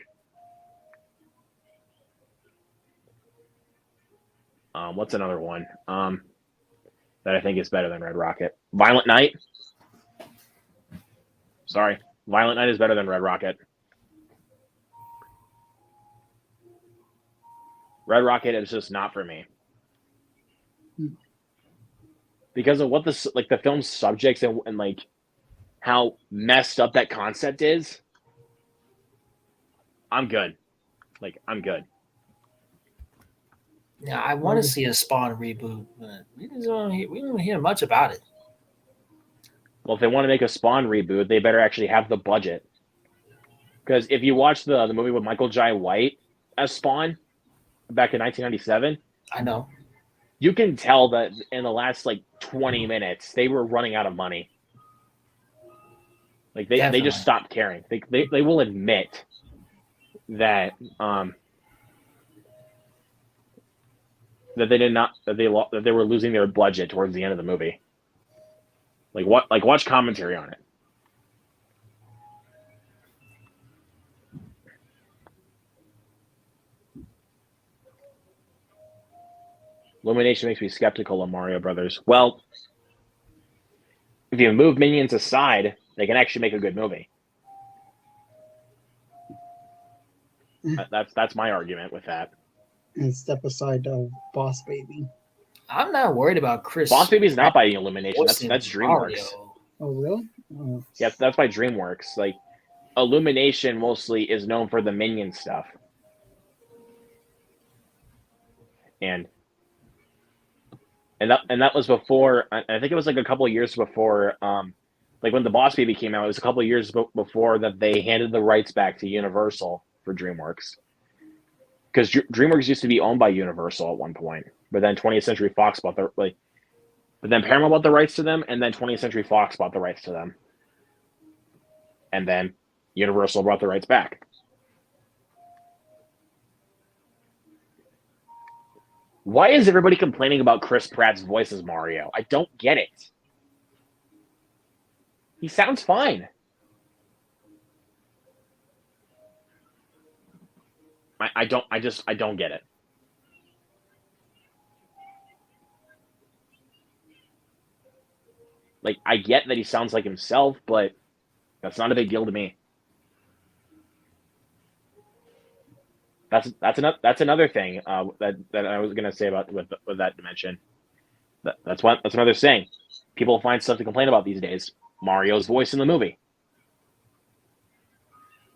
What's another one that I think is better than Red Rocket? Violent Night. Sorry, Violent Night is better than Red Rocket. Red Rocket is just not for me because of what the film's subjects and like how messed up that concept is. I'm good. I'm good. Yeah, I want to see a Spawn reboot, but we don't hear much about it. Well, if they want to make a Spawn reboot, they better actually have the budget. Because if you watch the movie with Michael Jai White as Spawn back in 1997, I know. you can tell that in the last 20 minutes they were running out of money. They just stopped caring. They will admit that that they were losing their budget towards the end of the movie. Watch commentary on it. Illumination makes me skeptical of Mario Brothers. Well, if you move Minions aside, they can actually make a good movie. That's my argument with that. And step aside of Boss Baby. I'm not worried about Chris. Boss Baby's not by Illumination. That's DreamWorks. Mario. Oh, really? Oh. Yeah, that's by DreamWorks. Illumination mostly is known for the Minion stuff. And that was before. I think it was a couple of years before. When the Boss Baby came out, it was a couple of years before that they handed the rights back to Universal for DreamWorks. Because DreamWorks used to be owned by Universal at one point, but then 20th Century Fox bought but then Paramount bought the rights to them, and then 20th Century Fox bought the rights to them, and then Universal brought the rights back. Why is everybody complaining about Chris Pratt's voice as Mario? I don't get it. He sounds fine. I don't get it. I get that he sounds like himself, but that's not a big deal to me. That's another thing that I was gonna say about with that dimension. That's another thing. People find stuff to complain about these days. Mario's voice in the movie.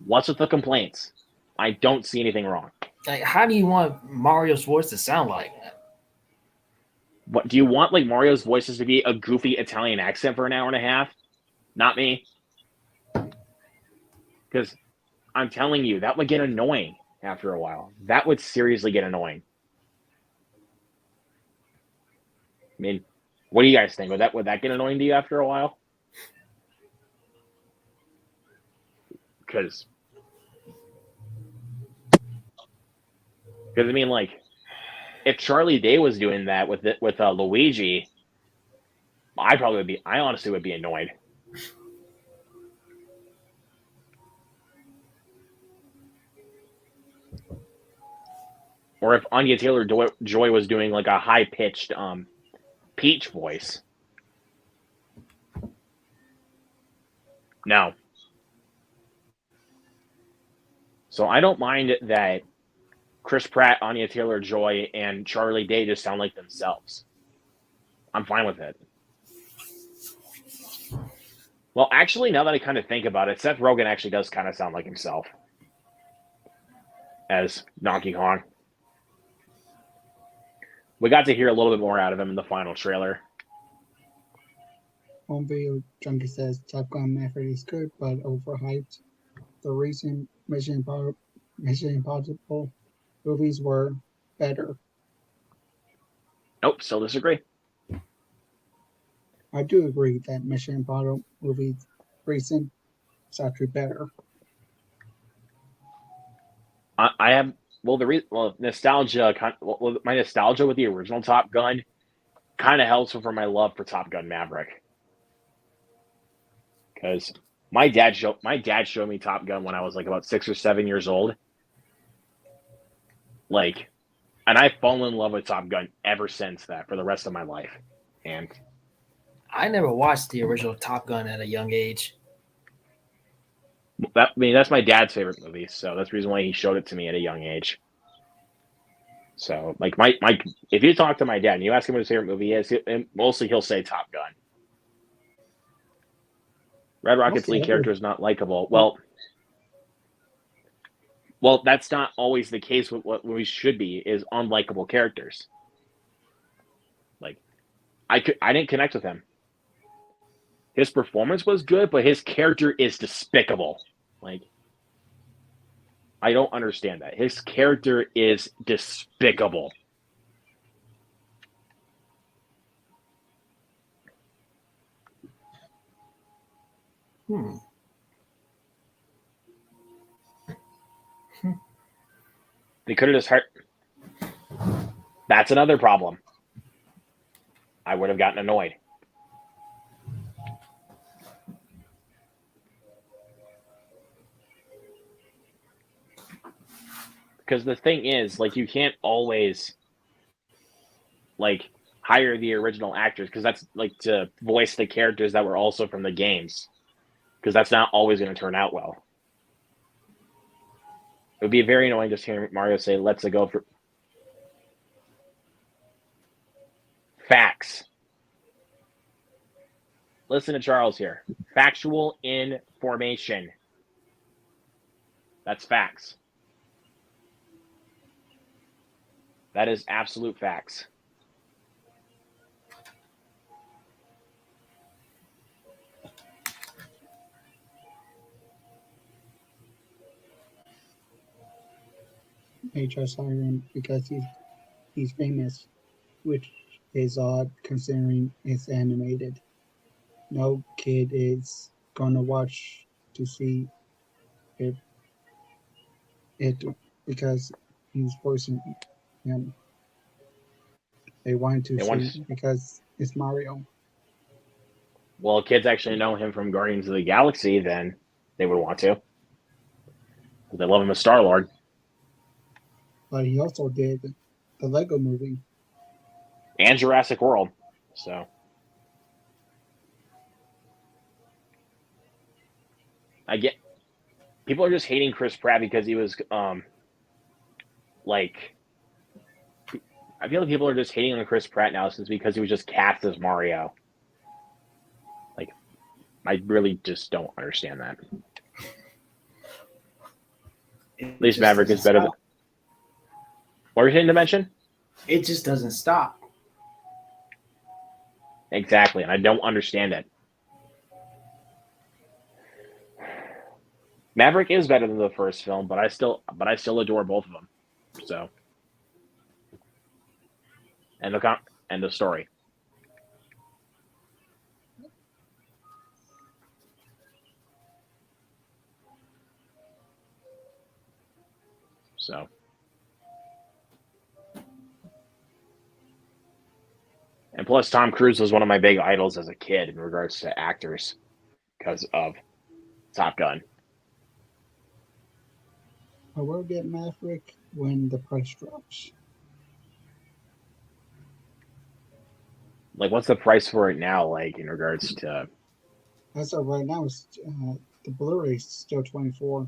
What's with the complaints? I don't see anything wrong. How do you want Mario's voice to sound like? What do you want? Mario's voices to be a goofy Italian accent for an hour and a half? Not me. Because I'm telling you, that would get annoying after a while. That would seriously get annoying. I mean, what do you guys think? Would that get annoying to you after a while? Because I mean, if Charlie Day was doing that with Luigi, I honestly would be annoyed. Or if Anya Taylor-Joy was doing a high-pitched Peach voice. No. So I don't mind that Chris Pratt, Anya Taylor-Joy, and Charlie Day just sound like themselves. I'm fine with it. Well, actually, now that I kind of think about it, Seth Rogen actually does kind of sound like himself as Donkey Kong. We got to hear a little bit more out of him in the final trailer. Home Video Junkie says Top Gun Maverick is good, but overhyped. The recent Mission Impossible movies were better. Nope, still disagree. I do agree that Mission Impossible movies recent is actually better. I have nostalgia. My nostalgia with the original Top Gun kind of helps for my love for Top Gun Maverick, because my dad showed me Top Gun when I was like about 6 or 7 years old. Like, and I've fallen in love with Top Gun ever since that for the rest of my life. And I never watched the original Top Gun at a young age. that's my dad's favorite movie, so that's the reason why he showed it to me at a young age. So, like, my if you talk to my dad and you ask him what his favorite movie is, mostly he'll say Top Gun. Red Rocket's lead character is not likable. Well, that's not always the case with what movies should be, is unlikable characters. Like, I didn't connect with him. His performance was good, but his character is despicable. Like, I don't understand that. His character is despicable. They could have just hired. That's another problem. I would have gotten annoyed. Because the thing is, like, you can't always, like, hire the original actors, because that's, like, to voice the characters that were also from the games. Because that's not always going to turn out well. It would be very annoying just hearing Mario say, "Let's go for facts." Listen to Charles here. Factual information. That's facts. That is absolute facts. They just hire him because he's famous, which is odd considering it's animated. No kid is gonna watch to see it because he's voicing him. They want to see because it's Mario. Well, if kids actually know him from Guardians of the Galaxy, then they would want to. They love him as Star-Lord. But he also did the Lego movie. And Jurassic World. So. I get. People are just hating Chris Pratt because he was, like. I feel like people are just hating on Chris Pratt now because he was just cast as Mario. Like, I really just don't understand that. At least Maverick is better than. What were you saying to mention? It just doesn't stop. Exactly, and I don't understand it. Maverick is better than the first film, but I still adore both of them. So, and the story. So. And plus, Tom Cruise was one of my big idols as a kid in regards to actors because of Top Gun. I will get Maverick when the price drops. Like, what's the price for it now, like, in regards to... As of right now, it's, the Blu-ray is still $24.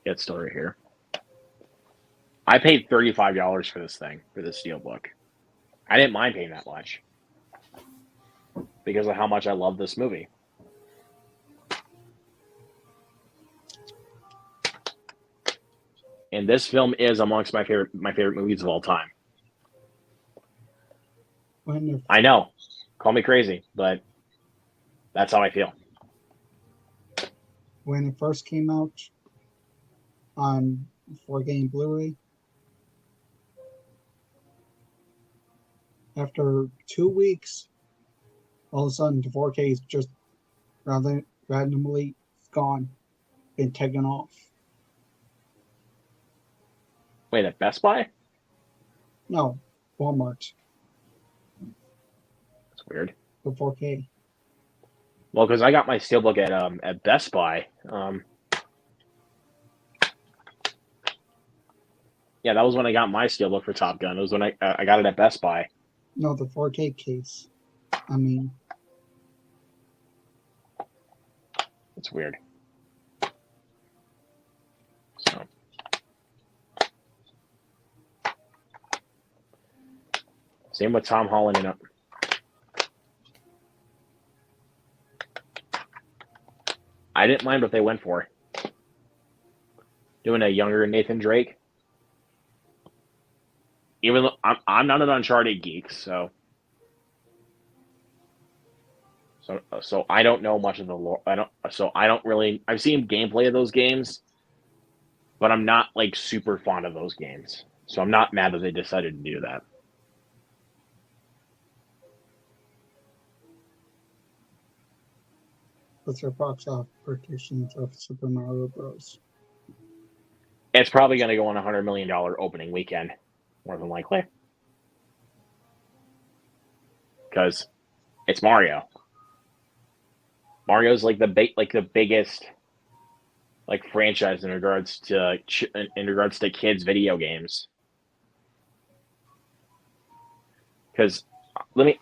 It's still right here. I paid $35 for this thing, for this steelbook. I didn't mind paying that much because of how much I love this movie. And this film is amongst my favorite movies of all time. I know, call me crazy, but that's how I feel. When it first came out on 4K and Blu-ray, after 2 weeks, all of a sudden the 4K is just randomly gone, been taken off. Wait, at Best Buy? No, Walmart, That's weird. the 4K. Well, because I got my steelbook at Best Buy. Yeah, that was when I got my steelbook for Top Gun. It was when I got it at Best Buy. No, the 4K case. I mean, It's weird. So. Same with Tom Holland and I didn't mind what they went for. Doing a younger Nathan Drake. Even though I'm not an Uncharted geek, so I don't know much of the lore. I don't really. I've seen gameplay of those games, but I'm not like super fond of those games. So I'm not mad that they decided to do that. what's your box office predictions of Super Mario Bros? It's probably going to go on $100 million opening weekend, more than likely, because it's Mario. Mario's like the biggest like franchise in regards to kids video games. Because let me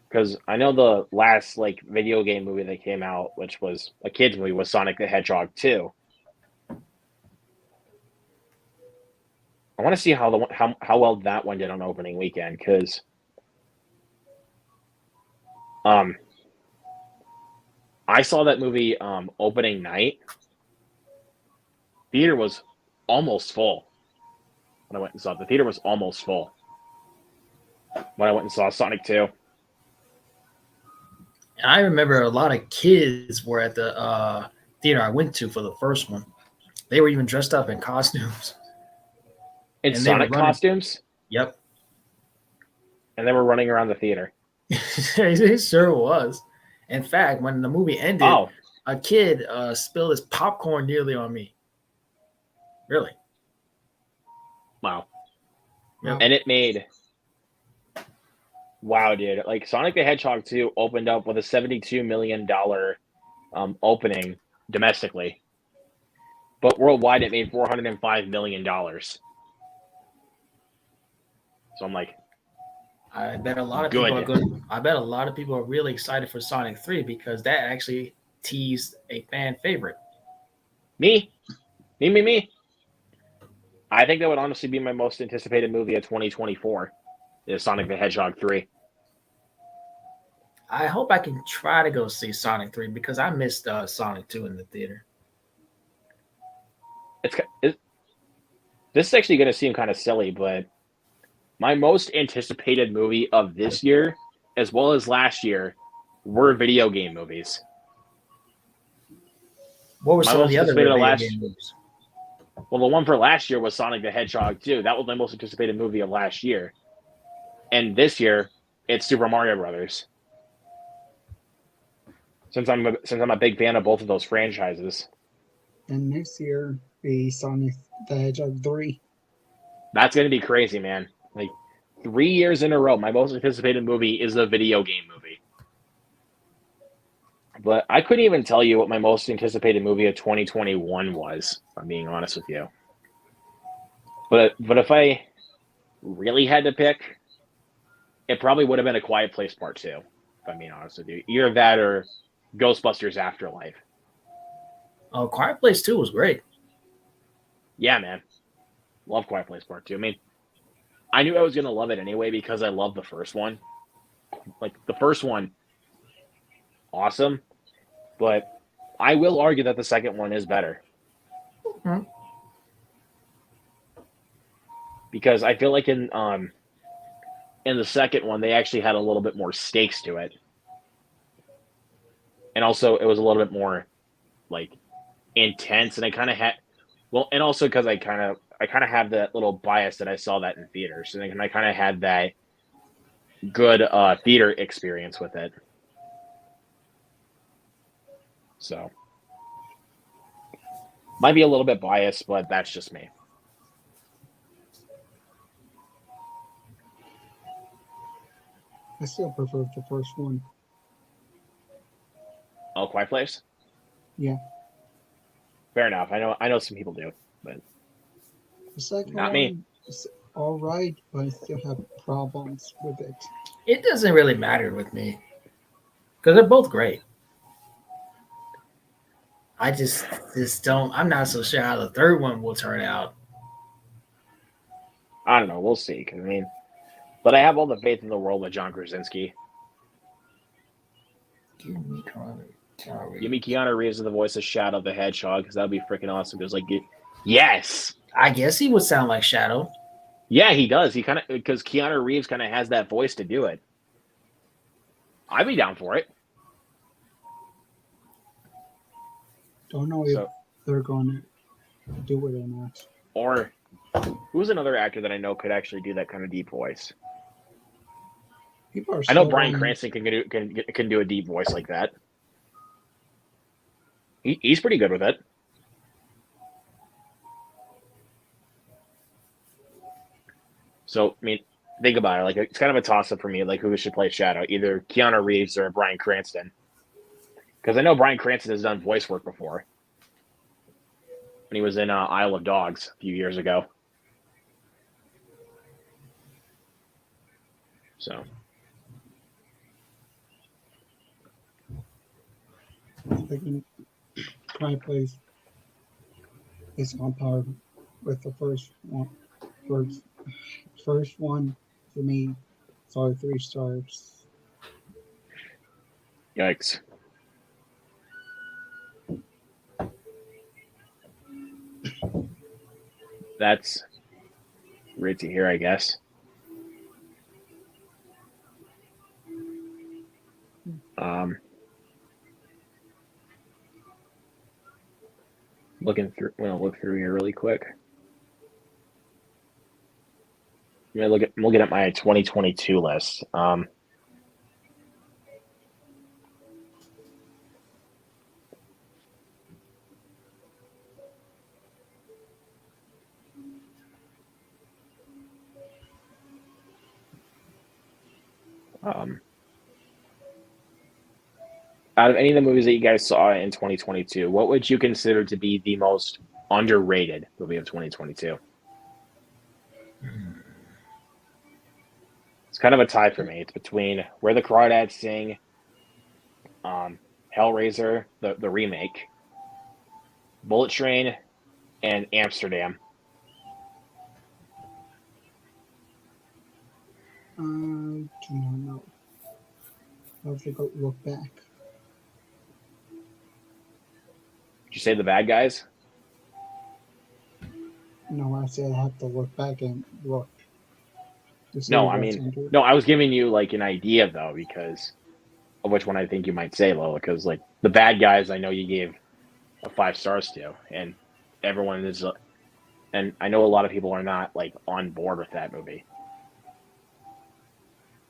because I know the last like video game movie that came out, which was a kids movie, was Sonic the Hedgehog 2. I want to see how well that one did on opening weekend, because I saw that movie opening night. Theater was almost full when I went and saw it. The theater was almost full when I went and saw Sonic 2. And I remember a lot of kids were at the theater I went to for the first one. They were even dressed up in costumes. In Sonic costumes? Yep. And they were running around the theater. It sure was. In fact, when the movie ended, a kid spilled his popcorn nearly on me. Really? Wow. Yep. And it made... Wow, dude. Like, Sonic the Hedgehog 2 opened up with a $72 million opening domestically. But worldwide, it made $405 million. So I'm like, I bet a lot of people are good. I bet a lot of people are really excited for Sonic 3 because that actually teased a fan favorite. Me. I think that would honestly be my most anticipated movie of 2024 is Sonic the Hedgehog 3. I hope I can try to go see Sonic 3 because I missed Sonic 2 in the theater. This is actually going to seem kind of silly, but my most anticipated movie of this year, as well as last year, were video game movies. What were some of the other video game movies? Well, the one for last year was Sonic the Hedgehog 2. That was my most anticipated movie of last year. And this year, it's Super Mario Brothers. Since I'm a big fan of both of those franchises. And next year be Sonic the Hedgehog 3. That's going to be crazy, man. Like 3 years in a row, my most anticipated movie is a video game movie. But I couldn't even tell you what my most anticipated movie of 2021 was, if I'm being honest with you. But if I really had to pick, it probably would have been A Quiet Place Part 2, if I'm being honest with you. Either that or Ghostbusters Afterlife. Oh, Quiet Place 2 was great. Yeah, man. Love Quiet Place Part 2. I mean, I knew I was gonna love it anyway because I love the first one. Like the first one, awesome, but I will argue that the second one is better Mhm. because I feel like in the second one they actually had a little bit more stakes to it, and also it was a little bit more like intense, and I kind of had well, and also because I kind of have that little bias that I saw that in theaters, and I kind of had that good theater experience with it. So might be a little bit biased, but that's just me. I still prefer the first one. Oh, Quiet Place. Yeah, Fair enough. I know some people do, but the second not me. one is all right, but I still have problems with it. It doesn't really matter with me because they're both great. I just don't. I'm not so sure how the third one will turn out. I don't know. We'll see. 'Cause, I mean, but I have all the faith in the world with John Krasinski. Give me Keanu Give me Reeves. Keanu Reeves in the voice of Shadow the Hedgehog because that would be freaking awesome. Because yes, I guess he would sound like Shadow. yeah, he does. He kind of because Keanu Reeves kind of has that voice to do it. I'd be down for it. Don't know if So, they're gonna do it or not. or who's another actor that I know could actually do that kind of deep voice? People are I know still Bryan going. Cranston can do a deep voice like that. He's pretty good with it. So I mean, think about it. Like it's kind of a toss up for me. Like who should play Shadow? Either Keanu Reeves or Bryan Cranston. Because I know Bryan Cranston has done voice work before when he was in Isle of Dogs a few years ago. So Thinking Quiet Place is on par with the first one. First, first one for me, it's only 3 stars. yikes. That's great to hear, I guess. Um, looking through, I'm gonna look through here really quick. I'm looking at my 2022 list. Um, out of any of the movies that you guys saw in 2022, what would you consider to be the most underrated movie of 2022? It's kind of a tie for me. It's between Where the Crawdads Sing, Hellraiser, the remake, Bullet Train, and Amsterdam. I do not know. I'll have to go look back. Did you say The Bad Guys? No, I said I have to look back and look to see No, I what's mean, under. no, I was giving you like an idea though, because of which one I think you might say, Lola. Because like The Bad Guys, I know you gave a 5 stars to, and everyone is, and I know a lot of people are not like on board with that movie.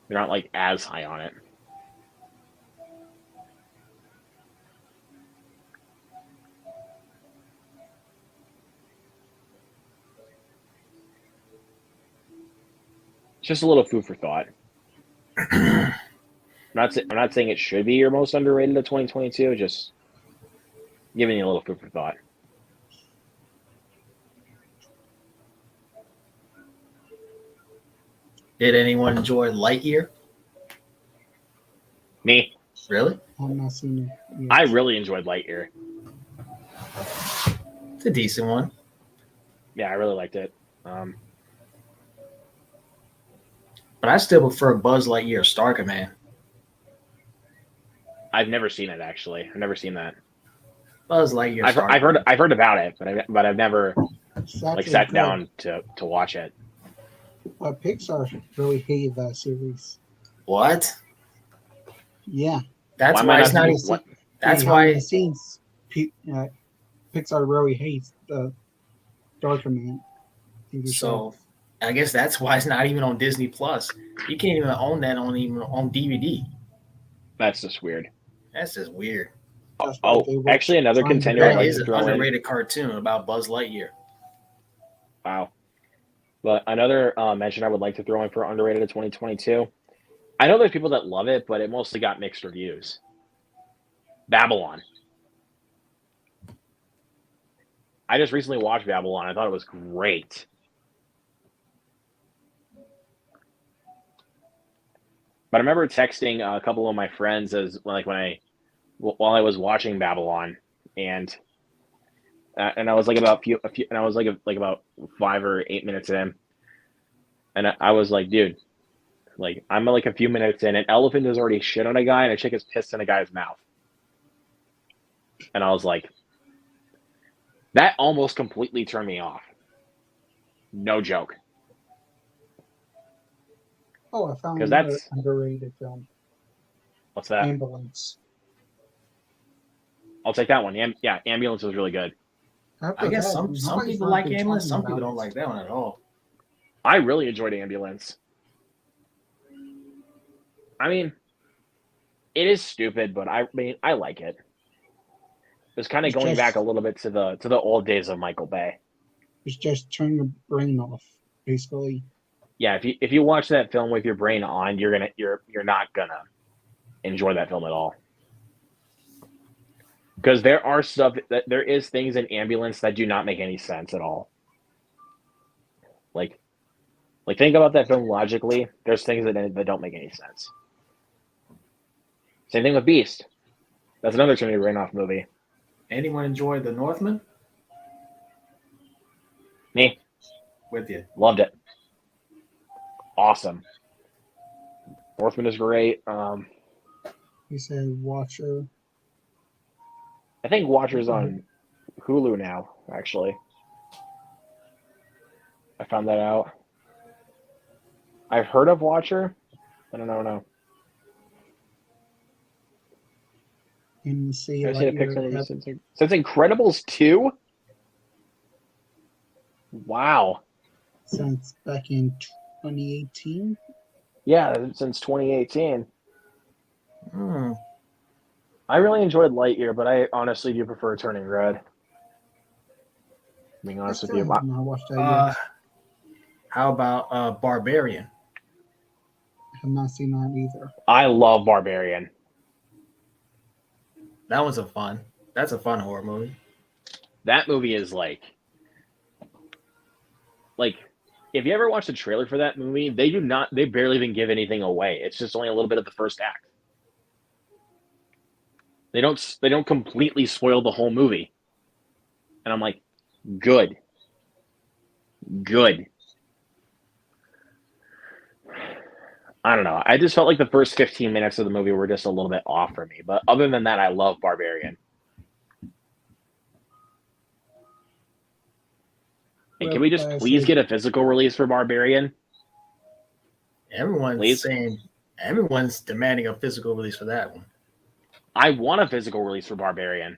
They're not like as high on it. It's just a little food for thought. I'm not saying it should be your most underrated of 2022. Just giving you a little food for thought. Did anyone enjoy Lightyear? Me, Really? I've not seen it yet. I really enjoyed Lightyear. It's a decent one. Yeah, I really liked it. But I still prefer Buzz Lightyear Star Command. I've never seen it actually. I've never seen that. Buzz Lightyear I've, Star I've heard Command. I've heard about it, but I've never It's like actually sat good. down to watch it. But Pixar really hated that series. What? Yeah. That's Why am why I it's not? not. What? That's Behind why. the scenes, Pixar really hates the Dark Command TV show. So I guess that's why it's not even on Disney Plus. You can't even own that on DVD. That's just weird. That's just weird. That's why Oh, they were actually, another trying to contender I'd That like is to an throw in. underrated cartoon about Buzz Lightyear. Wow. But another mention I would like to throw in for underrated of 2022. I know there's people that love it, but it mostly got mixed reviews. Babylon. I just recently watched Babylon. I thought it was great. But I remember texting a couple of my friends while I was watching Babylon, and I was like about 5 or 8 minutes in, and I was like, dude, like I'm like a few minutes in, an elephant has already shit on a guy, and a chick has pissed in a guy's mouth, and I was like, that almost completely turned me off. No joke. Oh, I found 'Cause another that's- underrated film, What's that? Ambulance. I'll take that one. Yeah, Ambulance was really good. After I guess that, some nobody's people not like been Ambulance, talking some people about don't it. like that one at all. I really enjoyed Ambulance. I mean, it is stupid, but I mean, I like it. It's kind of It's going just- back a little bit to the old days of Michael Bay. It's just turn your brain off, basically. Yeah, if you watch that film with your brain on, you're not gonna enjoy that film at all. Because there is things in Ambulance that do not make any sense at all. Like think about that film logically. There's things that don't make any sense. Same thing with Beast. That's another turn your brain off movie. Anyone enjoy The Northman? Me, With you. loved it. Awesome. Northman is great. He said, Watcher. I think Watcher's on Hulu now, actually. I found that out. I've heard of Watcher. I don't know. And see, I've seen a Lightyear picture of have- it since Incredibles 2? Wow. since back in 2018. Yeah, since 2018. Hmm. I really enjoyed Lightyear, but I honestly do prefer Turning Red. Being I honest with still you. have not watched that Uh, yet. how about Barbarian? I have not seen that either. I love Barbarian. That one's that's a fun horror movie. That movie is like if you ever watch the trailer for that movie, they barely even give anything away. It's just only a little bit of the first act. They don't completely spoil the whole movie. And I'm like, good. I don't know. I just felt like the first 15 minutes of the movie were just a little bit off for me. But other than that, I love Barbarian. And can we just please get a physical release for Barbarian? Everyone's demanding a physical release for that one. I want a physical release for Barbarian.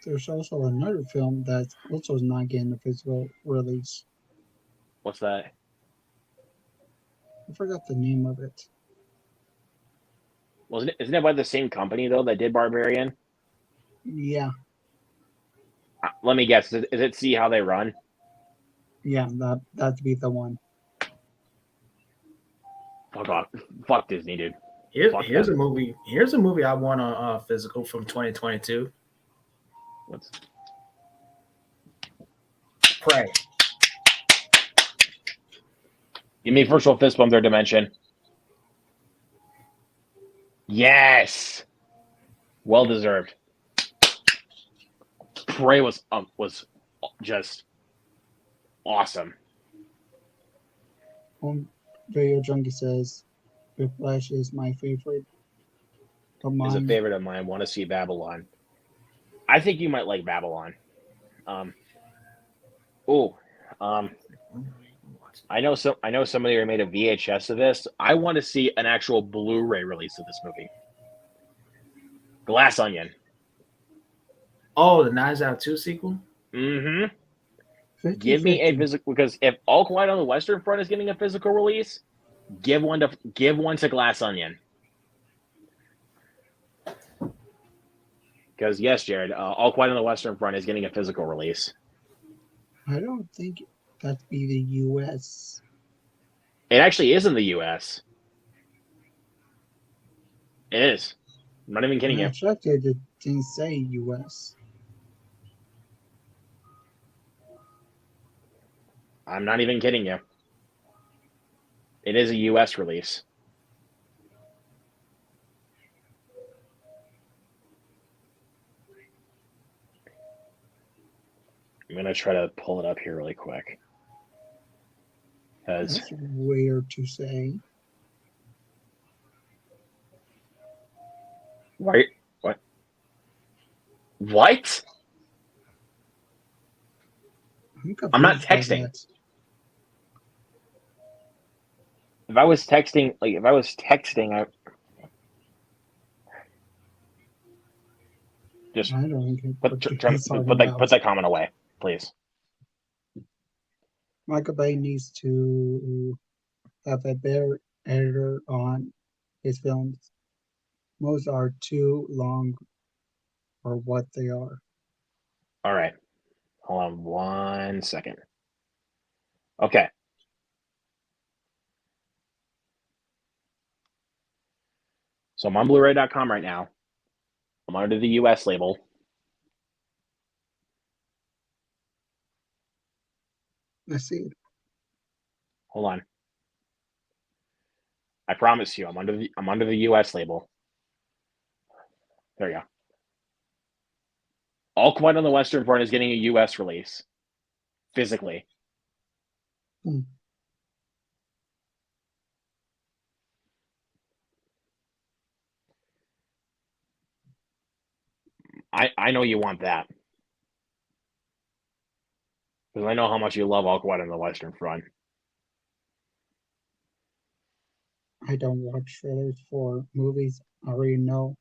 There's also another film that also is not getting a physical release. What's that? I forgot the name of it. Isn't it by the same company though that did Barbarian? Yeah, Let me guess. Is it See How They Run? yeah, that'd be the one. Fuck off. Fuck Disney, dude. Here's a movie. Here's a movie I want on physical from 2022. Prey. Give me Virtual Fist Bump Third Dimension. Yes. Well deserved. Prey was just awesome. Video Junkie says Whiplash is my favorite of Is a mine. favorite of mine. Want to see Babylon. I think you might like Babylon. Oh, um, I know somebody who made a VHS of this. I want to see an actual Blu-ray release of this movie. Glass Onion. Oh, the Knives Out 2 sequel? Mm-hmm. 50, Give me a 50. physical, because if All Quiet on the Western Front is getting a physical release, give one to Glass Onion. Because yes, Jared, All Quiet on the Western Front is getting a physical release. I don't think that'd be the U.S. It actually is in the U.S. It is. I'm not even kidding When I you. checked it, it didn't say U.S. I'm not even kidding you. It is a U.S. release. I'm gonna try to pull it up here really quick. Because That's weird to say. what? What? I'm not confused by texting. that. If I was texting, I just I don't get what he's talking put about. that comment away, please. Michael Bay needs to have a better editor on his films. Most are too long for what they are. All right, hold on 1 second. Okay. So I'm on Blu-ray.com right now. I'm under the U.S. label. Let's see. Hold on. I promise you, I'm under the U.S. label. There you go. All Quiet on the Western Front is getting a U.S. release, physically. Hmm. I know you want that. Because I know how much you love All Quiet on the Western Front. I don't watch trailers for movies I already know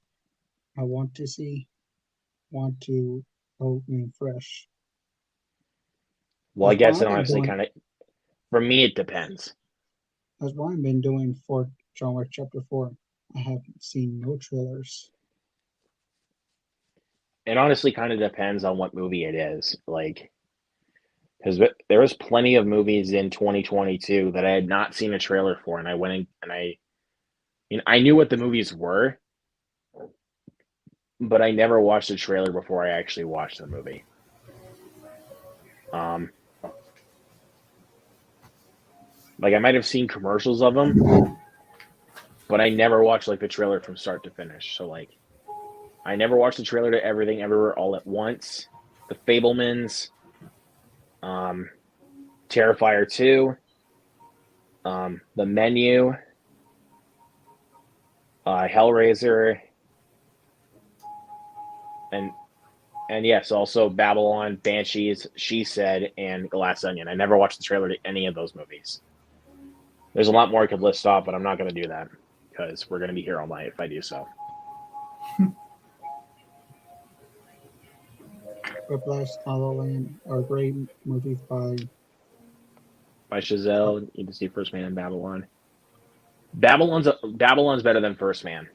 I want to see, want to hold me fresh. Well, I That's why guess it I've been honestly doing. kind of, for me, it depends. That's why I've been doing for John Wick Chapter 4. I haven't seen no trailers. It honestly kind of depends on what movie it is. Like, because there was plenty of movies in 2022 that I had not seen a trailer for, and I went in and I knew what the movies were, but I never watched a trailer before I actually watched the movie. Like I might have seen commercials of them, but I never watched like the trailer from start to finish. So like, I never watched the trailer to Everything Everywhere All at Once, The Fablemans, Terrifier 2, The Menu, Hellraiser, and yes, also Babylon, Banshees, She Said, and Glass Onion. I never watched the trailer to any of those movies. There's a lot more I could list off, but I'm not going to do that because we're going to be here all night if I do so. Whiplash, La La Land are great movies by Chazelle, you can see First Man in Babylon. Babylon's better than First Man.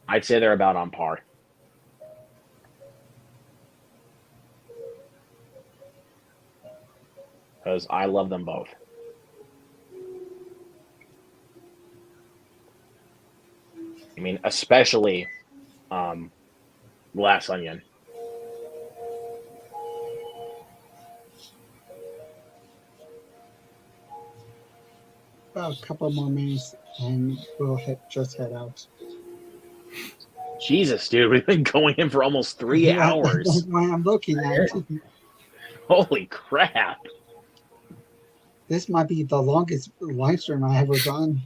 I'd say they're about on par. Because I love them both. I mean, especially Glass Onion. about a couple more minutes and we'll just head out. Jesus, dude, we've been going in for almost 3 Yeah, hours. That's why I'm looking at it. Holy crap! This might be the longest live stream I ever done.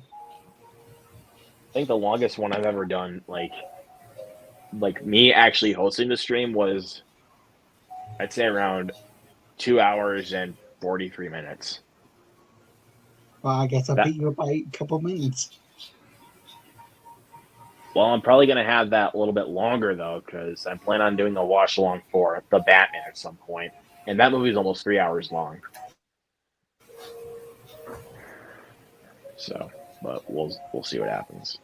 I think the longest one I've ever done, like me actually hosting the stream, was I'd say around 2 hours and 43 minutes. Well, I guess I That- beat you by a couple minutes. Well, I'm probably going to have that a little bit longer, though, because I'm planning on doing a watch along for The Batman at some point. And that movie is almost 3 hours long. So, but we'll see what happens.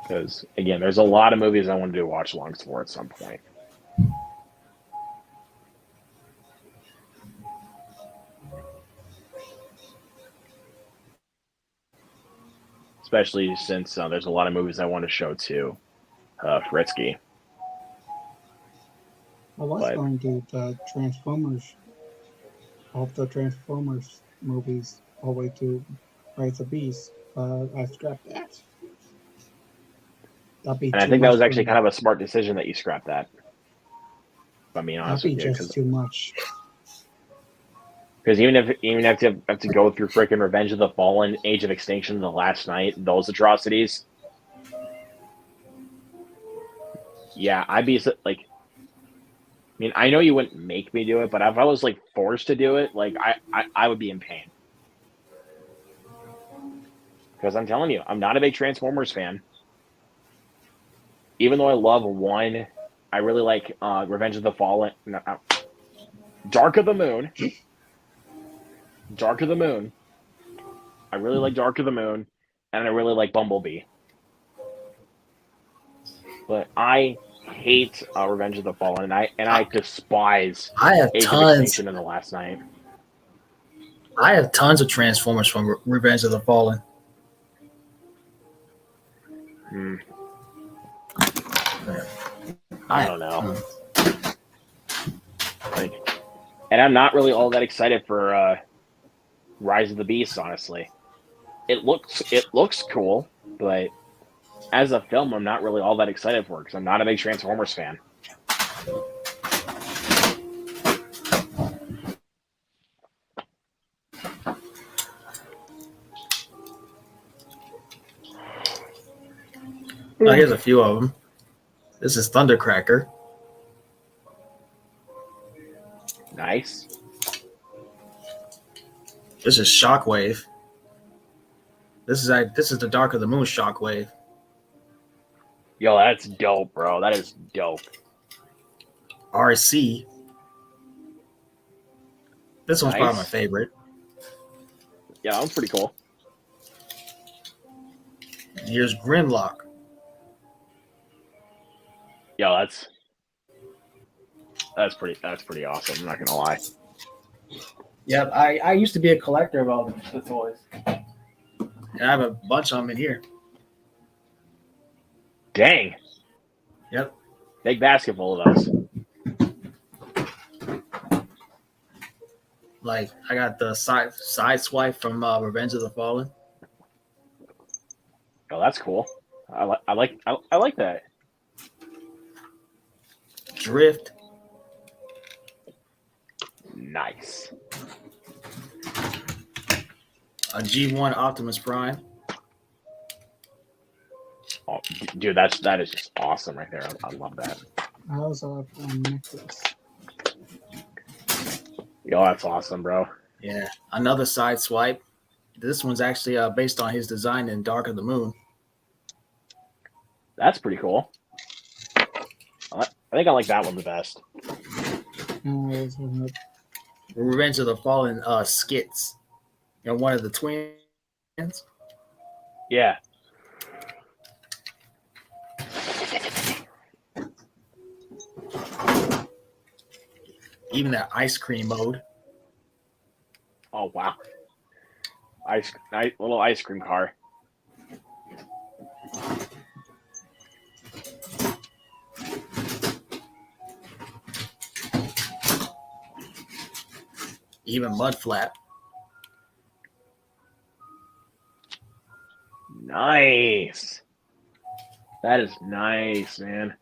Because, again, there's a lot of movies I want to do watch alongs for at some point. Especially since there's a lot of movies I want to show too. Fritsky. I was But- going to do the Transformers, all the Transformers movies, all the way to Rise of Beast, but I scrapped that. That'd be And I too think that much was for actually me. kind of a smart decision that you scrapped that. If I'm being honest That'd be with you, just too much. because even if you have to go through freaking Revenge of the Fallen, Age of Extinction, The Last Night, those atrocities. Yeah, I'd be like. I mean, I know you wouldn't make me do it, but if I was like forced to do it, like I would be in pain. Because I'm telling you, I'm not a big Transformers fan. Even though I love one, I really like Revenge of the Fallen. No, Dark of the Moon. Dark of the Moon. I really like Dark of the Moon, and I really like Bumblebee. But I hate Revenge of the Fallen, and I despise I have Age of tons. Extinction in The Last Night. I have tons of Transformers from Revenge of the Fallen. I don't know. Like, and I'm not really all that excited for Rise of the Beast, honestly. It looks cool, but as a film, I'm not really all that excited for it because I'm not a big Transformers fan. Oh, here's a few of them. This is Thundercracker. Nice. This is Shockwave. This is the Dark of the Moon Shockwave. Yo, that's dope, bro. That is dope. RC. This one's probably my Nice. favorite. Yeah, that one's pretty cool. Here's Grimlock. Yo, that's pretty awesome. I'm not gonna lie. Yep, I used to be a collector of all the toys. And I have a bunch of them in here. Dang. Yep. Big basket full of those. Like I got the side swipe from Revenge of the Fallen. Oh, that's cool. I like that. Drift. Nice. A G1 Optimus Prime. Oh, dude, that is just awesome right there. I love that. I also have a necklace. Yo, that's awesome, bro. Yeah, another side swipe. This one's actually based on his design in Dark of the Moon. That's pretty cool. I think I like that one the best. And I also have Revenge of the Fallen skits. You know, one of the twins. Yeah. Even that ice cream mode. Oh wow. Little ice cream car. Even Mudflap. Nice. That is nice, man.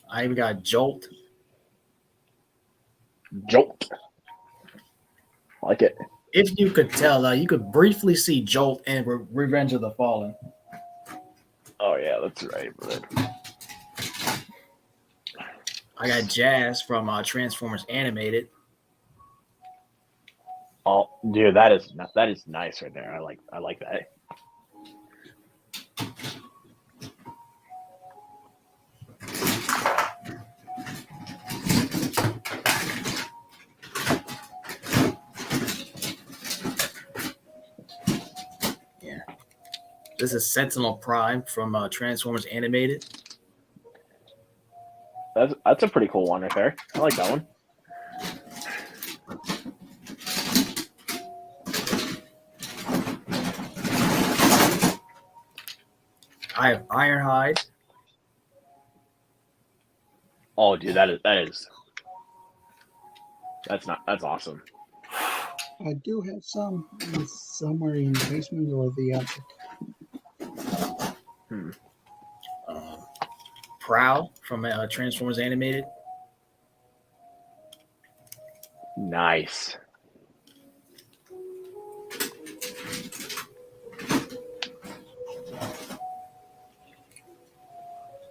I even got Jolt. Jolt. I like it. If you could tell, you could briefly see Jolt in Revenge of the Fallen. Oh yeah, that's right. But I got Jazz from Transformers Animated. oh, dude, that is nice right there. I like that. Yeah. This is Sentinel Prime from Transformers Animated. That's a pretty cool one right there. I like that one. I have Ironhide. Oh, dude, that's awesome. I do have some somewhere in the basement or the attic. Prowl from Transformers Animated. Nice.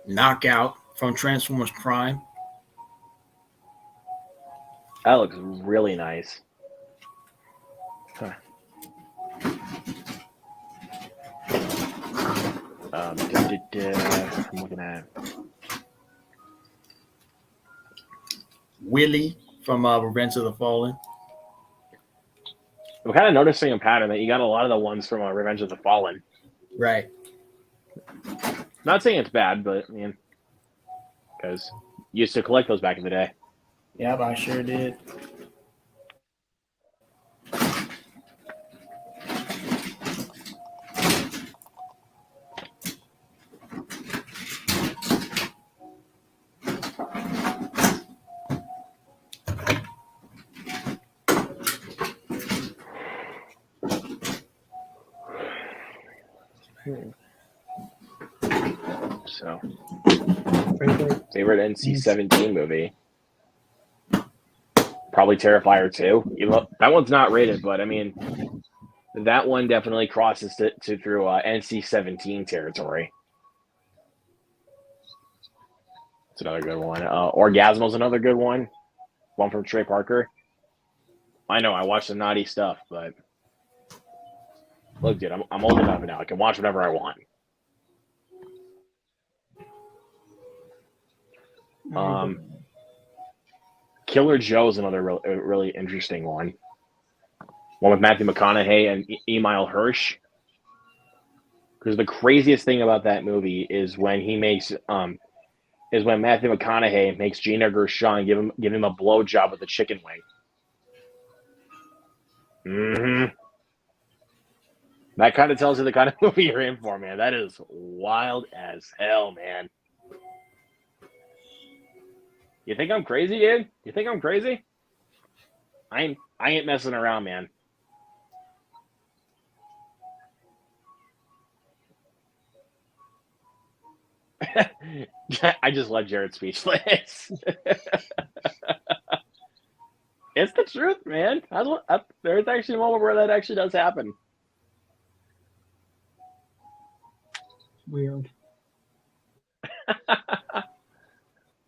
Knockout from Transformers Prime. That looks really nice. Huh. I'm looking at Willie from Revenge of the Fallen. I'm kind of noticing a pattern that you got a lot of the ones from Revenge of the Fallen. Right. Not saying it's bad, but I mean, because you used to collect those back in the day. Yep, I sure did. So, Favorite NC-17 movie? Probably Terrifier 2. That one's not rated, but I mean, that one definitely crosses to through NC-17 territory. It's another good one. Orgasmo's another good one. One from Trey Parker. I know I watch the naughty stuff, but look, dude, I'm old enough now. I can watch whatever I want. Killer Joe's another really interesting one. One with Matthew McConaughey and Emile Hirsch. Because the craziest thing about that movie is when Matthew McConaughey makes Gina Gershon give him a blowjob with a chicken wing. Mm-hmm. That kind of tells you the kind of movie you're in for, man. That is wild as hell, man. You think I'm crazy, dude? You think I'm crazy? I ain't messing around, man. I just let Jared speechless. It's the truth, man. There's actually a moment where that actually does happen. Weird.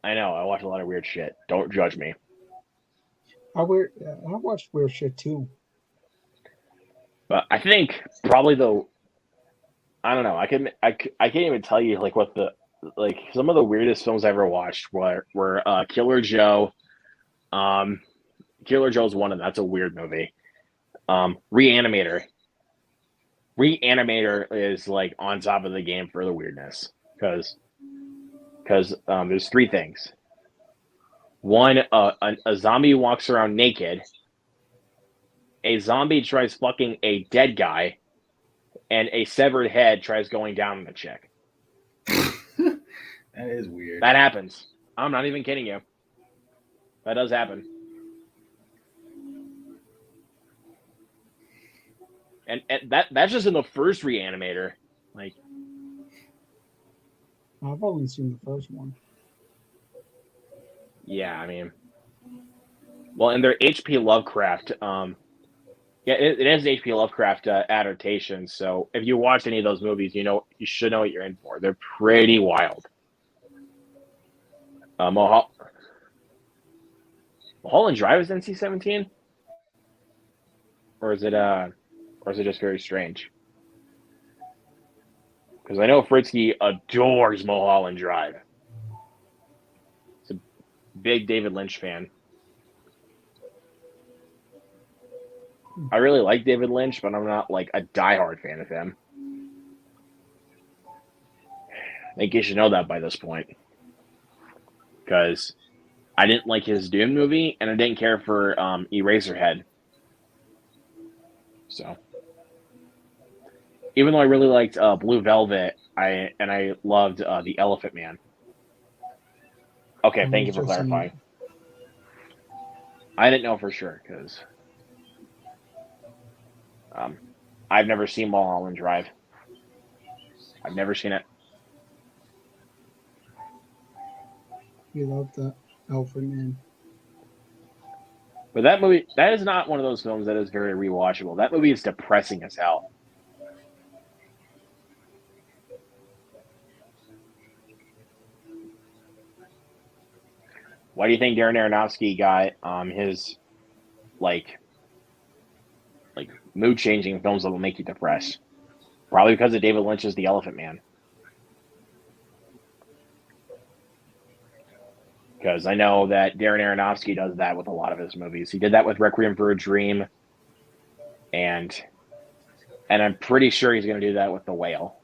I know. I watch a lot of weird shit. Don't judge me. I watched weird shit too. But I think probably I don't know. I can't even tell you what some of the weirdest films I ever watched were Killer Joe. Killer Joe's one of them. That's a weird movie. Reanimator. Reanimator is on top of the game for the weirdness because there's three things. One, a zombie walks around naked. A zombie tries fucking a dead guy, and a severed head tries going down on the chick. That is weird. That happens. I'm not even kidding you. That does happen. And that's just in the first Reanimator. Like, I've only seen the first one. yeah, I mean, well, and their H.P. Lovecraft, yeah, it is an H.P. Lovecraft adaptation. So if you watch any of those movies, you should know what you're in for. They're pretty wild. Mulholland Drive is NC-17, or is it just very strange? Because I know Fritzky adores Mulholland Drive. He's a big David Lynch fan. I really like David Lynch, but I'm not like a diehard fan of him. I think you should know that by this point. Because I didn't like his Dune movie, and I didn't care for Eraserhead. So, even though I really liked Blue Velvet, I loved The Elephant Man. Okay, thank you for clarifying. I didn't know for sure because I've never seen Mulholland Drive. I've never seen it. You love the Elephant Man. But that movie, that is not one of those films that is very rewatchable. That movie is depressing as hell. Why do you think Darren Aronofsky got his like mood changing films that will make you depressed? Probably because of David Lynch's The Elephant Man. Because I know that Darren Aronofsky does that with a lot of his movies. He did that with Requiem for a Dream, and I'm pretty sure he's going to do that with The Whale.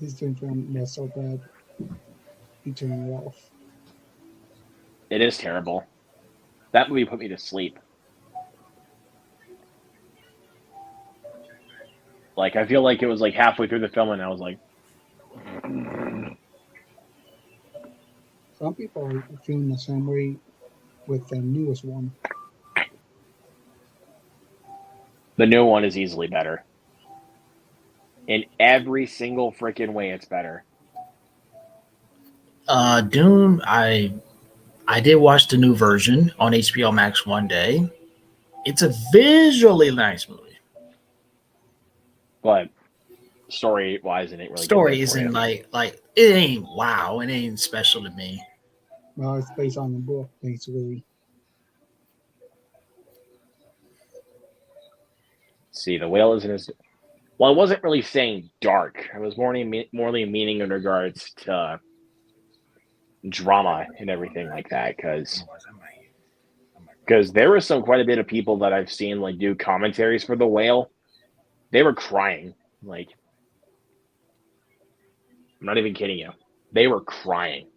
He's doing film that's so bad. He turned it off. It is terrible. That movie put me to sleep. Like, I feel like it was like halfway through the film and I was like... Some people are feeling the same way with the newest one. The new one is easily better. In every single freaking way, it's better. Dune, I did watch the new version on HBO Max one day. It's a visually nice movie. But story-wise, it ain't really Story good for isn't you. like it ain't wow, it ain't special to me. Well, it's based on the book, basically. See, The Whale isn't as... Well, I wasn't really saying dark. I was morely meaning in regards to drama and everything like that, because there was quite a bit of people that I've seen like do commentaries for The Whale. They were crying. Like, I'm not even kidding you. They were crying.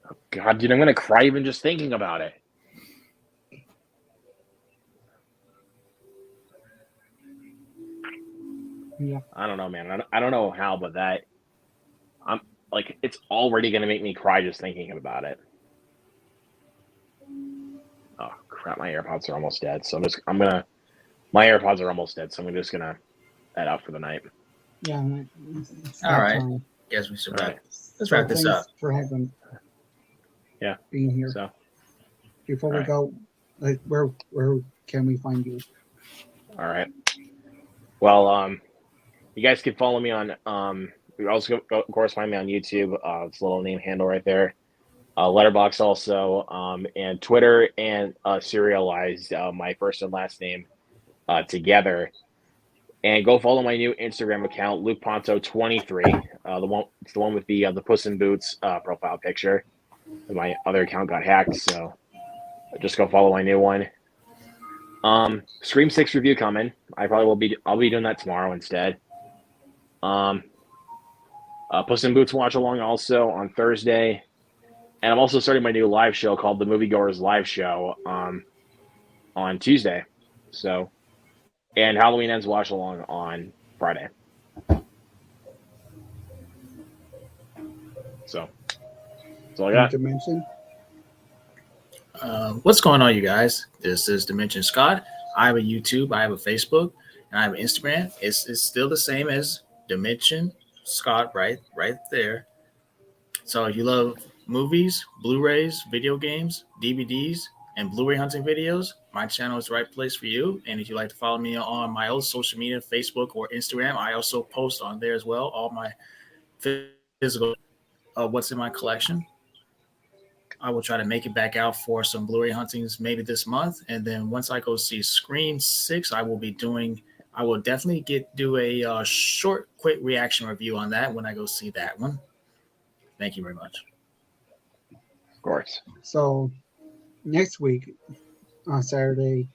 Oh, God, dude, I'm going to cry even just thinking about it. Yeah. I don't know, man. I don't know how, but I'm like, it's already going to make me cry just thinking about it. Oh, crap. My AirPods are almost dead. So my AirPods are almost dead. So I'm just going to head out for the night. Yeah. All right. Time. Guess we should Right. let's wrap this up. For having being here. So before we right. go, like where can we find you? All right. Well, you guys can follow me on. You also of course find me on YouTube. It's a little name handle right there. Letterboxd also, and Twitter, and serialized my first and last name together. And go follow my new Instagram account, Luke Ponto 23. It's the one with the Puss in Boots profile picture. My other account got hacked, so just go follow my new one. Scream 6 review coming. I'll be doing that tomorrow instead. Puss in Boots watch along also on Thursday. And I'm also starting my new live show called The Moviegoers Live Show. on Tuesday. So, and Halloween Ends watch along on Friday. So, that's all I got. Dimension. What's going on, you guys? This is Dimension Scott. I have a YouTube, I have a Facebook, and I have an Instagram. It's still the same as Dimension Scott, right there. So if you love movies, Blu-rays, video games, DVDs, and Blu-ray hunting videos, my channel is the right place for you. And if you'd like to follow me on my old social media, Facebook or Instagram, I also post on there as well all my physical what's in my collection. I will try to make it back out for some Blu-ray huntings maybe this month, and then once I go see Scream 6, I will definitely do a short, quick reaction review on that when I go see that one. Thank you very much. Of course. So next week on Saturday,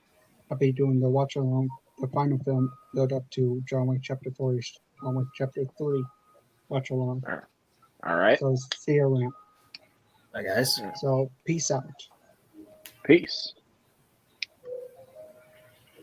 I'll be doing the watch along, the final film build up to John Wick Chapter 4, John Wick Chapter 3 watch along. All right. So see you around. Bye, guys. So peace out. Peace.